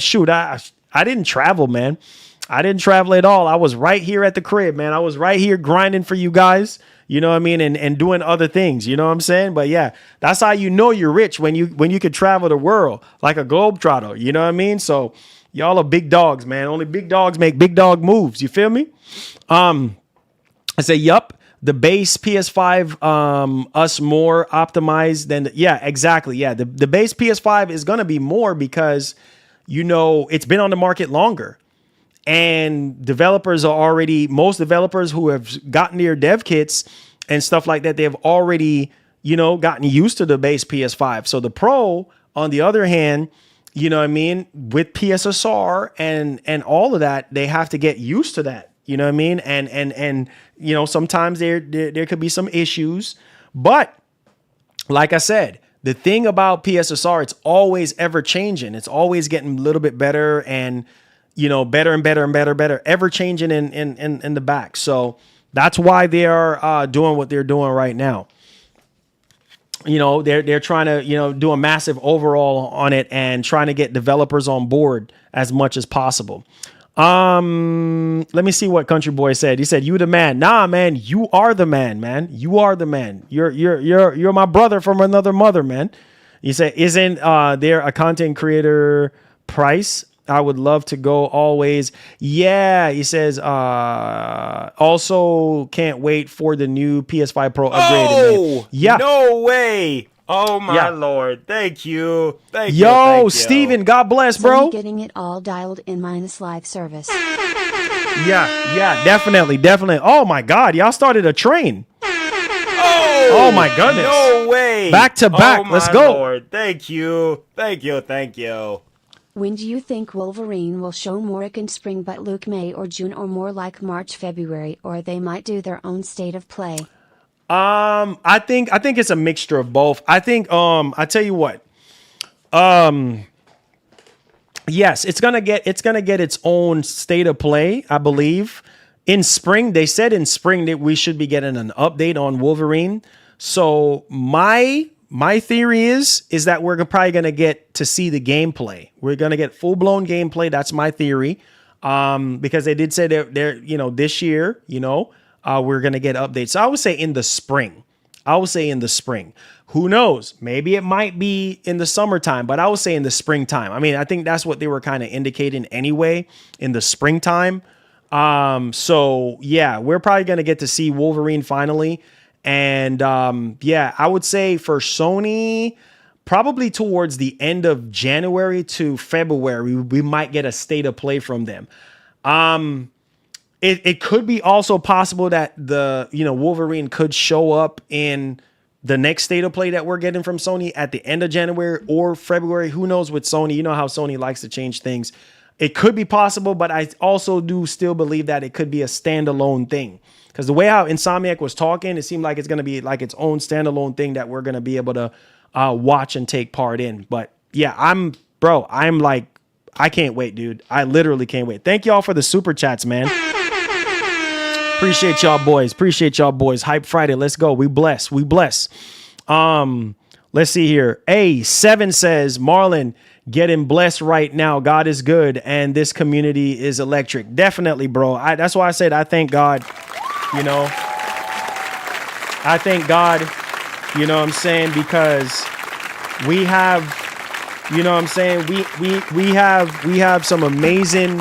didn't travel, man. I didn't travel at all. I was right here at the crib, man. I was right here grinding for you guys. You know what I mean? And doing other things, you know what I'm saying? But yeah, that's how you know you're rich, when you could travel the world like a globetrotter, you know what I mean? So y'all are big dogs, man. Only big dogs make big dog moves. You feel me? I say, yup, the base PS5, us more optimized than, exactly. Yeah. The base PS5 is going to be more because, it's been on the market longer. And most developers who have gotten their dev kits and stuff like that, they have already, gotten used to the base PS5. So the Pro, on the other hand, you know what I mean, with PSSR and all of that, they have to get used to that. You know what I mean? And sometimes there could be some issues. But like I said, the thing about PSSR, it's always ever changing. It's always getting a little bit better and better and better, ever changing in the back. So that's why they are doing what they're doing right now. They're trying to, do a massive overhaul on it and trying to get developers on board as much as possible. Let me see what Country Boy said. He said, "You the man." Nah, man, you are the man. You are the man. You're my brother from another mother, man. He said, "Isn't there a content creator price? I would love to go always." Yeah, he says, also can't wait for the new PS5 Pro upgrade. Oh, yeah. No way. Oh, my Lord. Thank you. Thank you. Yo, Steven, God bless, bro. So getting it all dialed in minus live service. Yeah, definitely. Oh, my God. Y'all started a train. Oh, Oh my goodness. No way. Back to back. Oh Let's my go. Lord. Thank you. Thank you. Thank you. When do you think Wolverine will show more in spring but Luke May or June or more like March, February, or they might do their own state of play? I think it's a mixture of both. I think I tell you what. Yes, it's gonna get its own state of play, I believe. In spring, they said in spring that we should be getting an update on Wolverine. So my theory is that we're probably gonna get to see the gameplay. We're gonna get full blown gameplay. That's my theory. Because they did say they're this year, we're gonna get updates. So I would say in the spring. Who knows? Maybe it might be in the summertime, but I would say in the springtime. I mean, I think that's what they were kind of indicating anyway, in the springtime. So yeah, we're probably going to get to see Wolverine finally. And yeah, I would say for Sony, probably towards the end of January to February, we might get a state of play from them. It could be also possible that Wolverine could show up in the next state of play that we're getting from Sony at the end of January or February. Who knows with Sony? You know how Sony likes to change things. It could be possible, but I also do still believe that it could be a standalone thing. Because the way how Insomniac was talking, it seemed like it's going to be like its own standalone thing that we're going to be able to watch and take part in. But yeah, I'm like, I can't wait, dude. I literally can't wait. Thank y'all for the super chats, man. Appreciate y'all boys. Hype Friday. Let's go. We bless. Let's see here. A7 says, Marlon, getting blessed right now. God is good. And this community is electric. Definitely, bro. That's why I said, I thank God, I thank God, you know what I'm saying? Because we have, you know what I'm saying? We have some amazing,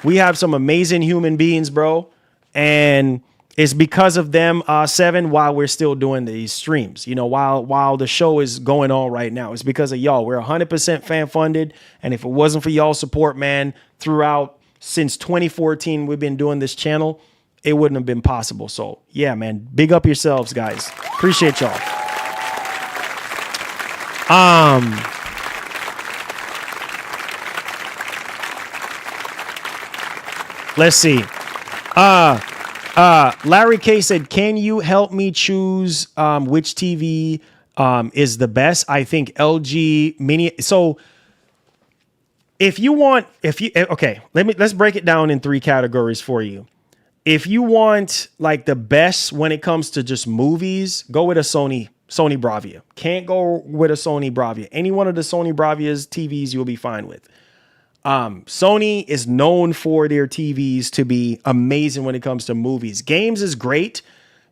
we have some amazing human beings, bro. And it's because of them, 7, while we're still doing these streams, while the show is going on right now. It's because of y'all. We're 100% fan funded. And if it wasn't for y'all support, man, throughout since 2014, we've been doing this channel, it wouldn't have been possible. So yeah, man, big up yourselves, guys. Appreciate y'all. Let's see. Larry K said, can you help me choose which TV is the best? I think LG Mini. So let's break it down in 3 categories for you. If you want like the best when it comes to just movies, go with a Sony Bravia. Can't go with a Sony Bravia. Any one of the Sony Bravia's TVs you'll be fine with. Sony is known for their TVs to be amazing when it comes to movies. Games is great,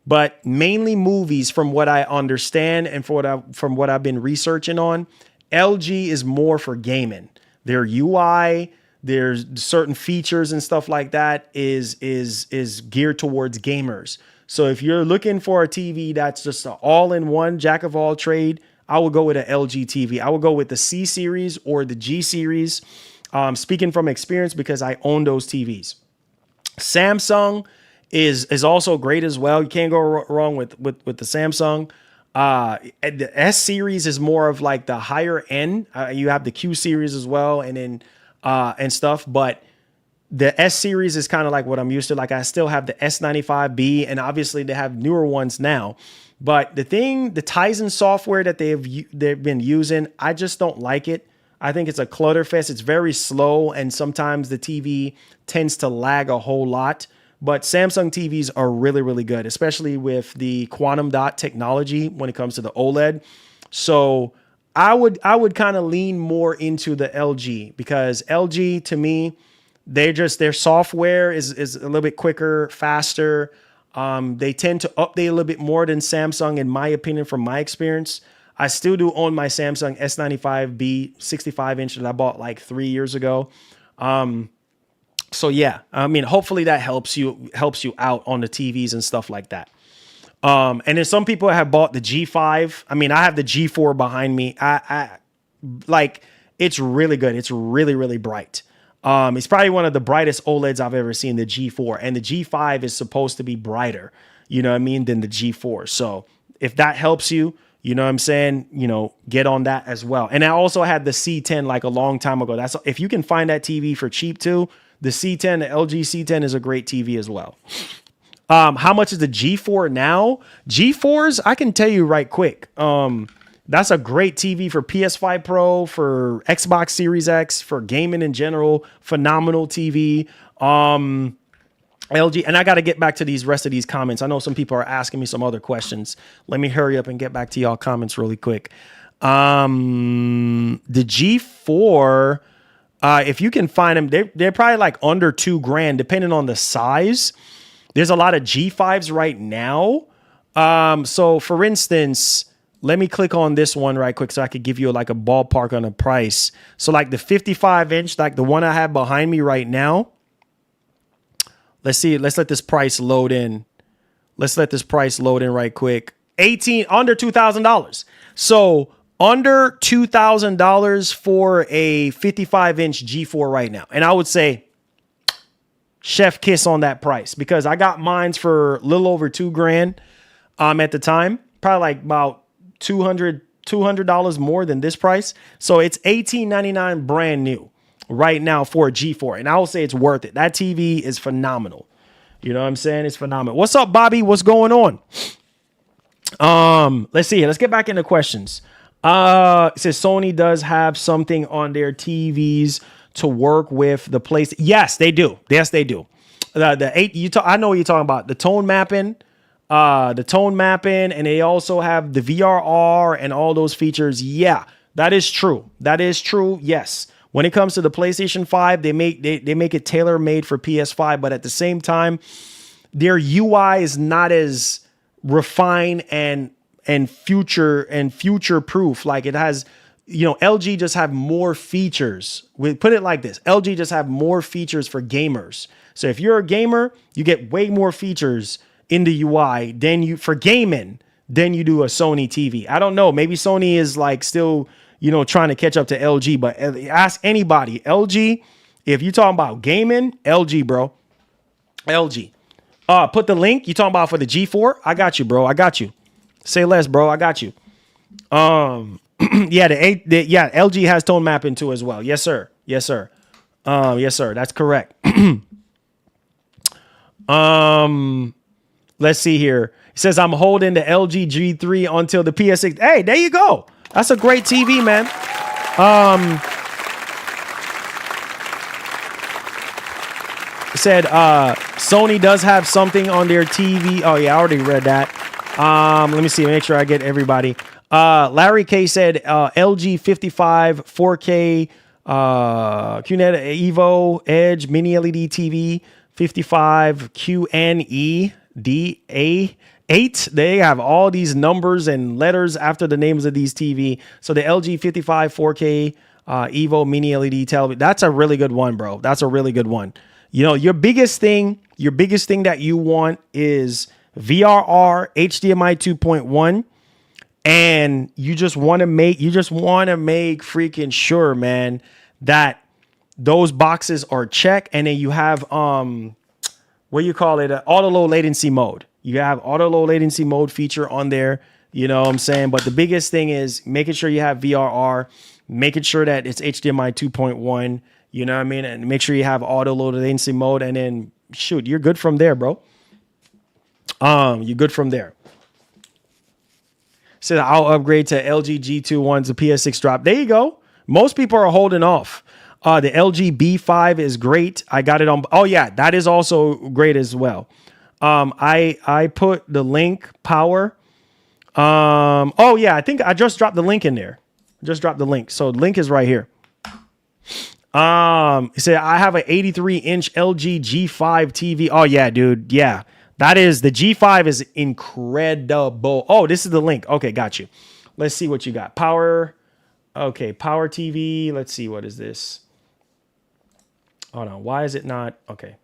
but mainly movies, from what I understand and from what I've been researching on, LG is more for gaming. Their UI, there's certain features and stuff like that is geared towards gamers. So if you're looking for a TV that's just an all-in-one jack of all trade, I would go with an LG TV. I would go with the C series or the G series. Speaking from experience, because I own those TVs. Samsung is also great as well. You can't go wrong with the Samsung. The S series is more of like the higher end. You have the Q series as well, and then and stuff. But the S series is kind of like what I'm used to. Like I still have the S95B, and obviously they have newer ones now. But the Tizen software that they've been using, I just don't like it. I think it's a clutter fest. It's very slow, and sometimes the TV tends to lag a whole lot. But Samsung TVs are really, really good, especially with the quantum dot technology when it comes to the OLED. So I would kind of lean more into the LG, because LG, to me, their software is a little bit quicker, faster. They tend to update a little bit more than Samsung, in my opinion, from my experience. I still do own my Samsung S95B 65-inch that I bought like 3 years ago. So yeah, I mean, hopefully that helps you out on the TVs and stuff like that. And then some people have bought the G5. I mean, I have the G4 behind me. I like, it's really good. It's really, really bright. It's probably one of the brightest OLEDs I've ever seen, the G4, and the G5 is supposed to be brighter. you know what I mean, than the G4. So if that helps you, you know what I'm saying, you know, get on that as well. And I also had the C10 like a long time ago. That's if you can find that TV for cheap too, the C10, the LG C10 is a great TV as well. How much is the G4 now? G4s, I can tell you right quick. That's a great TV for PS5 Pro, for Xbox Series X, for gaming in general. Phenomenal TV. LG, and I got to get back to these rest of these comments. I know some people are asking me some other questions. Let me hurry up and get back to y'all comments really quick. The G4, if you can find them, they're probably like under $2,000, depending on the size. There's a lot of G5s right now. So for instance, let me click on this one right quick so I could give you like a ballpark on a price. So like the 55-inch, like the one I have behind me right now. Let's see. Let's let this price load in. Let's let this price load in right quick. Under $2,000. So under $2,000 for a 55-inch G4 right now. And I would say chef kiss on that price because I got mines for a little over $2,000 at the time. Probably like about $200 more than this price. So it's $1,899 brand new right now for a G4. And I will say it's worth it. That TV is phenomenal. You know what I'm saying? It's phenomenal. What's up, Bobby? What's going on? Let's see. Let's get back into questions. It says Sony does have something on their TVs to work with the place. Yes, they do. Yes, they do. I know what you're talking about. The tone mapping, and they also have the VRR and all those features. Yeah, that is true. That is true. Yes. When it comes to the PlayStation 5, they make it tailor-made for PS5, but at the same time, their UI is not as refined and future proof. Like it has, you know, LG just have more features. We put it like this: LG just have more features for gamers. So if you're a gamer, you get way more features in the UI than you for gaming than you do a Sony TV. I don't know. Maybe Sony is like still, you know, trying to catch up to LG, but ask anybody. LG, if you're talking about gaming, LG, bro. LG. Put the link. You talking about for the G4? I got you, bro. I got you. Say less, bro. I got you. Yeah, LG has tone mapping too as well. Yes, sir. Yes, sir. Yes, sir. That's correct. Let's see here. It says I'm holding the LG G3 until the PS6. Hey, there you go. That's a great TV, man. It said Sony does have something on their TV. Oh, yeah, I already read that. Let me see. Make sure I get everybody. Larry K said LG 55 4K QNET Evo Edge Mini LED TV 55 QNE DA8. They have all these numbers and letters after the names of these TV. So the LG 55 4K Evo Mini LED television. That's a really good one, bro. That's a really good one. You know, your biggest thing that you want is VRR, HDMI 2.1, and you just want to make freaking sure, man, that those boxes are checked, and then you have what you call it, auto low latency mode. You have auto low latency mode feature on there, you know what I'm saying? But the biggest thing is making sure you have VRR, making sure that it's HDMI 2.1, you know what I mean? And make sure you have auto low latency mode, and then shoot, you're good from there, bro. You're good from there. So I'll upgrade to LG G2 once the PS6 drop. There you go. Most people are holding off. The LG B5 is great. I got it on. Oh yeah, that is also great as well. I put the link power. Oh yeah, I think I just dropped the link in there. Just dropped the link. So the link is right here. It said I have an 83-inch LG G5 TV. Oh yeah, dude. Yeah. That is, the G5 is incredible. Oh, this is the link. Okay, got you. Let's see what you got. Power. Okay, Power TV. Let's see, what is this? Hold on. Why is it not? Okay.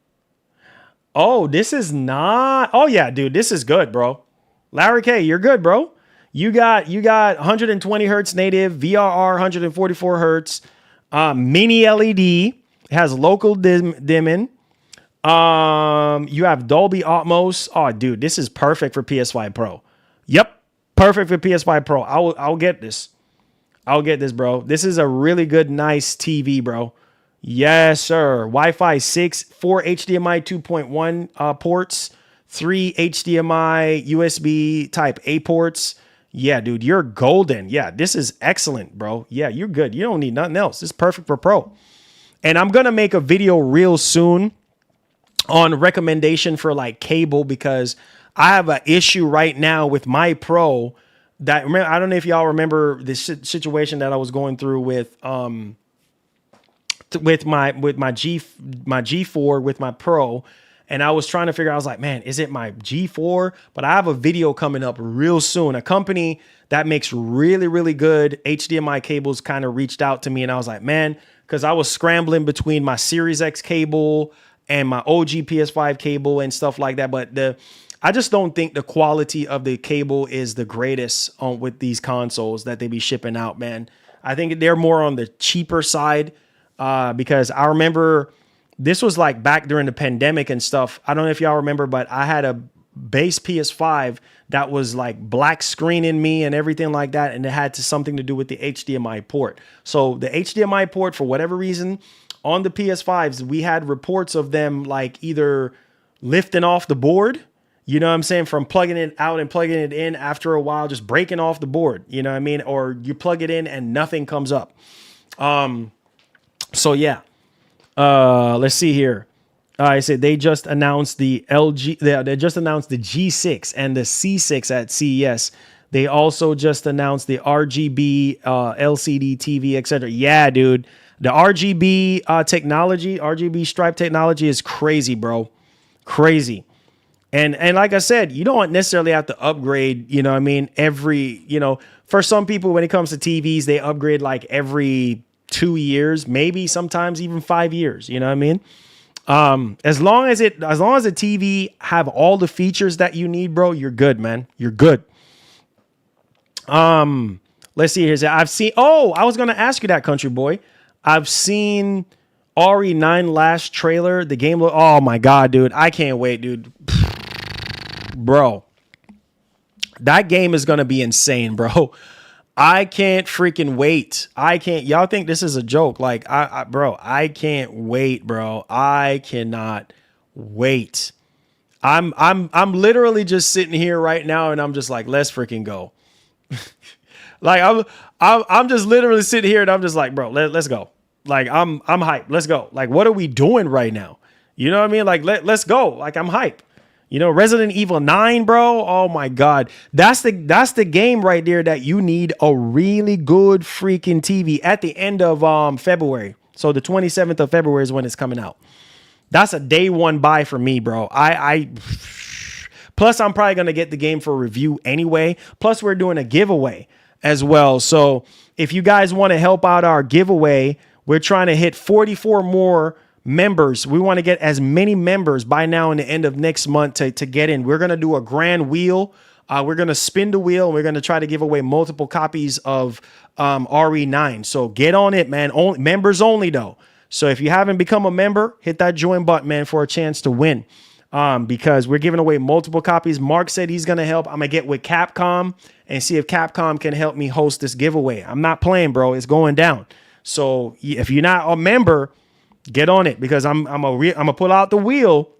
Oh, this is not. Oh yeah, dude, this is good, bro. Larry K, you're good, bro. You got 120 hertz native, VRR 144 hertz, mini LED. It has local dimming. You have Dolby Atmos. Oh, dude, this is perfect for PS5 Pro. Yep, perfect for PS5 Pro. I'll get this. I'll get this, bro. This is a really good, nice TV, bro. Yes, sir. Wi-Fi 6, 4 HDMI 2.1 ports, 3 HDMI USB Type A ports. Yeah, dude, you're golden. Yeah, this is excellent, bro. Yeah, you're good. You don't need nothing else. This is perfect for Pro. And I'm going to make a video real soon on recommendation for like cable, because I have an issue right now with my Pro that, I don't know if y'all remember this situation that I was going through with my G4 with my Pro, and I was trying to figure out, I was like, man, is it my G4? But I have a video coming up real soon. A company that makes really, really good HDMI cables kind of reached out to me, and I was like, man, because I was scrambling between my Series X cable and my OG PS5 cable and stuff like that. But I just don't think the quality of the cable is the greatest with these consoles that they be shipping out, man. I think they're more on the cheaper side, because I remember this was like back during the pandemic and stuff. I don't know if y'all remember, but I had a base PS5 that was like black screening me and everything like that. And it had something to do with the HDMI port. So the HDMI port, for whatever reason, on the PS5s, we had reports of them like either lifting off the board, you know what I'm saying, from plugging it out and plugging it in, after a while, just breaking off the board, you know what I mean? Or you plug it in and nothing comes up. So yeah, let's see here. I said they just announced the they just announced the G6 and the C6 at CES. They also just announced the RGB LCD TV, etc. Yeah, dude, the RGB technology, RGB stripe technology is crazy, bro, crazy. And like I said, you don't necessarily have to upgrade, you know what I mean, for some people, when it comes to TVs, they upgrade like every 2 years, maybe sometimes even 5 years, you know what I mean? As long as the TV have all the features that you need, bro, you're good, man. You're good. Let's see here. I was going to ask you that, country boy. I've seen RE9 last trailer. The game oh my God, dude. I can't wait, dude. Bro, that game is going to be insane, bro. I can't freaking wait. Y'all think this is a joke. Like, bro, I can't wait, bro. I cannot wait. I'm literally just sitting here right now and I'm just like, let's freaking go. Like, I'm just literally sitting here and I'm just like, bro, let's go. Like, I'm hyped. Let's go. Like, what are we doing right now? You know what I mean? Like, let's go. Like, I'm hyped. You know, Resident Evil 9, bro. Oh my God. That's the game right there that you need a really good freaking TV at the end of February. So the 27th of February is when it's coming out. That's a day one buy for me, bro. Plus I'm probably going to get the game for review anyway. Plus we're doing a giveaway as well. So if you guys want to help out our giveaway, we're trying to hit 44 more members. We want to get as many members by now in the end of next month to get in. We're going to do a grand wheel. We're going to spin the wheel and we're going to try to give away multiple copies of RE9. So get on it, man. Members only though. So if you haven't become a member, hit that join button, man, for a chance to win. Because we're giving away multiple copies. Mark said he's going to help. I'm going to get with Capcom and see if Capcom can help me host this giveaway. I'm not playing, bro. It's going down. So if you're not a member, get on it, because I'm gonna pull out the wheel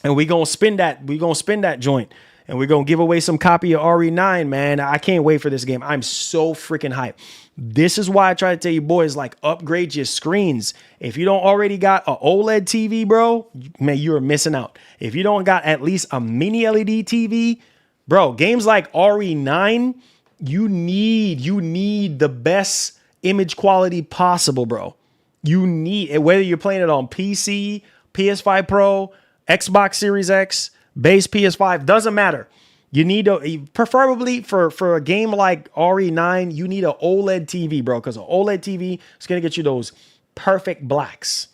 and we're gonna spin that joint and we're gonna give away some copy of RE9, man. I can't wait for this game. I'm so freaking hyped. This is why I try to tell you boys, like, upgrade your screens. If you don't already got an OLED TV, bro, man, you're missing out. If you don't got at least a mini LED TV, bro, games like RE9, you need the best image quality possible, bro. You need it, whether you're playing it on PC, PS5 Pro, Xbox Series X, base PS5, doesn't matter. You need preferably for a game like RE9, you need an OLED TV, bro, because an OLED TV is going to get you those perfect blacks.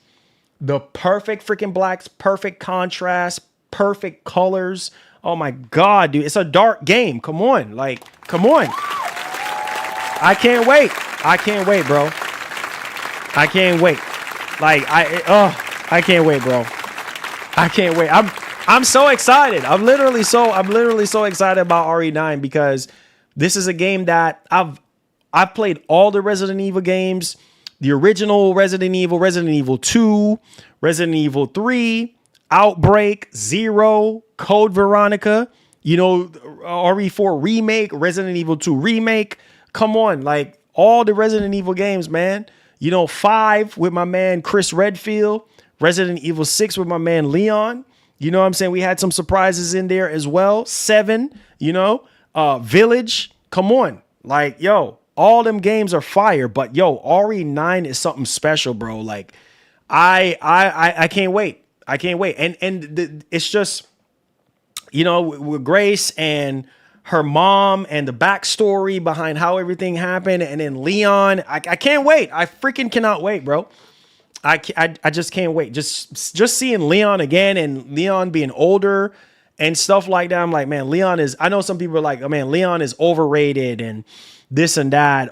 The perfect freaking blacks, perfect contrast, perfect colors. Oh my God, dude. It's a dark game. Come on. Like, come on. I can't wait. I can't wait, bro. I can't wait. Like, I can't wait, bro. I can't wait. I'm so excited. I'm literally so excited about RE9 because this is a game that I've played all the Resident Evil games, the original Resident Evil 2, Resident Evil 3, Outbreak, Zero, Code Veronica, RE4 remake, Resident Evil 2 remake. Come on, like all the Resident Evil games, man. 5 with my man Chris Redfield, Resident Evil 6 with my man Leon. You know what I'm saying? We had some surprises in there as well. 7, Village. Come on. Like, yo, all them games are fire, but yo, RE9 is something special, bro. Like, I can't wait. I can't wait. And it's just, with Grace and her mom and the backstory behind how everything happened, and then Leon, I can't wait. I freaking cannot wait, bro. I just can't wait. Just seeing Leon again and Leon being older and stuff like that. I'm like, man, I know some people are like, oh man, Leon is overrated and this and that,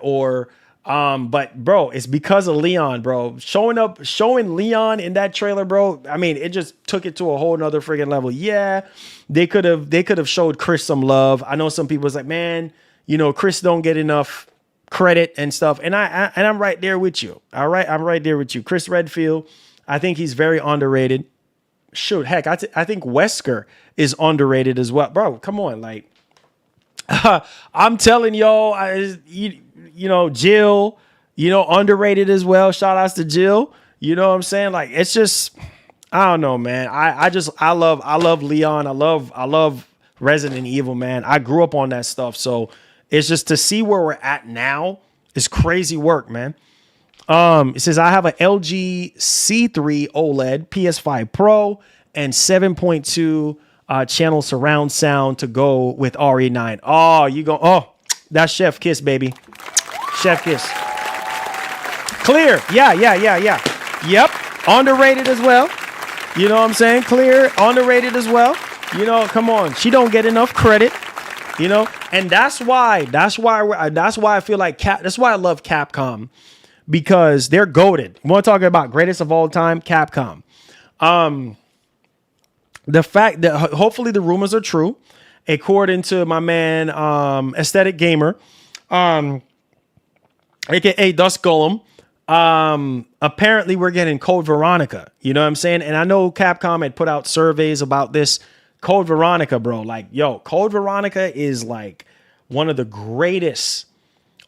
but bro, it's because of Leon, bro. Showing Leon in that trailer, bro. I mean, it just took it to a whole nother freaking level. Yeah, they could have showed Chris some love. I know some people was like, man, Chris don't get enough credit and stuff, and I'm right there with you. All right, I'm right there with you. Chris Redfield, I think he's very underrated. Shoot, heck, I think Wesker is underrated as well, bro. Come on, like, I'm telling y'all, Jill, underrated as well. Shout outs to Jill. You know what I'm saying? Like, it's just, I don't know, man. I love Leon. I love Resident Evil, man. I grew up on that stuff, so it's just to see where we're at now is crazy work, man. It says I have an LG C3 OLED PS5 Pro and 7.2 channel surround sound to go with RE9. Oh, that's Chef Kiss, baby. Chef Kiss. Clear. Yeah. Yep. Underrated as well. You know what I'm saying? Clear. Underrated as well. Come on. She don't get enough credit. And that's why I feel like that's why I love Capcom, because they're goated. We want to talk about greatest of all time, Capcom. The fact that hopefully the rumors are true, according to my man, Aesthetic Gamer, aka Dust Golem. Apparently we're getting Code Veronica. You know what I'm saying? And I know Capcom had put out surveys about this. Code Veronica, bro. Like, yo, Code Veronica is like one of the greatest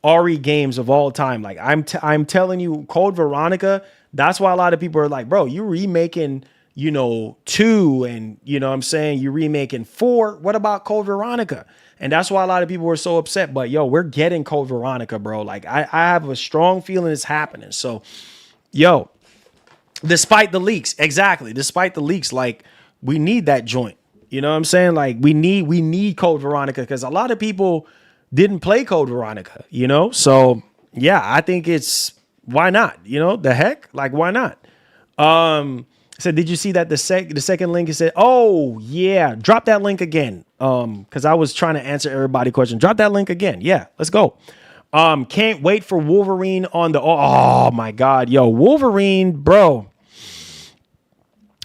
RE games of all time. Like, I'm telling you, Code Veronica, that's why a lot of people are like, bro, you remaking, 2 and, what I'm saying, you remaking 4. What about Code Veronica? And that's why a lot of people were so upset. But yo, we're getting Code Veronica, bro. Like, I have a strong feeling it's happening. So, yo, despite the leaks, like, we need that joint. You know what I'm saying? Like, we need Code Veronica because a lot of people didn't play Code Veronica, So yeah, I think it's, why not? The heck? Like, why not? So did you see that the second link, it said, oh yeah, drop that link again. Because I was trying to answer everybody's question. Drop that link again. Yeah, let's go. Can't wait for Wolverine on the, oh my God, yo, Wolverine, bro,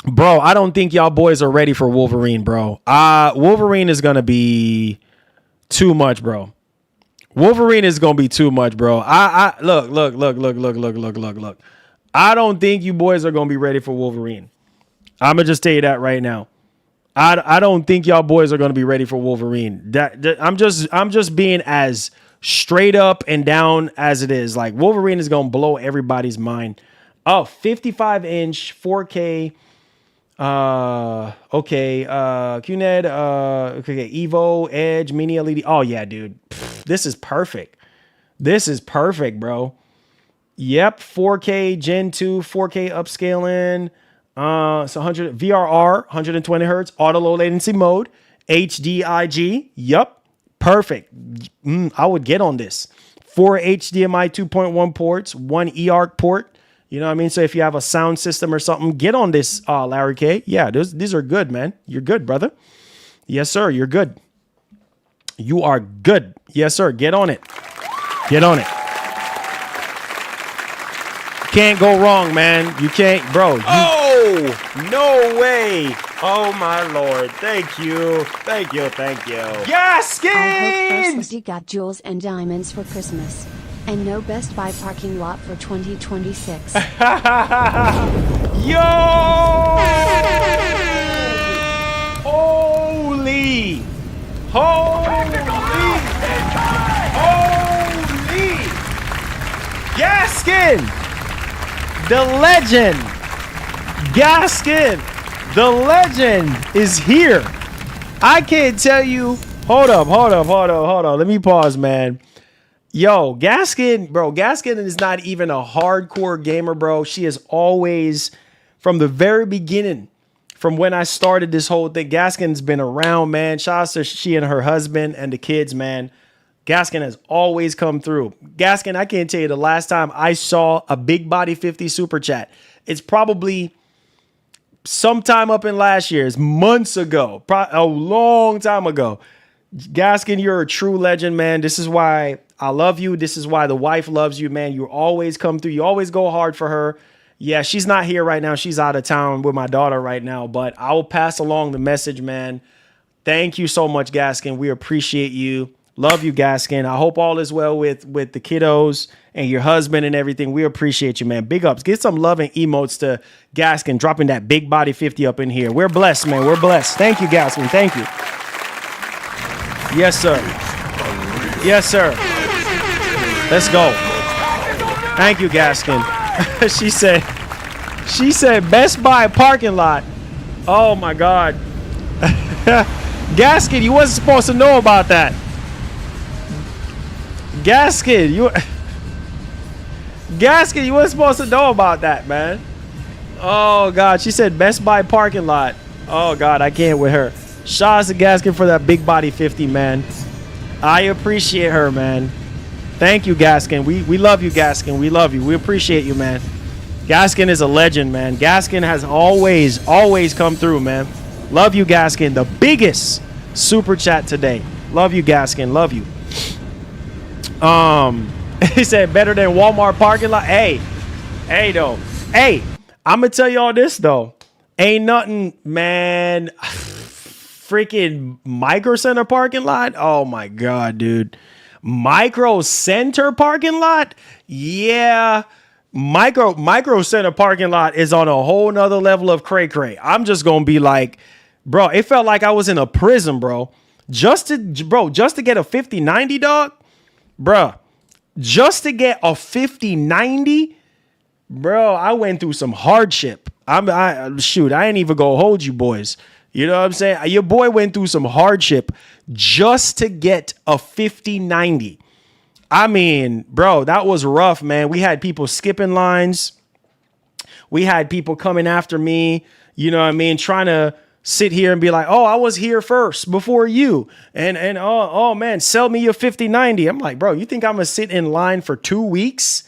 I don't think y'all boys are ready for Wolverine, bro. Wolverine is gonna be too much, bro. Wolverine is gonna be too much, bro. Look. I don't think you boys are gonna be ready for Wolverine. I'm gonna just tell you that right now. I don't think y'all boys are gonna be ready for Wolverine. I'm just being as straight up and down as it is. Like, Wolverine is gonna blow everybody's mind. Oh, 55-inch 4K. QNED, Evo, Edge, Mini LED. Oh yeah, dude. This is perfect. Bro. Yep, 4K Gen 2, 4K upscaling. So 100 VRR, 120 hertz, auto low latency mode, HDIG. Yep, perfect. I would get on this. 4 HDMI 2.1 ports, 1 eARC port. You know what I mean? So if you have a sound system or something, get on this, Larry K. Yeah, these are good, man. You're good, brother. Yes, sir. You're good. You are good. Yes, sir. Get on it. Can't go wrong, man. You can't, bro. no way. Oh my Lord. Thank you. Thank you. Thank you. I hope Gaskin! First Lady got jewels and diamonds for Christmas. And no Best Buy parking lot for 2026. Yo! Holy! Gaskin! The legend! Gaskin! The legend is here! I can't tell you. Hold up. Let me pause, man. Yo, Gaskin, bro, Gaskin is not even a hardcore gamer, bro. She is always, from the very beginning, from when I started this whole thing, Gaskin's been around, man. Shout out to she and her husband and the kids, man. Gaskin has always come through. Gaskin, I can't tell you the last time I saw a Big Body 50 super chat. It's probably sometime up in last year. It's months ago, a long time ago. Gaskin, you're a true legend, man. This is why I love you. This is why the wife loves you, man. You always come through. You always go hard for her. Yeah, she's not here right now. She's out of town with my daughter right now, but I will pass along the message, man. Thank you so much, Gaskin. We appreciate you. Love you, Gaskin. I hope all is well with the kiddos and your husband and everything. We appreciate you, man. Big ups. Get some love and emotes to Gaskin, dropping that Big Body 50 up in here. We're blessed, man. We're blessed. Thank you, Gaskin. Thank you. Yes, sir. Yes, sir. Let's go. Thank you, Gaskin. She said Best Buy parking lot. Oh my God. Gaskin, you wasn't supposed to know about that. Gaskin, you wasn't supposed to know about that, man. Oh God, she said Best Buy parking lot. Oh God, I can't with her. Shout out to Gaskin for that Big Body 50, man. I appreciate her, man. Thank you, Gaskin. We love you, Gaskin. We love you. We appreciate you, man. Gaskin is a legend, man. Gaskin has always come through, man. Love you, Gaskin. The biggest super chat today. Love you, Gaskin. Love you. He said better than Walmart parking lot. Hey, though. Hey, I'm gonna tell y'all this though. Ain't nothing, man. Freaking Micro Center parking lot. Oh my God, dude. Micro Center parking lot? Yeah. Micro Center parking lot is on a whole nother level of cray. I'm just gonna be like, bro, it felt like I was in a prison, bro. Just to get a 5090, dog. Bruh, just to get a 5090, bro, I went through some hardship. I ain't even gonna hold you boys. You know what I'm saying? Your boy went through some hardship just to get a 5090. I mean, bro, that was rough, man. We had people skipping lines. We had people coming after me, you know what I mean, trying to sit here and be like, oh, I was here first before you. And oh man, sell me your 5090. I'm like, bro, you think I'm gonna sit in line for 2 weeks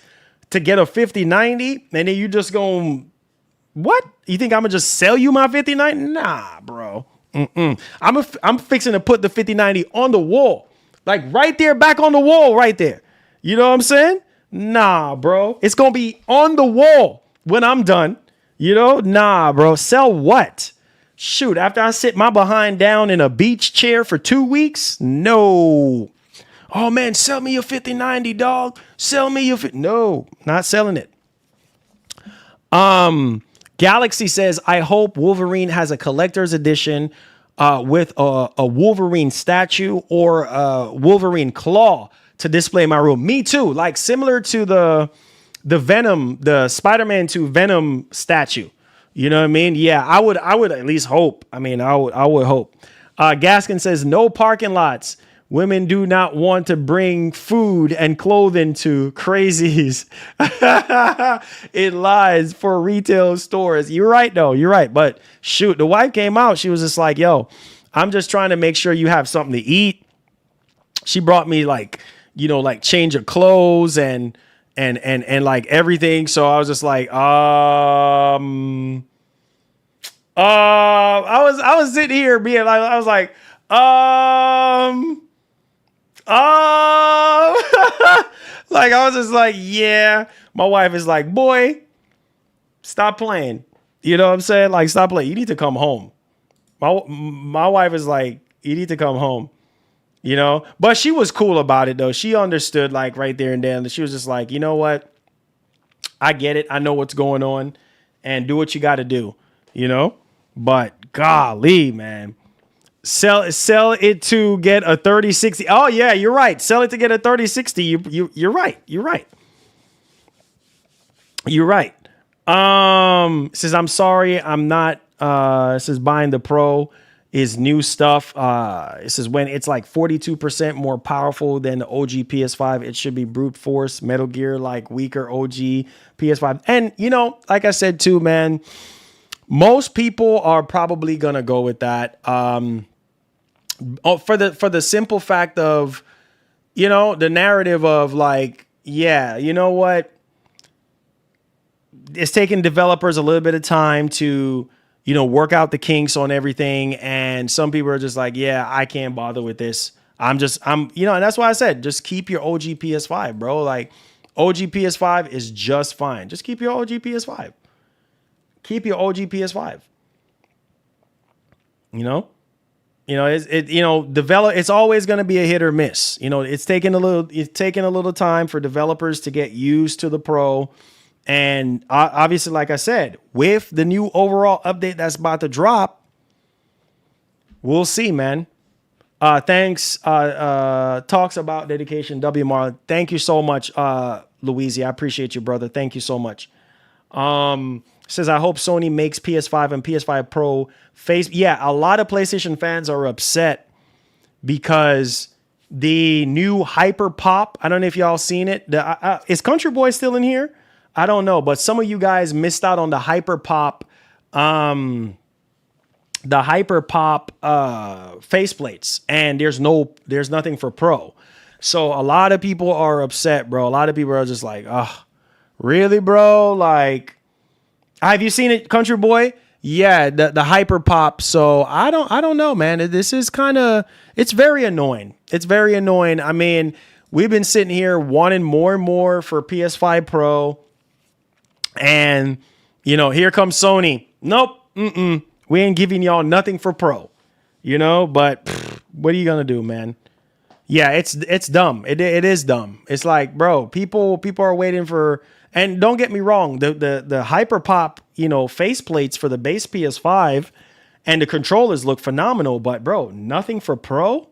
to get a 5090? And then you just going, what? You think I'm gonna just sell you my 5090? Nah, bro. I'm fixing to put the 5090 on the wall. Like right there, back on the wall, right there. You know what I'm saying? Nah, bro. It's gonna be on the wall when I'm done. You know? Nah, bro. Sell what? Shoot, after I sit my behind down in a beach chair for 2 weeks? No. Oh, man, sell me your 5090, dog. Sell me your... No, not selling it. Galaxy says, I hope Wolverine has a collector's edition with a Wolverine statue or a Wolverine claw to display in my room. Me too. Like similar to the Venom, the Spider-Man 2 Venom statue. You know what I mean? Yeah, I would at least hope. I mean, I would hope. Gaskin says, no parking lots. Women do not want to bring food and clothing to crazies. It lies for retail stores. You're right, though. You're right. But shoot, the wife came out. She was just like, yo, I'm just trying to make sure you have something to eat. She brought me like change of clothes and like everything. So I was just like, I was sitting here being like, I was like, like I was just like, yeah. My wife is like, boy, stop playing. You know what I'm saying? Like, stop playing. You need to come home. My wife is like, you need to come home. You know? But she was cool about it, though. She understood, like, right there and then. She was just like, you know what? I get it. I know what's going on. And do what you got to do. You know? But, golly, man. Sell it to get a 3060. Oh, yeah, you're right. Sell it to get a 3060. You're right. You're right. You're right. It says, I'm sorry, I'm not, it says buying the Pro is new stuff. It says when it's like 42% more powerful than the OG PS5, it should be brute force, Metal Gear, like weaker OG PS5. And, you know, like I said too, man, most people are probably going to go with that. For the simple fact of, you know, the narrative of like, yeah, you know what? It's taking developers a little bit of time to, you know, work out the kinks on everything. And some people are just like, yeah, I can't bother with this. I'm, you know, and that's why I said, just keep your OG PS5, bro. Like OG PS5 is just fine. Just keep your OG PS5. Keep your OG PS5. You know, it's always going to be a hit or miss. You know, it's taking a little time for developers to get used to the Pro. And obviously, like I said, with the new overall update that's about to drop, we'll see, man. Thanks. Talks about dedication, WMR. Thank you so much, Louise. I appreciate you, brother. Thank you so much. Says, I hope Sony makes PS5 and PS5 Pro face. Yeah, a lot of PlayStation fans are upset because the new Hyper Pop, I don't know if y'all seen it. Is Country Boy still in here? I don't know, but some of you guys missed out on the Hyper Pop, faceplates, and there's nothing for Pro. So a lot of people are upset, bro. A lot of people are just like, oh, really, bro? Like, have you seen it, Country Boy? Yeah, the Hyper Pop. So I don't know, man. This is it's very annoying. It's very annoying. I mean, we've been sitting here wanting more and more for PS5 Pro. And, you know, here comes Sony. Nope. We ain't giving y'all nothing for Pro, you know, but what are you going to do, man? Yeah, it's dumb. It is dumb. It's like, bro, people are waiting for, and don't get me wrong, the Hyper Pop, you know, faceplates for the base PS5 and the controllers look phenomenal, but bro, nothing for Pro?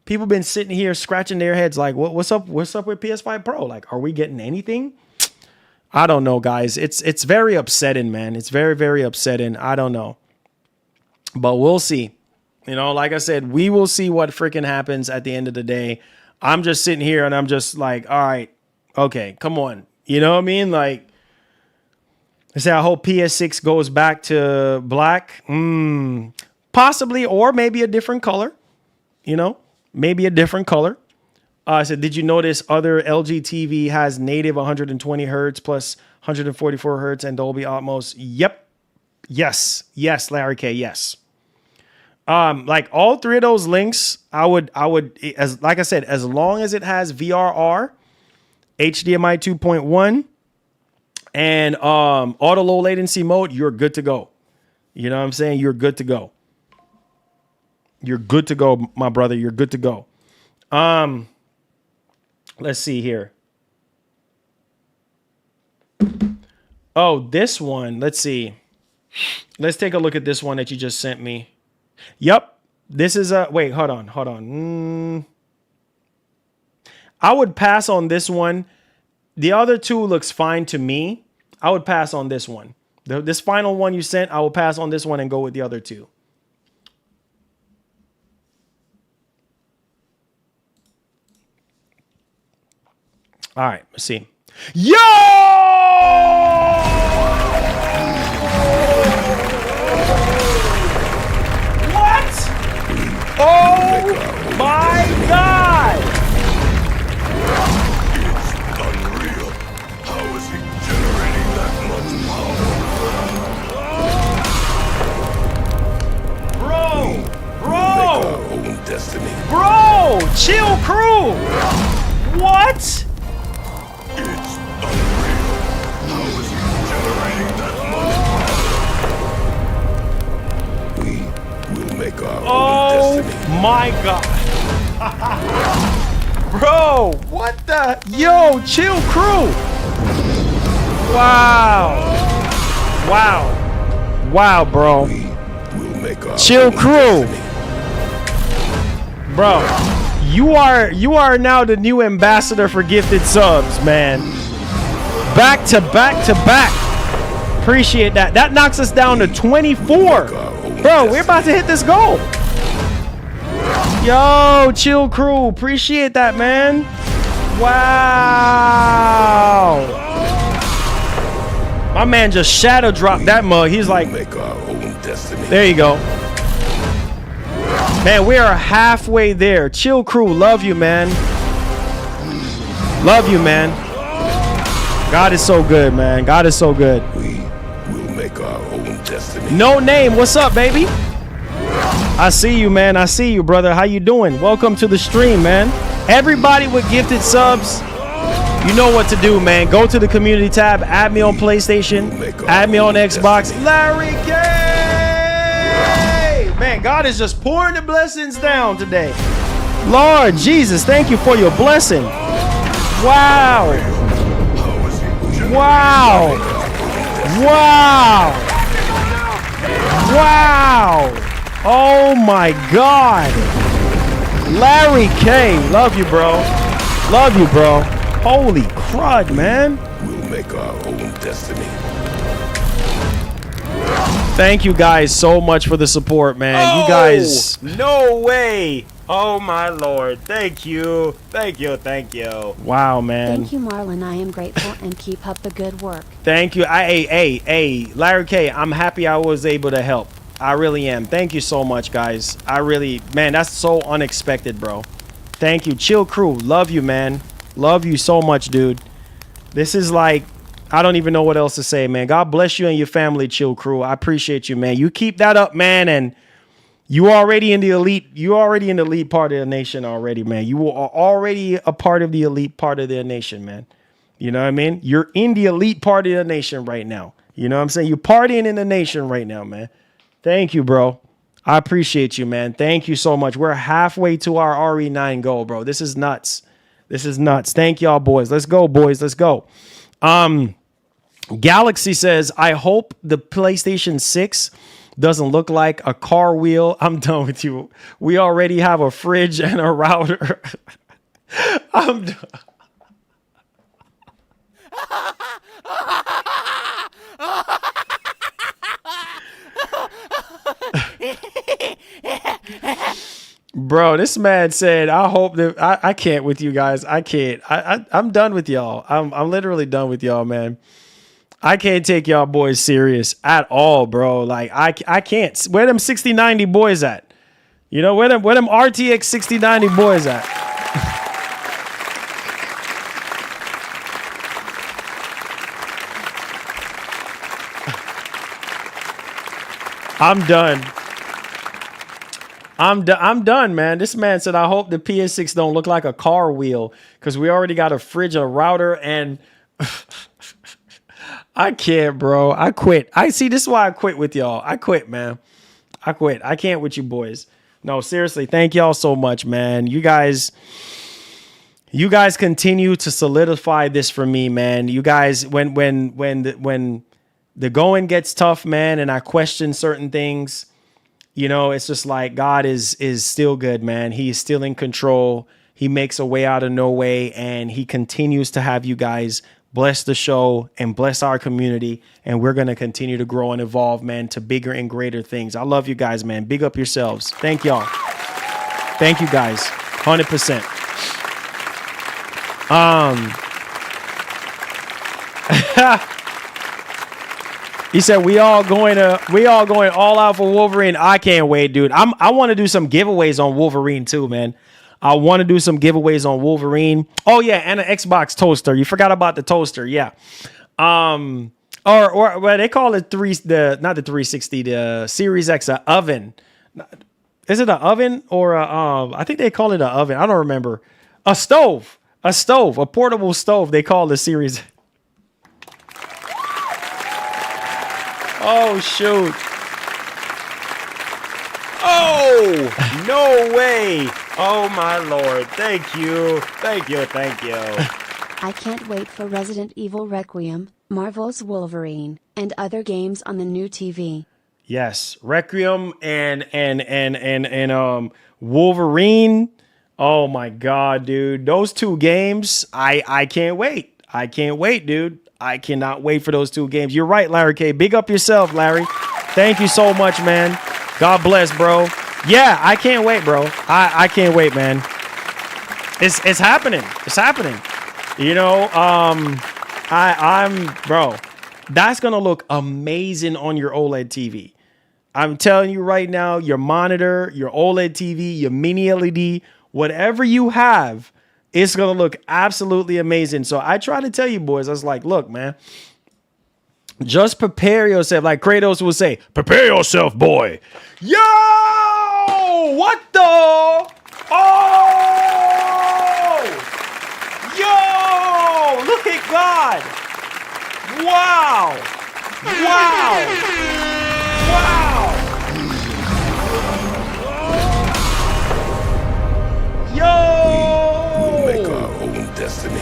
People been sitting here scratching their heads like, what's up with PS5 Pro? Like, are we getting anything? I don't know, guys. It's very upsetting, man. It's very, very upsetting. I don't know. But we'll see. You know, like I said, we will see what freaking happens at the end of the day. I'm just sitting here and I'm just like, all right, okay, come on. You know what I mean? Like, I say, I hope PS6 goes back to black. Possibly, or maybe a different color. You know, maybe a different color. I said, did you notice other LG TV has native 120 hertz plus 144 hertz and Dolby Atmos? Yep. Yes, Larry K. Yes. Like all three of those links, I would, as like I said, as long as it has VRR, HDMI 2.1, and auto low latency mode, you're good to go. You know what I'm saying? You're good to go. You're good to go, my brother. You're good to go. Let's see here. Oh, this one. Let's see. Let's take a look at this one that you just sent me. Yep. This is a... Wait, hold on. I would pass on this one. The other two looks fine to me. I would pass on this one. This final one you sent, I will pass on this one and go with the other two. All right, let's see. Yo! What? Oh my God! It's unreal. How is he generating that much power? Bro! Our own destiny. Bro! Chill crew! What? It's unreal. How is he generating that much power? our Oh own destiny. my God. Bro, what the? Yo, chill crew. Wow. Wow. Wow, bro. We will make our Chill own crew. destiny. Bro, you are now the new ambassador for gifted subs, man. Back to back to back. Appreciate that. That knocks us down to 24. Bro, we're about to hit this goal. Yo, chill crew. Appreciate that, man. Wow. My man just shadow dropped that mug. He's like, Make our own destiny. there you go. Man, we are halfway there. Chill crew, love you, man. Love you, man. God is so good, man. God is so good. We will make our own destiny. No name, what's up, baby? I see you, man. I see you, brother. How you doing? Welcome to the stream, man. Everybody with gifted subs, you know what to do, man. Go to the community tab, add me on PlayStation, add me on Xbox. Larry K! Man, God is just pouring the blessings down today. Lord Jesus, thank you for your blessing. Wow. How is it? Wow. Wow. Wow. Oh my God. Larry K. Love you, bro. Love you, bro. Holy crud, man. We'll make our own destiny. Thank you guys so much for the support, man. You guys. No way. Oh my Lord. Thank you. Thank you. Thank you. Wow, man. Thank you, Marlon. I am grateful and keep up the good work. Thank you. Hey, Larry K. I'm happy I was able to help. I really am. Thank you so much, guys. Man, that's so unexpected, bro. Thank you. Chill crew. Love you, man. Love you so much, dude. This is like, I don't even know what else to say, man. God bless you and your family, chill crew. I appreciate you, man. You keep that up, man, and you already in the elite. You already in the elite part of the nation already, man. You are already a part of the elite part of the nation, man. You know what I mean? You're in the elite part of the nation right now. You know what I'm saying? You're partying in the nation right now, man. Thank you, bro. I appreciate you, man. Thank you so much. We're halfway to our RE9 goal, bro. This is nuts. This is nuts. Thank y'all, boys. Let's go, boys. Let's go. Galaxy says, I hope the PlayStation 6 doesn't look like a car wheel. I'm done with you. We already have a fridge and a router. I'm done. Bro, this man said, I hope that I can't with you guys. I can't. I'm done with y'all. I'm literally done with y'all, man. I can't take y'all boys serious at all, bro. Like I can't. Where them 6090 boys at? You know, where them RTX 6090 boys at? I'm done. I'm done, man. This man said, I hope the PS6 don't look like a car wheel because we already got a fridge, a router, and I can't, bro. I quit. This is why I quit with y'all. I quit, man. I quit. I can't with you boys. No, seriously. Thank y'all so much, man. You guys continue to solidify this for me, man. You guys, when the going gets tough, man, and I question certain things, you know, it's just like God is still good, man. He is still in control. He makes a way out of no way, and he continues to have you guys bless the show and bless our community. And we're going to continue to grow and evolve, man, to bigger and greater things. I love you guys, man. Big up yourselves. Thank y'all. Thank you guys. 100%. He said, we all going all out for Wolverine. I can't wait, dude. I want to do some giveaways on Wolverine too, man. I want to do some giveaways on Wolverine. Oh yeah, and an Xbox toaster. You forgot about the toaster, yeah. Or well, they call it not the 360, the Series X, an oven. Is it an oven or I think they call it an oven. I don't remember. A stove, a portable stove. They call the Series. Oh, shoot. Oh! Oh, no way. Oh, my Lord. Thank you. Thank you. Thank you. I can't wait for Resident Evil Requiem, Marvel's Wolverine, and other games on the new TV. Yes, Requiem and Wolverine. Oh my God, dude. Those two games, I can't wait. I can't wait, dude. I cannot wait for those two games. You're right, Larry K. Big up yourself, Larry. Thank you so much, man. God bless, bro. Yeah, I can't wait, bro. I can't wait, man. It's happening. It's happening. You know, I'm bro. That's gonna look amazing on your OLED TV. I'm telling you right now, your monitor, your OLED TV, your mini LED, whatever you have, it's going to look absolutely amazing. So I try to tell you boys, I was like, look, man, just prepare yourself. Like Kratos will say, prepare yourself, boy. Yo, what the? Oh, yo, look at God. Wow. Wow. Wow. Yo! We'll make our own destiny.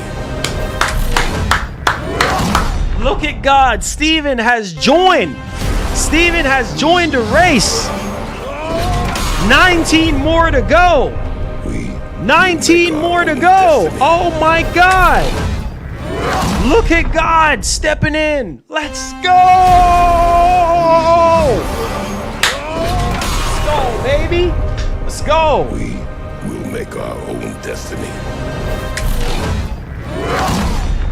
Look at God. Steven has joined. Steven has joined the race. 19 more to go. 19 more to go. Oh my God. Look at God stepping in. Let's go. Let's go, baby. Let's go. We will make our own destiny.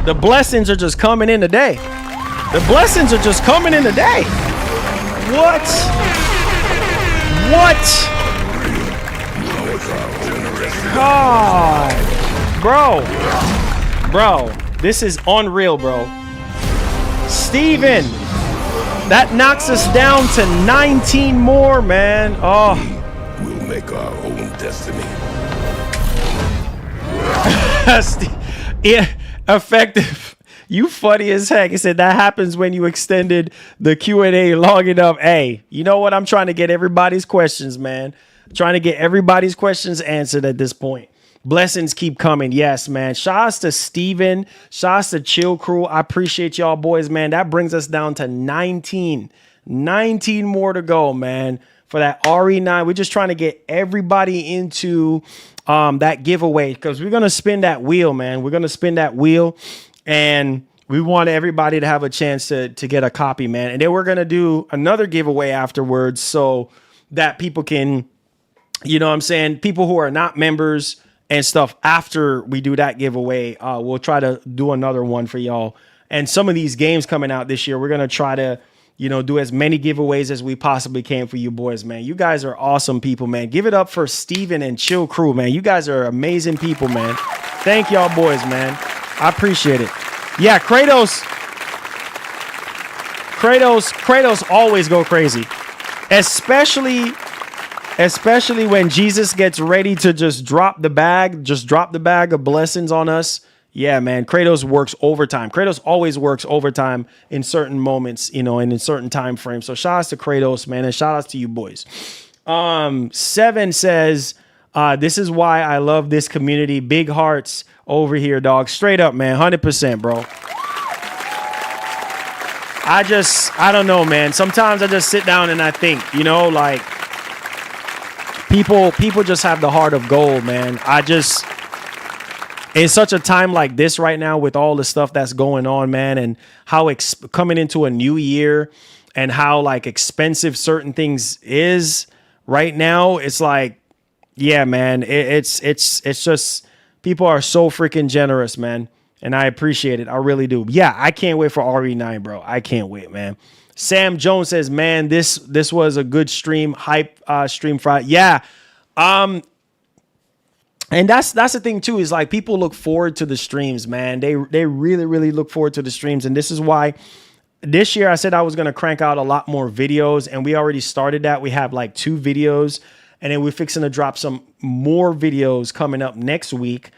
The blessings are just coming in today. The blessings are just coming in today. What? What? God. Bro, this is unreal, bro. Steven, that knocks us down to 19 more, man. Oh. We'll make our own destiny. Yeah, effective. You funny as heck. He said that happens when you extended the Q&A long enough. Hey, you know what? I'm trying to get everybody's questions, man. Trying to get everybody's questions answered at this point. Blessings keep coming. Yes, man. Shouts to Steven. Shouts to Chill Crew. I appreciate y'all boys, man. That brings us down to 19. 19 more to go, man. For that RE9. We're just trying to get everybody into that giveaway because we're going to spin that wheel, man. We're going to spin that wheel and we want everybody to have a chance to get a copy, man. And then we're going to do another giveaway afterwards so that people can, you know what I'm saying, people who are not members and stuff after we do that giveaway, we'll try to do another one for y'all. And some of these games coming out this year, we're going to try to, you know, do as many giveaways as we possibly can for you boys, man. You guys are awesome people, man. Give it up for Steven and Chill Crew, man. You guys are amazing people, man. Thank y'all boys, man. I appreciate it. Yeah, Kratos always go crazy. Especially when Jesus gets ready to just drop the bag of blessings on us. Yeah, man, Kratos works overtime. Kratos always works overtime in certain moments, you know, and in certain time frames. So shout outs to Kratos, man, and shout outs to you boys. 7 says, this is why I love this community. Big hearts over here, dog. Straight up, man, 100%, bro. I don't know, man. Sometimes I just sit down and I think, you know, like people just have the heart of gold, man. In such a time like this right now with all the stuff that's going on, man, and how coming into a new year and how like expensive certain things is right now, it's like, yeah, man, it's just people are so freaking generous, man. And I appreciate it. I really do. Yeah, I can't wait for RE9, bro. I can't wait, man. Sam Jones says, man, this was a good stream, hype stream Friday. Yeah. And that's the thing too, is like people look forward to the streams, man. They really, really look forward to the streams. And this is why this year I said I was going to crank out a lot more videos, and we already started that. We have like 2 videos, and then we're fixing to drop some more videos coming up next week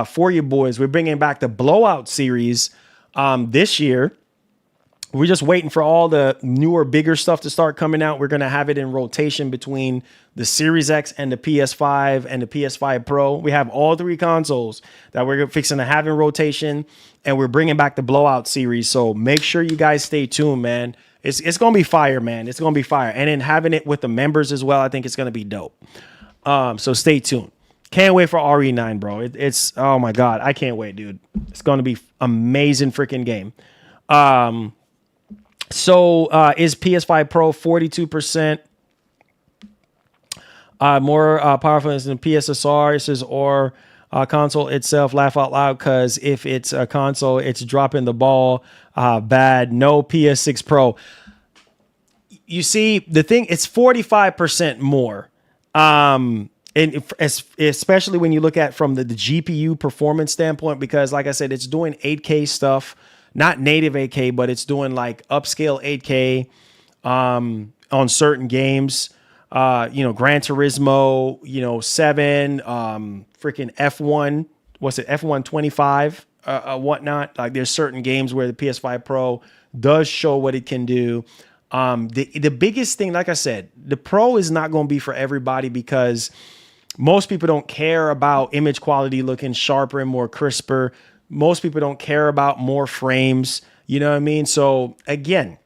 for you boys. We're bringing back the Blowout series this year. We're just waiting for all the newer, bigger stuff to start coming out. We're going to have it in rotation between the Series X and the PS5 and the PS5 Pro. We have all 3 consoles that we're fixing to have in rotation, and we're bringing back the Blowout series. So make sure you guys stay tuned, man. It's going to be fire, man. It's going to be fire. And then having it with the members as well, I think it's going to be dope. So stay tuned. Can't wait for RE9, bro. It's, oh my God. I can't wait, dude. It's going to be amazing freaking game. So is PS5 Pro 42% more powerful than PSSR? It says, or console itself, laugh out loud, because if it's a console, it's dropping the ball bad. No PS6 Pro. You see, the thing, it's 45% more. And especially when you look at from the GPU performance standpoint, because like I said, it's doing 8K stuff. Not native 8K, but it's doing like upscale 8K on certain games. Gran Turismo, 7, freaking F1, what's it, F1 25, whatnot. Like there's certain games where the PS5 Pro does show what it can do. The biggest thing, like I said, the Pro is not going to be for everybody because most people don't care about image quality looking sharper and more crisper. Most people don't care about more frames. You know what I mean? So again,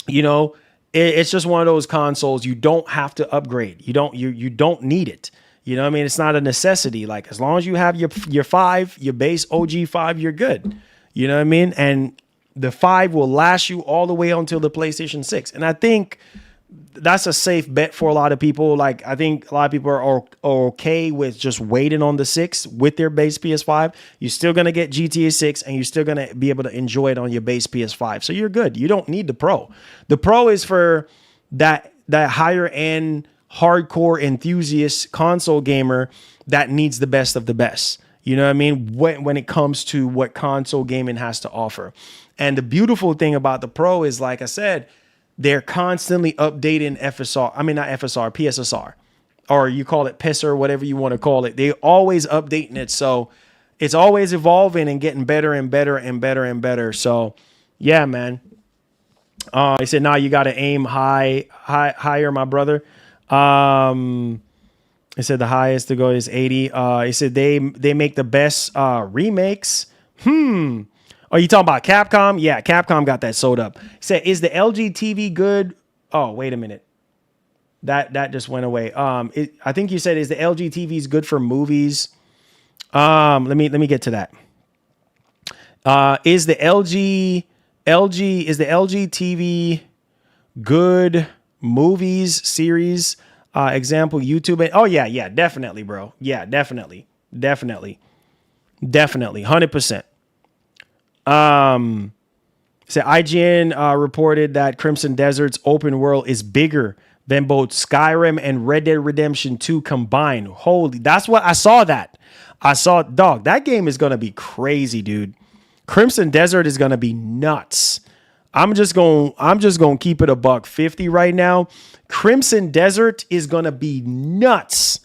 it's just one of those consoles. You don't have to upgrade. You don't need it. You know what I mean? It's not a necessity. Like as long as you have your 5, your base OG 5, you're good. You know what I mean? And the 5 will last you all the way until the PlayStation 6. And I think that's a safe bet for a lot of people. Like I think a lot of people are okay with just waiting on the 6 with their base PS5. You're still going to get GTA 6 and you're still going to be able to enjoy it on your base PS5. So you're good. You don't need the Pro. The Pro is for that higher end hardcore enthusiast console gamer that needs the best of the best. You know what I mean? When it comes to what console gaming has to offer. And the beautiful thing about the Pro is, like I said, they're constantly updating PSSR, or you call it PES or whatever you want to call it. They're always updating it. So it's always evolving and getting better and better and better and better. So yeah, man. He said, now you got to aim higher, my brother. He said the highest to go is 80. He said they make the best remakes. Oh, you talking about Capcom? Yeah, Capcom got that sold up. He said, is the LG TV good? Oh, wait a minute. That just went away. I think you said, is the LG TVs good for movies? Let me get to that. Is the LG TV good movies series? Example, YouTube. Oh yeah, definitely, bro. Yeah, definitely, 100%. So IGN reported that Crimson Desert's open world is bigger than both Skyrim and Red Dead Redemption 2 combined. Holy, that's what I saw. Dog, that game is gonna be crazy, dude. Crimson Desert is gonna be nuts. I'm just gonna keep it $150 right now. Crimson Desert is gonna be nuts.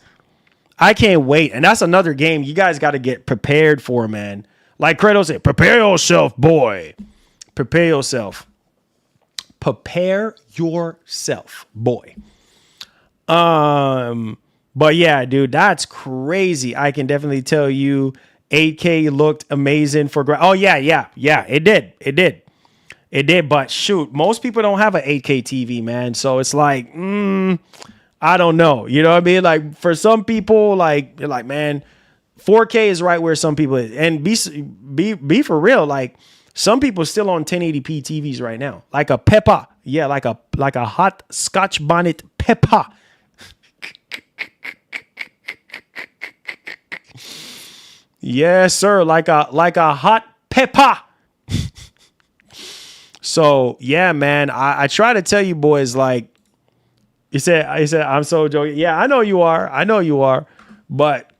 I can't wait, and that's another game you guys got to get prepared for, man. Like Kratos said, prepare yourself, boy. Prepare yourself. Prepare yourself, boy. But yeah, dude, that's crazy. I can definitely tell you 8K looked amazing for oh yeah, it did. But shoot, most people don't have an 8K TV, man. So it's like, I don't know. You know what I mean? Like for some people, like you're like, man, 4K is right where some people is. And be for real, like some people still on 1080p TVs right now. Like a Peppa. Yeah, like a hot Scotch bonnet Peppa. Yes, sir. Like a hot Peppa. So yeah, man. I try to tell you boys, like he said, I'm so joking. Yeah, I know you are. But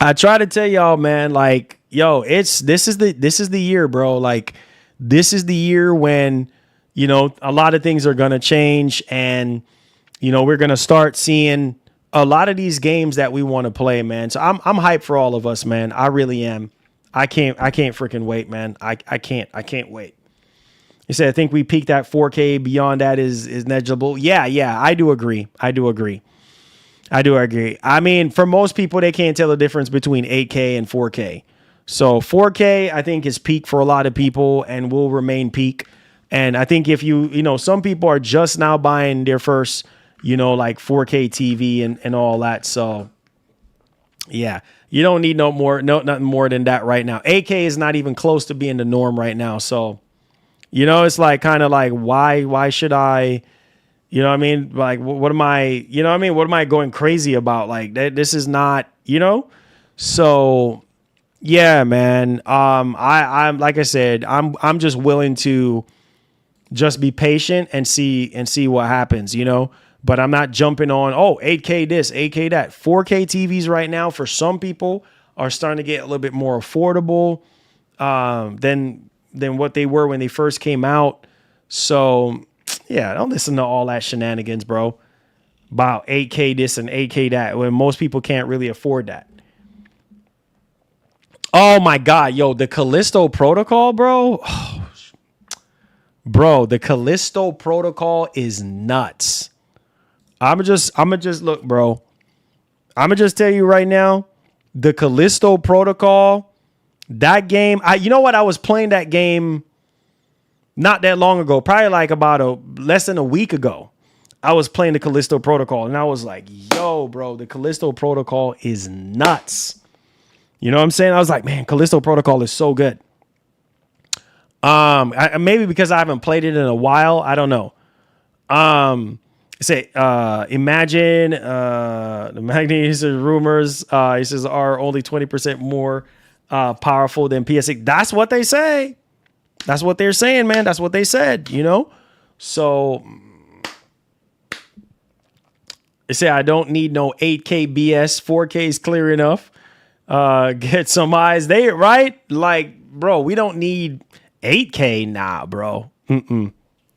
I try to tell y'all, man, like, yo, this is the year, bro. Like, this is the year when, a lot of things are going to change and, we're going to start seeing a lot of these games that we want to play, man. So I'm hyped for all of us, man. I really am. I can't freaking wait, man. I can't wait. You said, I think we peaked at 4K. Beyond that is negligible. Yeah, I do agree. I mean, for most people, they can't tell the difference between 8K and 4K. So 4K, I think, is peak for a lot of people and will remain peak. And I think if some people are just now buying their first, like 4K TV and all that. So yeah, you don't need nothing more than that right now. 8K is not even close to being the norm right now. So, it's like kind of like, why should I, you know what I mean? Like, what am I, what am I going crazy about? Like this is not, so yeah, man. I'm like I said, I'm just willing to just be patient and see what happens, but I'm not jumping on, 8K this, 8K that. 4K TVs right now for some people are starting to get a little bit more affordable than what they were when they first came out. So yeah, don't listen to all that shenanigans, bro, about 8K this and 8K that, when most people can't really afford that. Oh my God, yo, the Callisto Protocol, bro. Oh, bro, the Callisto Protocol is nuts. I'ma just look, bro. I'ma just tell you right now, the Callisto Protocol, that game. You know what? I was playing that game not that long ago, probably like about less than a week ago. I was playing the Callisto Protocol, and I was like, yo, bro, the Callisto Protocol is nuts. You know what I'm saying? I was like, man, Callisto Protocol is so good. Maybe because I haven't played it in a while. I don't know. Imagine the Magnus rumors. He says are only 20% more powerful than PS6. That's what they say. That's what they're saying, man. That's what they said. So they say I don't need no 8K BS. 4K is clear enough. Get some eyes there, right? Like, bro, we don't need 8K. Nah, bro.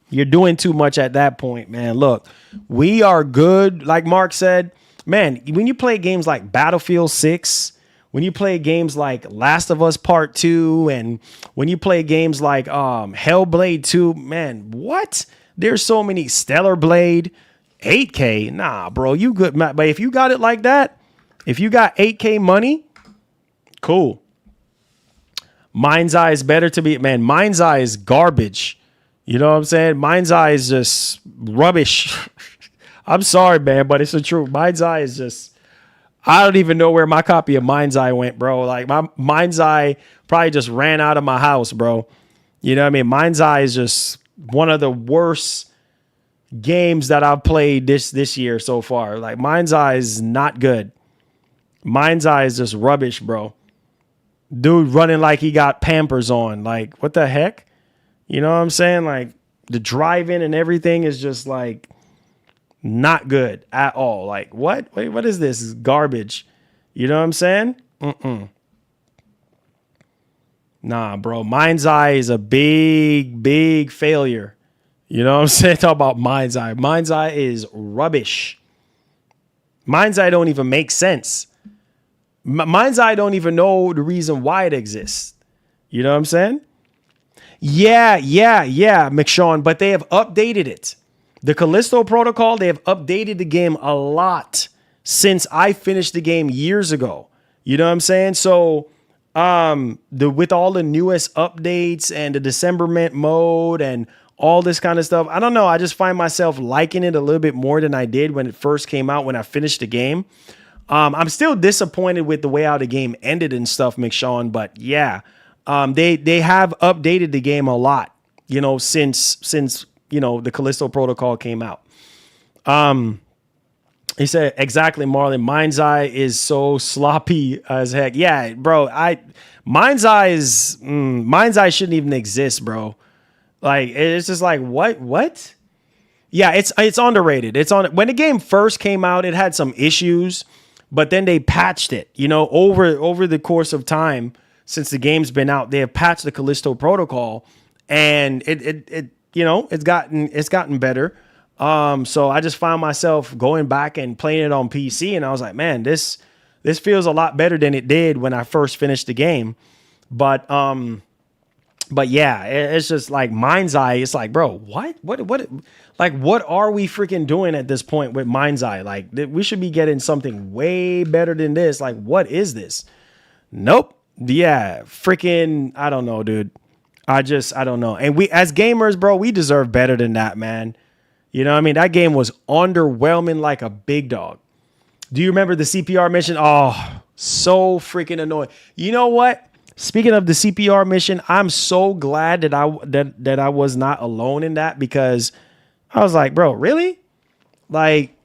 You're doing too much at that point, man. Look, we are good. Like Mark said, man, when you play games like Battlefield 6, when you play games like Last of Us Part 2, and when you play games like Hellblade 2, man, what? There's so many. Stellar Blade, 8K. Nah, bro, you good. But if you got it like that, if you got 8K money, cool. Mind's Eye is better to be, man. Mind's Eye is garbage. You know what I'm saying? Mind's Eye is just rubbish. I'm sorry, man, but it's the truth. Mind's Eye is just, I don't even know where my copy of Mind's Eye went, bro. Like my Mind's Eye probably just ran out of my house, bro. You know what I mean? Mind's Eye is just one of the worst games that I've played this year so far. Like Mind's Eye is not good. Mind's Eye is just rubbish, bro. Dude running like he got Pampers on. Like, what the heck? You know what I'm saying? Like, the driving and everything is just, like, not good at all. Like, what? Wait, what is this? It's garbage. You know what I'm saying? Nah, bro. Mind's Eye is a big, big failure. You know what I'm saying? Talk about Mind's Eye. Mind's Eye is rubbish. Mind's Eye don't even make sense. Mind's Eye don't even know the reason why it exists. You know what I'm saying? Yeah, McShawn, but they have updated it. The Callisto Protocol, they have updated the game a lot since I finished the game years ago. You know what I'm saying? So with all the newest updates and the Decemberment mode and all this kind of stuff, I don't know. I just find myself liking it a little bit more than I did when it first came out, when I finished the game. I'm still disappointed with the way how the game ended and stuff, McShawn, but yeah, they have updated the game a lot, since the Callisto Protocol came out. He said, exactly, Marlon, Mind's Eye is so sloppy as heck. Yeah, bro, Mind's Eye shouldn't even exist, bro. Like, it's just like, what? Yeah, it's underrated. When the game first came out, it had some issues, but then they patched it, over the course of time. Since the game's been out, they have patched the Callisto Protocol, and it's gotten better. So I just found myself going back and playing it on PC, and I was like, man, this feels a lot better than it did when I first finished the game. But But yeah, it's just like Mind's Eye. It's like, bro, what, like, what are we freaking doing at this point with Mind's Eye? Like, we should be getting something way better than this. Like, what is this? Nope. Yeah, freaking, I don't know, dude. I don't know. And we, as gamers, bro, we deserve better than that, man. You know what I mean? That game was underwhelming like a big dog. Do you remember the CPR mission? Oh, so freaking annoying. You know what? Speaking of the CPR mission, I'm so glad that I was not alone in that, because I was like, bro, really? Like,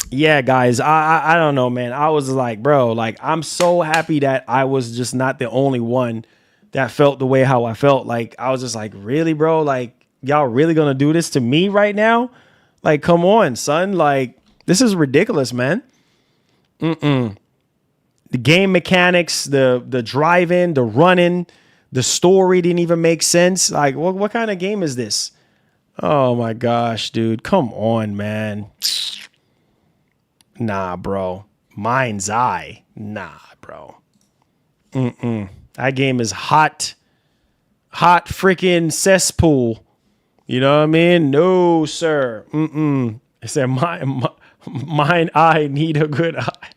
yeah, guys, I don't know, man. I was like, bro, like, I'm so happy that I was just not the only one that felt the way how I felt. Like, I was just like, really, bro? Like, y'all really gonna do this to me right now? Like, come on, son. Like, this is ridiculous, man. The game mechanics, the driving, the running, the story didn't even make sense. Like, what kind of game is this? Oh my gosh, dude. Come on, man. Nah, bro. Mind's Eye. Nah, bro. That game is hot. Hot freaking cesspool. You know what I mean? No, sir. It said, mine eye need a good eye.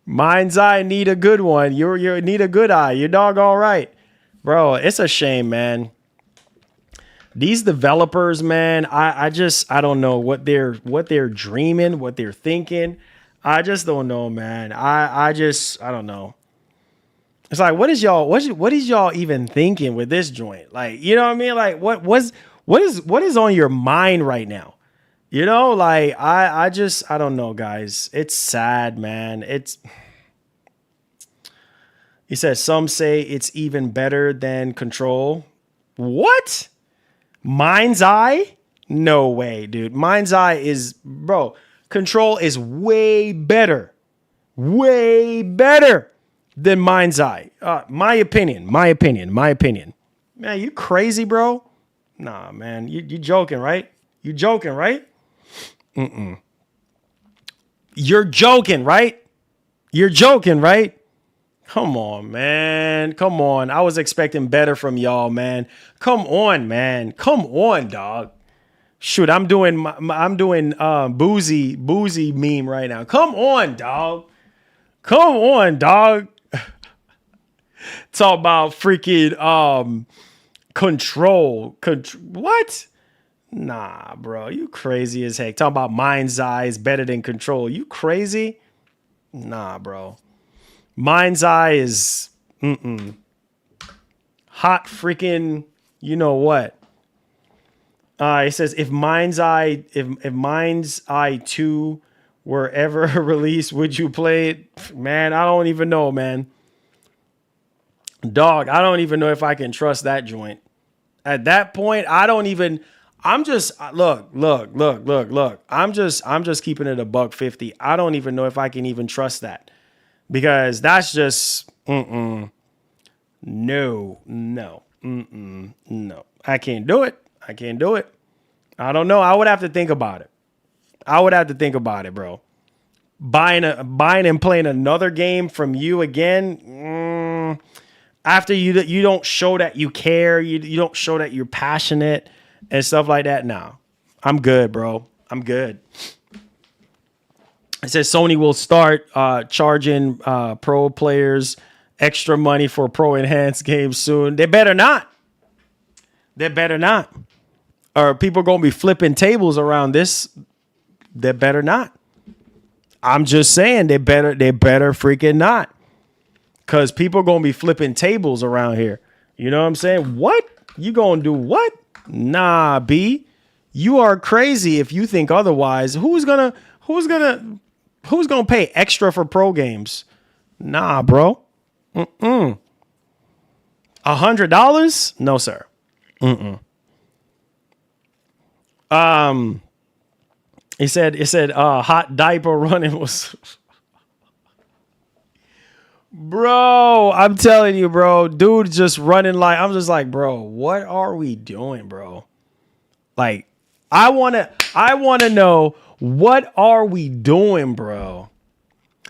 Mind's Eye need a good one. You need a good eye. Your dog all right. Bro, it's a shame, man. These developers, man, I don't know what they're dreaming, what they're thinking. I just don't know, man. I don't know. It's like, what is y'all even thinking with this joint? Like, you know what I mean? Like, what is on your mind right now? You know, like, I don't know, guys. It's sad, man. He says, some say it's even better than Control. What? Mind's Eye? No way, dude. Mind's Eye is, bro, Control is way better than Mind's Eye. My opinion. Man, you crazy, bro? Nah, man, you joking, right? You joking, right? You're joking, right? You're joking, right? Come on, man. Come on. I was expecting better from y'all, man. Come on, man. Come on, dog. Shoot, I'm doing boozy meme right now. Come on, dog. Come on, dog. Talk about freaking control. What? Nah, bro. You crazy as heck. Talk about Mind's Eye is better than Control. You crazy? Nah, bro. Mind's Eye is hot freaking, you know what? It says, if Mind's Eye 2 were ever released, would you play it? Man, I don't even know, man. Dog, I don't even know if I can trust that joint. At that point, I'm just look. I'm just keeping it $150. I don't even know if I can even trust that. Because that's just no. I can't do it. I don't know. I would have to think about it. Bro. Buying and playing another game from you again. After you don't show that you care, you don't show that you're passionate and stuff like that. No, I'm good, bro. I'm good. It says Sony will start charging pro players extra money for pro enhanced games soon. They better not. Or people going to be flipping tables around this. They better not. I'm just saying they better freaking not. Because people are going to be flipping tables around here. You know what I'm saying? What? You going to do what? Nah, B. You are crazy if you think otherwise. Who's going to pay extra for pro games? Nah, bro. $100? No, sir. It said hot diaper running was bro, I'm telling you, bro. Dude just running like, I'm just like, bro, what are we doing, bro? Like, I wanna know, what are we doing, bro?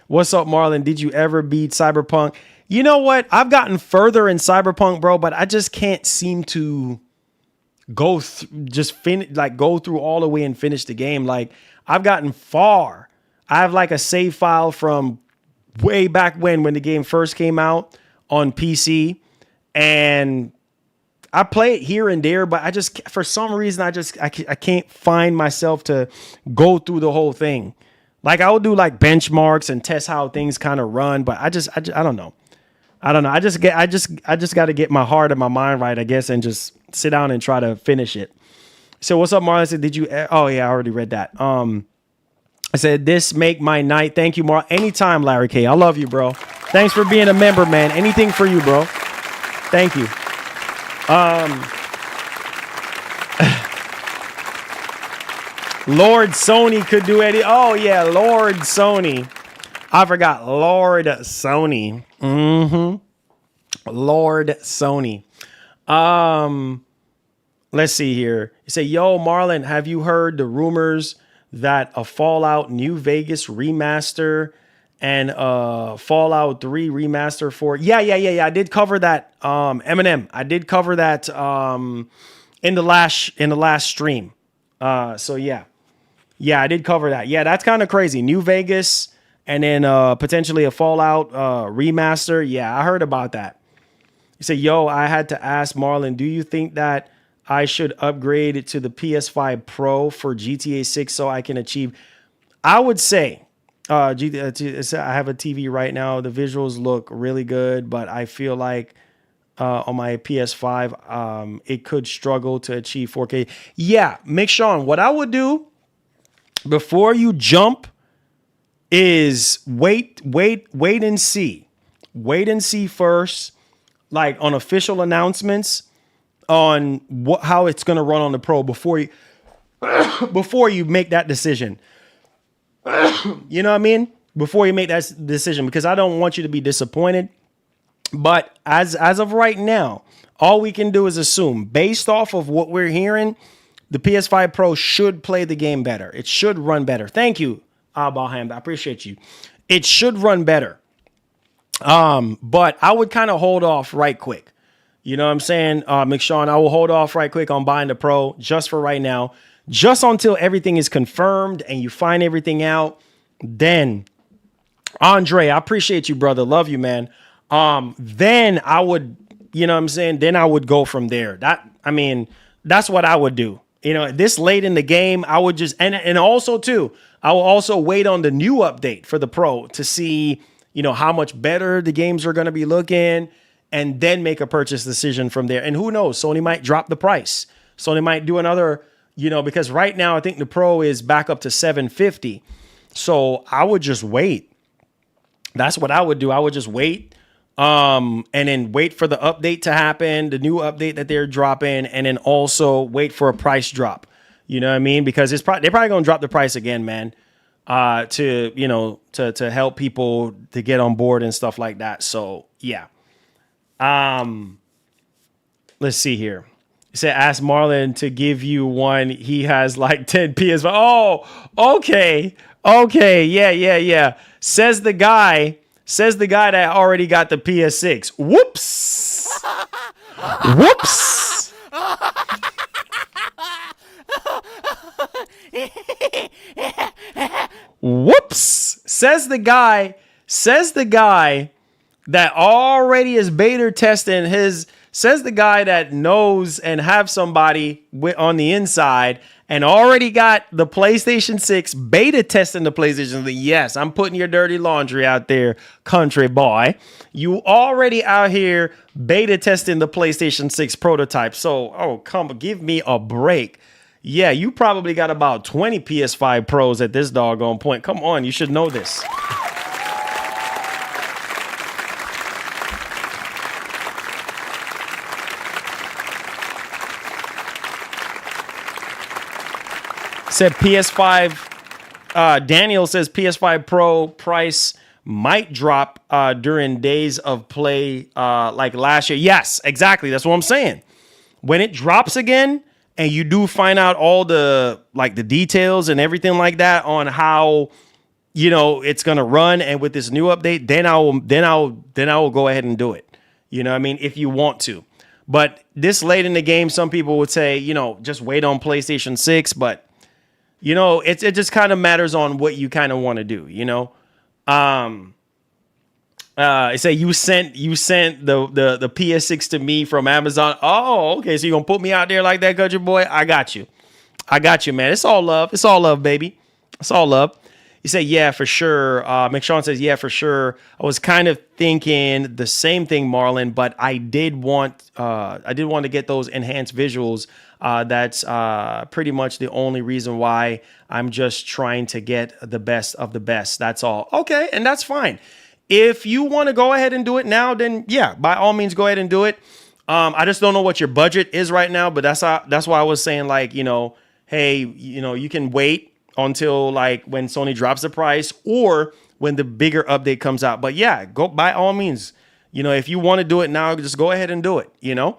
What's up, Marlon? Did you ever beat Cyberpunk? You know what? I've gotten further in Cyberpunk, bro, but I just can't seem to go go through all the way and finish the game. Like, I've gotten far. I have like a save file from way back when the game first came out on PC, and I play it here and there, but I just, for some reason, I can't find myself to go through the whole thing. Like, I will do like benchmarks and test how things kind of run, but I don't know. I just got to get my heart and my mind right, I guess, and just sit down and try to finish it. So what's up, Marlon? I said, did you? Oh yeah, I already read that. I said, this make my night. Thank you, Marlon. Anytime, Larry K. I love you, bro. Thanks for being a member, man. Anything for you, bro. Thank you. Lord Sony could do any. Oh yeah, Lord Sony. I forgot Lord Sony. Lord Sony. Let's see here. You say, yo, Marlon, have you heard the rumors that a Fallout New Vegas remaster and Fallout 3 remaster for? Yeah. I did cover that. Eminem. I did cover that in the last stream. So yeah, I did cover that. Yeah, that's kind of crazy. New Vegas and then potentially a Fallout remaster. Yeah, I heard about that. You say, yo, I had to ask Marlon, do you think that I should upgrade it to the PS5 Pro for GTA 6 so I can achieve? I would say, I have a TV right now. The visuals look really good, but I feel like on my PS5, it could struggle to achieve 4K. Yeah, Sean, what I would do before you jump is wait and see. Wait and see first, like on official announcements on how it's going to run on the Pro before you make that decision. You know what I mean? Before you make that decision, because I don't want you to be disappointed. But as of right now, all we can do is assume, based off of what we're hearing, the PS5 Pro should play the game better. It should run better. Thank you, Abalham. I appreciate you. It should run better. But I would kind of hold off right quick. You know what I'm saying? McShawn, I will hold off right quick on buying the Pro just for right now, just until everything is confirmed and you find everything out. Then, Andre, I appreciate you, brother. Love you, man. Then I would, you know what I'm saying? Then I would go from there. That's what I would do. You know, this late in the game, I would just, and also too, I will also wait on the new update for the Pro to see, you know, how much better the games are going to be looking, and then make a purchase decision from there. And who knows? Sony might drop the price. Sony might do another, you know, because right now I think the Pro is back up to $750. So I would just wait. That's what I would do. I would just wait. And then wait for the update to happen, the new update that they're dropping, and then also wait for a price drop. You know what I mean? Because they're probably going to drop the price again, man. To help people to get on board and stuff like that. So yeah. Let's see here. It said, ask Marlon to give you one. He has like 10 PS5. Oh, okay. Yeah. Says the guy that already got the PS6. Whoops. Whoops. Says the guy that already is beta testing says the guy that knows and have somebody on the inside and already got the PlayStation 6 beta testing the PlayStation 6. Yes, I'm putting your dirty laundry out there, country boy. You already out here beta testing the PlayStation 6 prototype. So, give me a break. Yeah, you probably got about 20 PS5 Pros at this doggone point. Come on, you should know this. Said PS5, Daniel says PS5 Pro price might drop during days of play like last year. Yes, exactly. That's what I'm saying. When it drops again and you do find out all the details and everything like that on how, you know, it's gonna run, and with this new update, then I will go ahead and do it. You know what I mean? If you want to. But this late in the game, some people would say, you know, just wait on PlayStation 6. But, you know, it just kind of matters on what you kind of want to do, you know? It say you sent the PS6 to me from Amazon. Oh, okay. So you're gonna put me out there like that, country boy? I got you, man. It's all love. It's all love, baby. It's all love. You say, yeah, for sure. McShawn says, yeah, for sure. I was kind of thinking the same thing, Marlon, but I did want to get those enhanced visuals. That's pretty much the only reason why I'm just trying to get the best of the best. That's all. Okay, and that's fine. If you want to go ahead and do it now, then yeah, by all means, go ahead and do it. I just don't know what your budget is right now, but that's why I was saying, like, you know, hey, you know, you can wait until like when Sony drops the price or when the bigger update comes out. But yeah, go by all means. You know, if you want to do it now, just go ahead and do it, you know,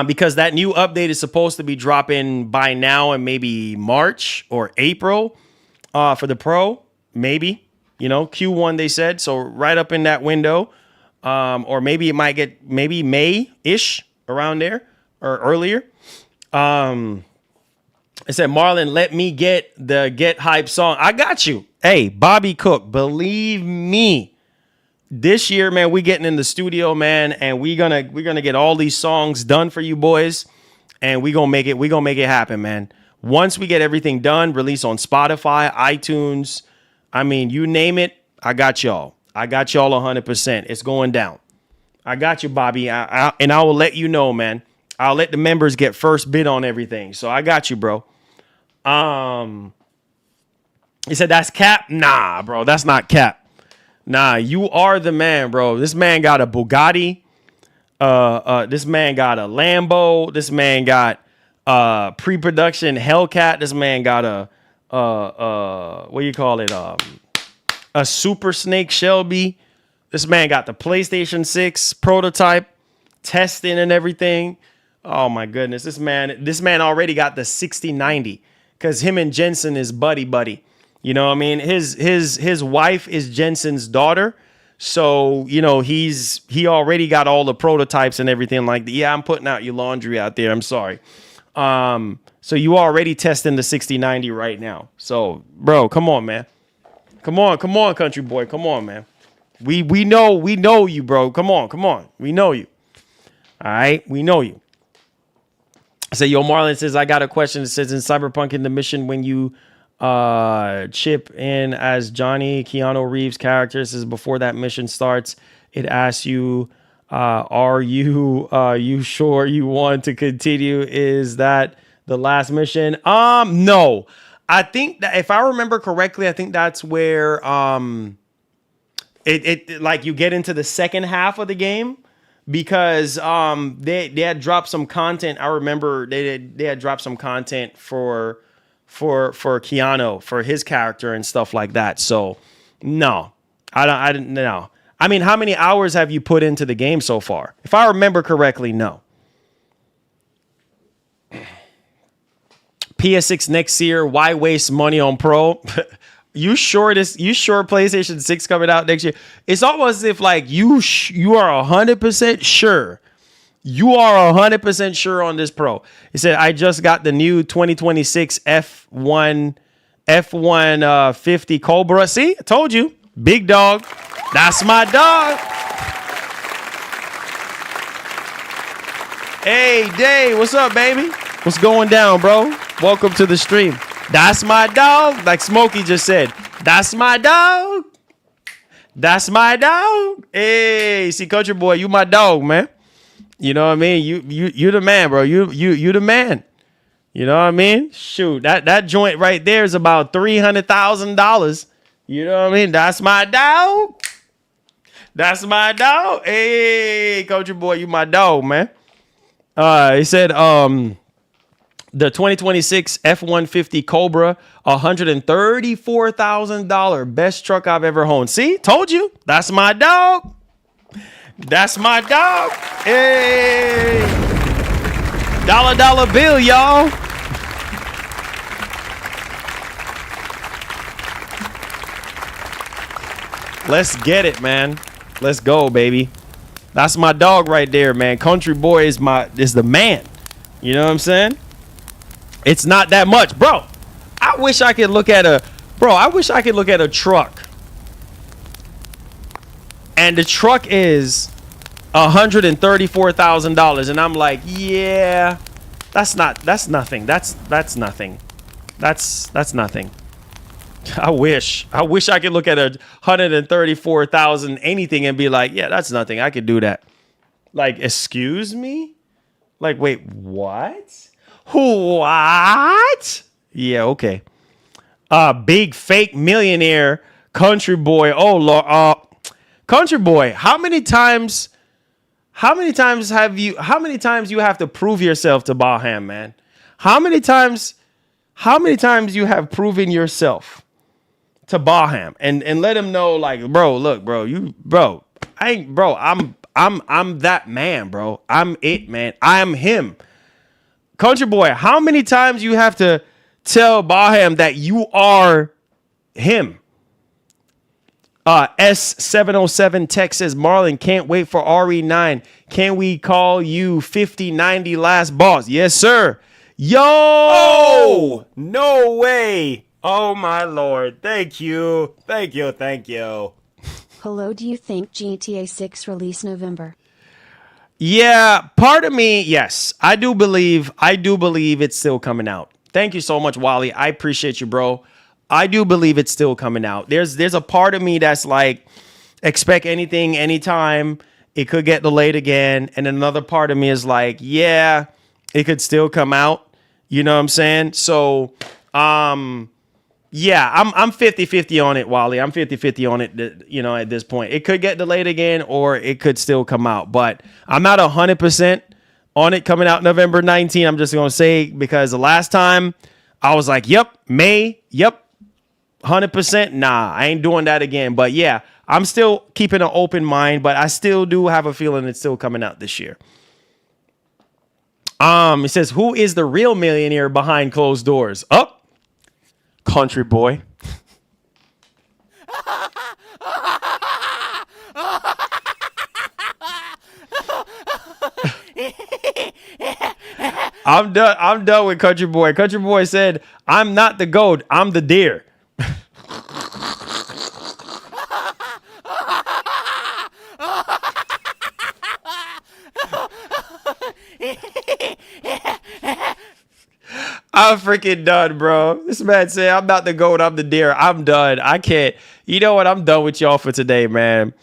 because that new update is supposed to be dropping by now in maybe March or April for the Pro, maybe, you know, Q1 they said. So right up in that window, or maybe it might get maybe May-ish around there or earlier. It said, Marlon, let me get the Get Hype song. I got you. Hey, Bobby Cook, believe me, this year, man, we getting in the studio, man, and we're gonna get all these songs done for you boys, and we gonna make it happen, man. Once we get everything done, release on Spotify, iTunes, I mean, you name it, I got y'all. I got y'all 100%. It's going down. I got you, Bobby, and I will let you know, man. I'll let the members get first bid on everything. So I got you, bro. He said, that's cap? Nah, bro, that's not cap. Nah, you are the man, bro. This man got a Bugatti. This man got a Lambo. This man got pre-production Hellcat. This man got a what do you call it? A Super Snake Shelby. This man got the PlayStation 6 prototype, testing and everything. Oh my goodness, this man already got the 6090 because him and Jensen is buddy. You know what I mean? His wife is Jensen's daughter. So, you know, he already got all the prototypes and everything like that. Yeah, I'm putting out your laundry out there. I'm sorry. So you already testing the 6090 right now. So, bro, come on, man. Come on, country boy. Come on, man. We know you, bro. Come on. We know you. All right, we know you. So, yo, Marlon says, I got a question. It says, in Cyberpunk, in the mission, when you chip in as Johnny Keanu Reeves' character, says before that mission starts, it asks you, are you sure you want to continue? Is that the last mission? No. I think that if I remember correctly, I think that's where it like you get into the second half of the game. Because they had dropped some content. I remember they had dropped some content for Keanu, for his character and stuff like that. So no, I didn't know. I mean, how many hours have you put into the game so far? If I remember correctly, no. PS6 next year. Why waste money on Pro? You sure PlayStation 6 coming out next year? It's almost as if like you are 100% sure. You are 100% sure on this Pro. He said, I just got the new 2026 F150 Cobra. See, I told you. Big dog. That's my dog. Hey, Dave, what's up, baby? What's going down, bro? Welcome to the stream. That's my dog. Like Smokey just said. That's my dog. That's my dog. Hey, see, Country Boy, you my dog, man. You know what I mean? You the man, bro. You the man. You know what I mean? Shoot, that joint right there is about $300,000. You know what I mean? That's my dog. That's my dog. Hey, Country Boy, you my dog, man. He said, the 2026 F-150 Cobra, $134,000. Best truck I've ever owned. See? Told you. That's my dog. That's my dog. Hey. Dollar bill, y'all. Let's get it, man. Let's go, baby. That's my dog right there, man. Country Boy is the man. You know what I'm saying? It's not that much, bro. I wish I could look at a truck. And the truck is $134,000, and I'm like, yeah, that's nothing. That's nothing. That's nothing. I wish I could look at a 134,000 anything and be like, yeah, that's nothing. I could do that. Like, excuse me? Like, wait, what? What? Yeah, okay. Big fake millionaire Country Boy. Oh Lord, Country Boy, how many times you have to prove yourself to Baham, man? How many times you have proven yourself to Baham and let him know, like, bro, look, bro, I'm that man, bro. I'm it, man. I'm him. Country Boy, how many times you have to tell Baham that you are him? S707 Tech says, Marlon, can't wait for RE9. Can we call you 5090 last boss? Yes, sir. Yo! Oh, no way. Oh, my Lord. Thank you. Thank you. Thank you. Hello, do you think GTA 6 release November? Yeah, part of me, yes. I do believe it's still coming out. Thank you so much, Wally. I appreciate you, bro. I do believe it's still coming out. There's a part of me that's like, expect anything, anytime. It could get delayed again. And another part of me is like, yeah, it could still come out. You know what I'm saying? So, yeah, I'm 50-50 on it, Wally. I'm 50-50 on it, you know, at this point. It could get delayed again or it could still come out. But I'm not 100% on it coming out November 19. I'm just going to say, because the last time I was like, yep, May, yep. 100%. Nah, I ain't doing that again. But yeah, I'm still keeping an open mind, but I still do have a feeling it's still coming out this year. It says, who is the real millionaire behind closed doors? Up, Country Boy. I'm done with Country Boy. Country Boy said, I'm not the goat, I'm the deer. I'm freaking done, bro. This man said, I'm not the goat, I'm the deer. I'm done. I can't. You know what? I'm done with y'all for today, man.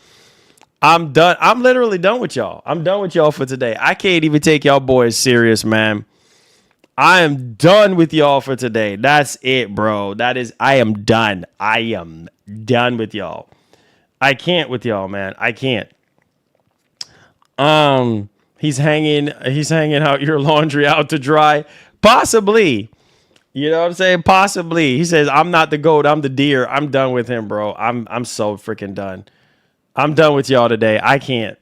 I'm done. I'm literally done with y'all. I'm done with y'all for today. I can't even take y'all boys serious, man. I am done with y'all for today. That's it, bro. I am done. I am done with y'all. I can't with y'all, man. I can't. He's hanging out your laundry out to dry. Possibly. You know what I'm saying? Possibly. He says, I'm not the goat, I'm the deer. I'm done with him, bro. I'm so freaking done. I'm done with y'all today. I can't.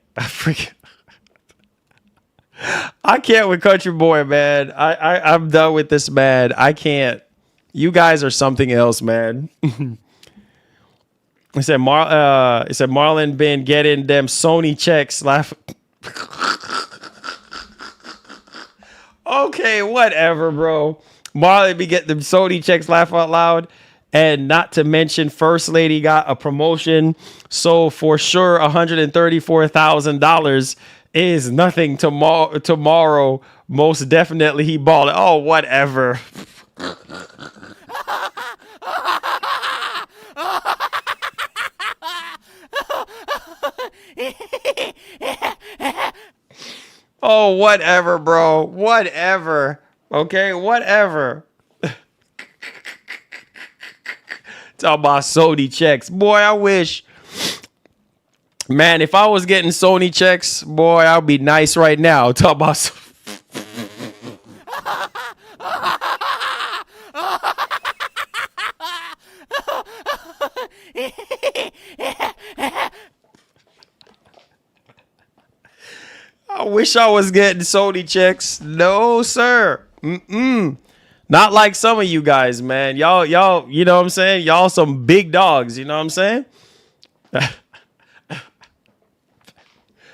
I can't with Country Boy, man. I'm done with this, man. I can't. You guys are something else, man. It said Marlon been getting them Sony checks. Laugh. Okay, whatever, bro. Marlon be getting them Sony checks. Laugh out loud. And not to mention, First Lady got a promotion. So for sure, $134,000 is nothing tomorrow. Most definitely he balled it. Oh, whatever. Oh, whatever, bro. Whatever. Okay, whatever. Talk about Sony checks. Boy, I wish. Man, if I was getting Sony checks, boy, I'd be nice right now. Talk about. I wish I was getting Sony checks. No, sir. Not like some of you guys, man. Y'all, you know what I'm saying? Y'all some big dogs, you know what I'm saying?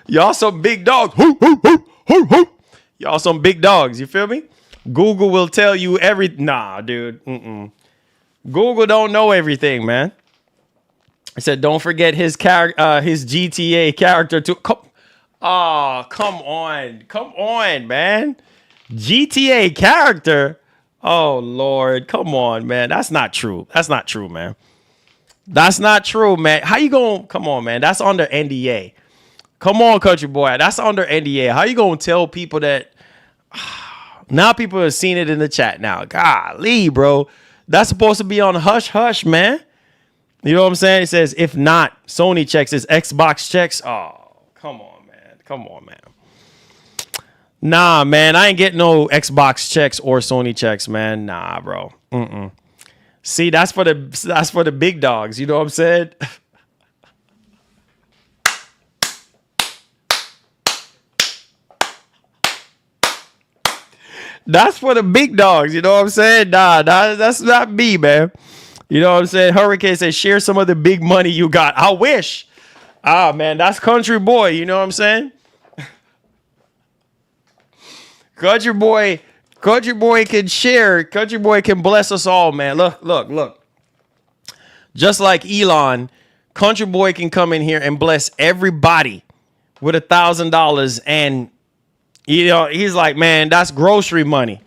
Y'all some big dogs. Y'all some big dogs, you feel me? Google will tell you Nah, dude. Google don't know everything, man. I said, don't forget his GTA character too. Come on, man. GTA character. Oh Lord, come on, man. That's not true, man. That's not true, man. How you going? Come on, man. That's under NDA. Come on, country boy. That's under NDA. How you gonna tell people that? Now people have seen it in the chat. Now, golly, bro. That's supposed to be on hush hush, man. You know what I'm saying? It says, if not, Sony checks is Xbox checks. Oh, come on, man. Nah, man, I ain't getting no Xbox checks or Sony checks, man. Nah, bro. See, that's for the big dogs. You know what I'm saying? That's for the big dogs. You know what I'm saying? Nah, that's not me, man. You know what I'm saying? Hurricane says, share some of the big money you got. I wish. Man, that's country boy. You know what I'm saying? Country boy can share. Country boy can bless us all, man. Look. Just like Elon, country boy can come in here and bless everybody with $1,000. And, you know, he's like, man, that's grocery money.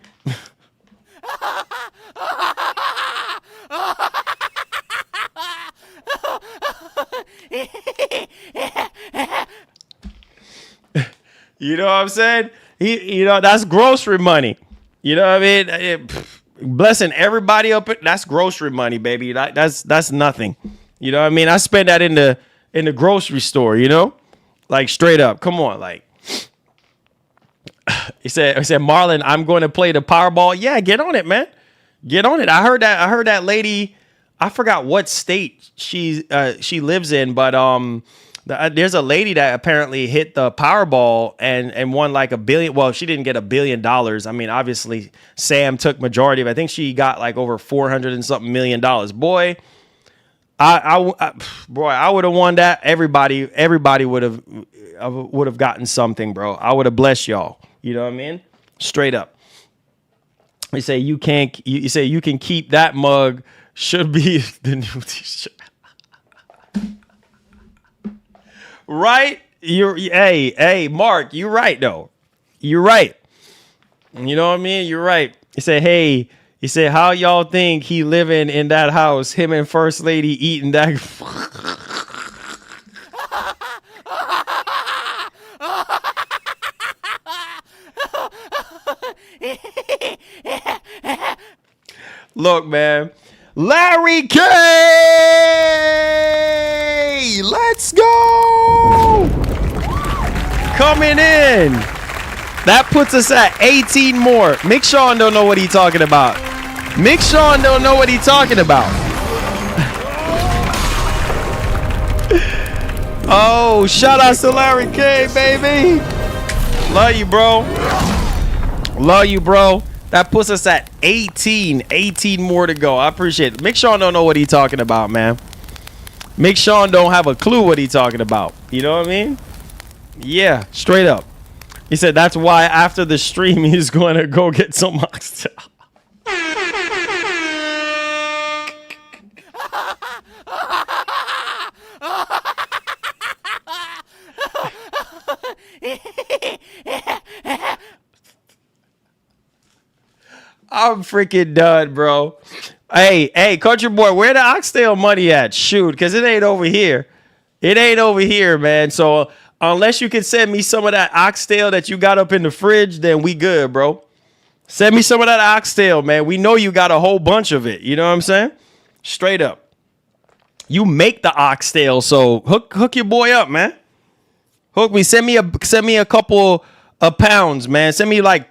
You know what I'm saying? That's grocery money. You know what I mean? Blessing everybody up. That's grocery money, baby. That's nothing. You know what I mean? I spend that in the grocery store, you know? Like straight up. Come on, like. He said, Marlon, I'm going to play the Powerball. Yeah, get on it, man. Get on it. I heard that lady, I forgot what state she lives in, but there's a lady that apparently hit the Powerball and won like $1 billion. Well, she didn't get $1 billion. I mean, obviously Sam took majority of it. I think she got like over 400 and something million dollars. Boy, I would have won that. Everybody would have gotten something, bro. I would have blessed y'all. You know what I mean? Straight up. You say you can keep that mug. Should be the new t-shirt. Right? Hey, Mark, you're right though. You're right. You know what I mean? You're right. He said, hey, how y'all think he living in that house? Him and First Lady eating that. Look, man. Larry K! Let's go! Coming in. That puts us at 18 more. Mick Sean don't know what he's talking about. Oh, shout out to Larry K, baby. Love you, bro. That puts us at 18 more to go. I appreciate it. Mick Sean don't know what he's talking about, man. Mick Sean don't have a clue what he's talking about. You know what I mean? Yeah, straight up. He said that's why after the stream he's going to go get some oxtail. I'm freaking done, bro. Hey, country boy, where the oxtail money at? Shoot, because it ain't over here. Man. So unless you can send me some of that oxtail that you got up in the fridge, then we good, bro. Send me some of that oxtail, man. We know you got a whole bunch of it. You know what I'm saying? Straight up. You make the oxtail, so hook your boy up, man. Hook me. Send me a couple of pounds, man. Send me like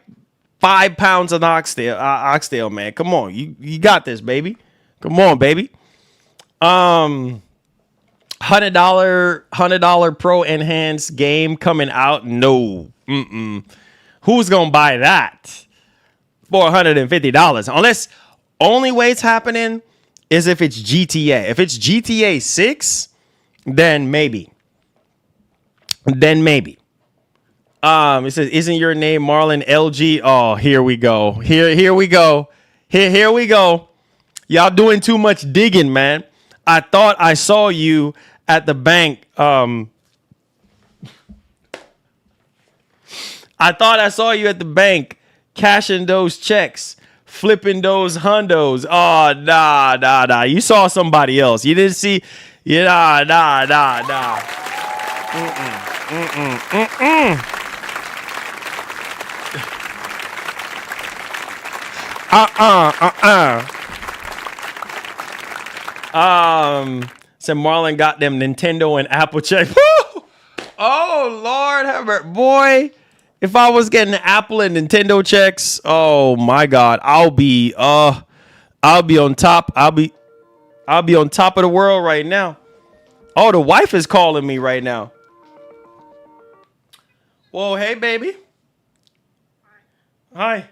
5 pounds of oxtail, man. Come on, you got this, baby. Come on, baby. $100 Pro enhanced game coming out? No. Who's gonna buy that for $150? Unless only way it's happening is if it's GTA. If it's GTA 6, then maybe. It says, isn't your name Marlon LG? Oh, here we go. Here we go. Here we go. Y'all doing too much digging, man. I thought I saw you at the bank. I thought I saw you at the bank cashing those checks, flipping those hundos. Oh, nah. You saw somebody else. You didn't see. Yeah, nah. Said Marlon got them Nintendo and Apple check. Oh Lord, Herbert, boy. If I was getting Apple and Nintendo checks, oh my God, I'll be on top. I'll be on top of the world right now. Oh, the wife is calling me right now. Whoa, hey baby. Hi.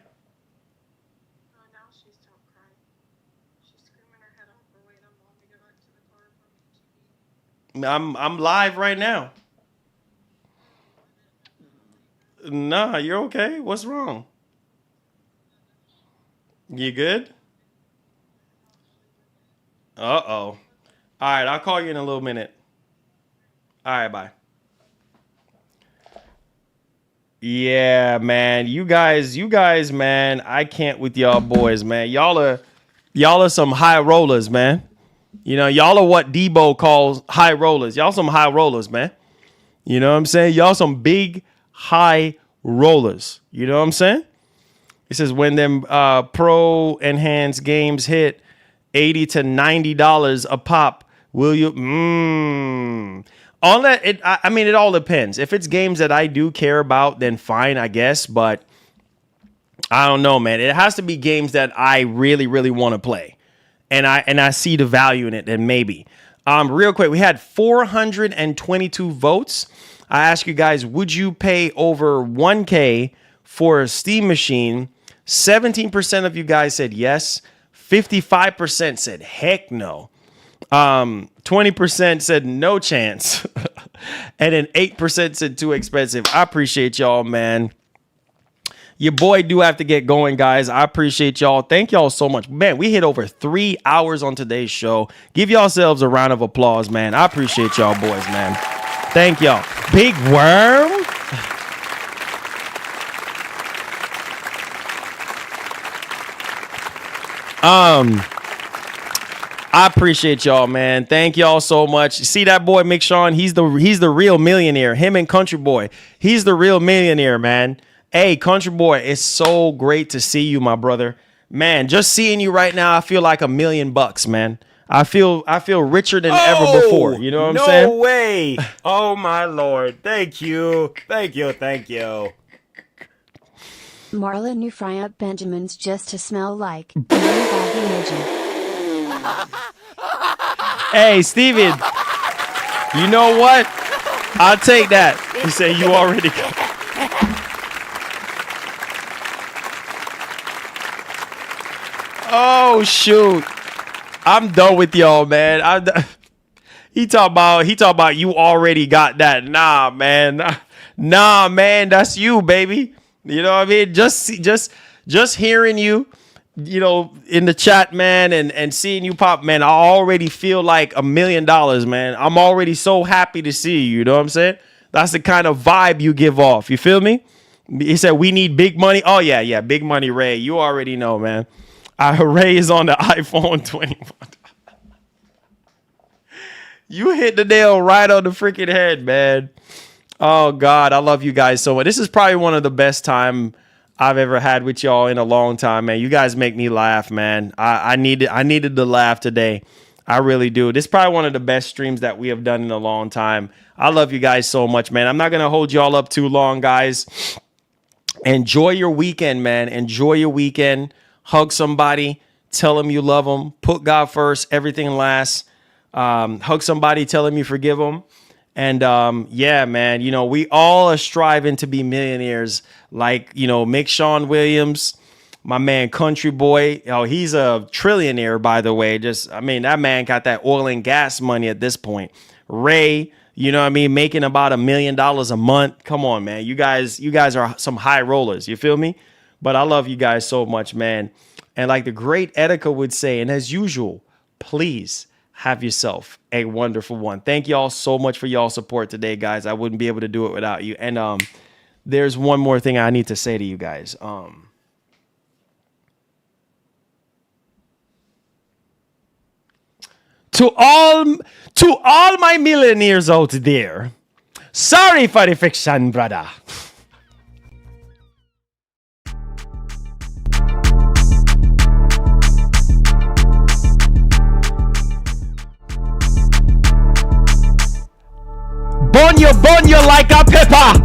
I'm live right now. Nah, you're okay. What's wrong? You good? Uh-oh. All right, I'll call you in a little minute. All right, bye. Yeah, man. You guys, man, I can't with y'all boys, man. Y'all are some high rollers, man. You know, y'all are what Debo calls high rollers. Y'all some high rollers, man. You know what I'm saying? Y'all some big high rollers. You know what I'm saying? It says when them pro enhanced games hit $80 to $90 a pop, will you? All that it all depends. If it's games that I do care about, then fine, I guess. But I don't know, man. It has to be games that I really, really want to play. And I see the value in it, then maybe. Real quick, we had 422 votes. I asked you guys, would you pay over 1K for a Steam machine? 17% of you guys said yes. 55% said heck no. 20% said no chance. And then 8% said too expensive. I appreciate y'all, man. Your boy do have to get going, guys. I appreciate y'all. Thank y'all so much. Man, we hit over 3 hours on today's show. Give yourselves a round of applause, man. I appreciate y'all boys, man. Thank y'all. Big Worm. I appreciate y'all, man. Thank y'all so much. See that boy, Mick Sean? He's the real millionaire. Him and Country Boy. He's the real millionaire, man. Hey, Country Boy, it's so great to see you, my brother. Man, just seeing you right now, I feel like $1 million, man. I feel richer than ever before. You know what I'm saying? No way. Oh my Lord. Thank you. Marla knew fry up Benjamins just to smell like emoji. Hey, Steven. You know what? I'll take that. He said you already got. Oh shoot. I'm done with y'all, man. He talk about you already got that. Nah, man. Nah, man, that's you, baby. You know what I mean? Just hearing you, you know, in the chat, man, and seeing you pop, man, I already feel like $1 million, man. I'm already so happy to see you. You know what I'm saying? That's the kind of vibe you give off. You feel me? He said we need big money. Oh yeah, big money, Ray. You already know, man. Ray is on the iPhone 21. You hit the nail right on the freaking head, man. Oh God, I love you guys so much. This is probably one of the best time I've ever had with y'all in a long time, man. You guys make me laugh, man. I needed to laugh today. I really do. This is probably one of the best streams that we have done in a long time. I love you guys so much, man. I'm not gonna hold y'all up too long, guys. Enjoy your weekend, man. Enjoy your weekend. Hug somebody. Tell them you love them. Put God first. Everything last. hug somebody, tell them you forgive them. And yeah, man, you know, we all are striving to be millionaires. Like, you know, make Sean Williams, my man Country Boy. Oh, he's a trillionaire, by the way. I mean, that man got that oil and gas money at this point. Ray, you know what I mean, making about $1 million a month. Come on, man. You guys are some high rollers. You feel me? But I love you guys so much, man. And like the great Etika would say, and as usual, please have yourself a wonderful one. Thank y'all so much for y'all support today, guys. I wouldn't be able to do it without you. And there's one more thing I need to say to you guys. To all my millionaires out there, sorry for the fiction, brother. Burn you like a pepper.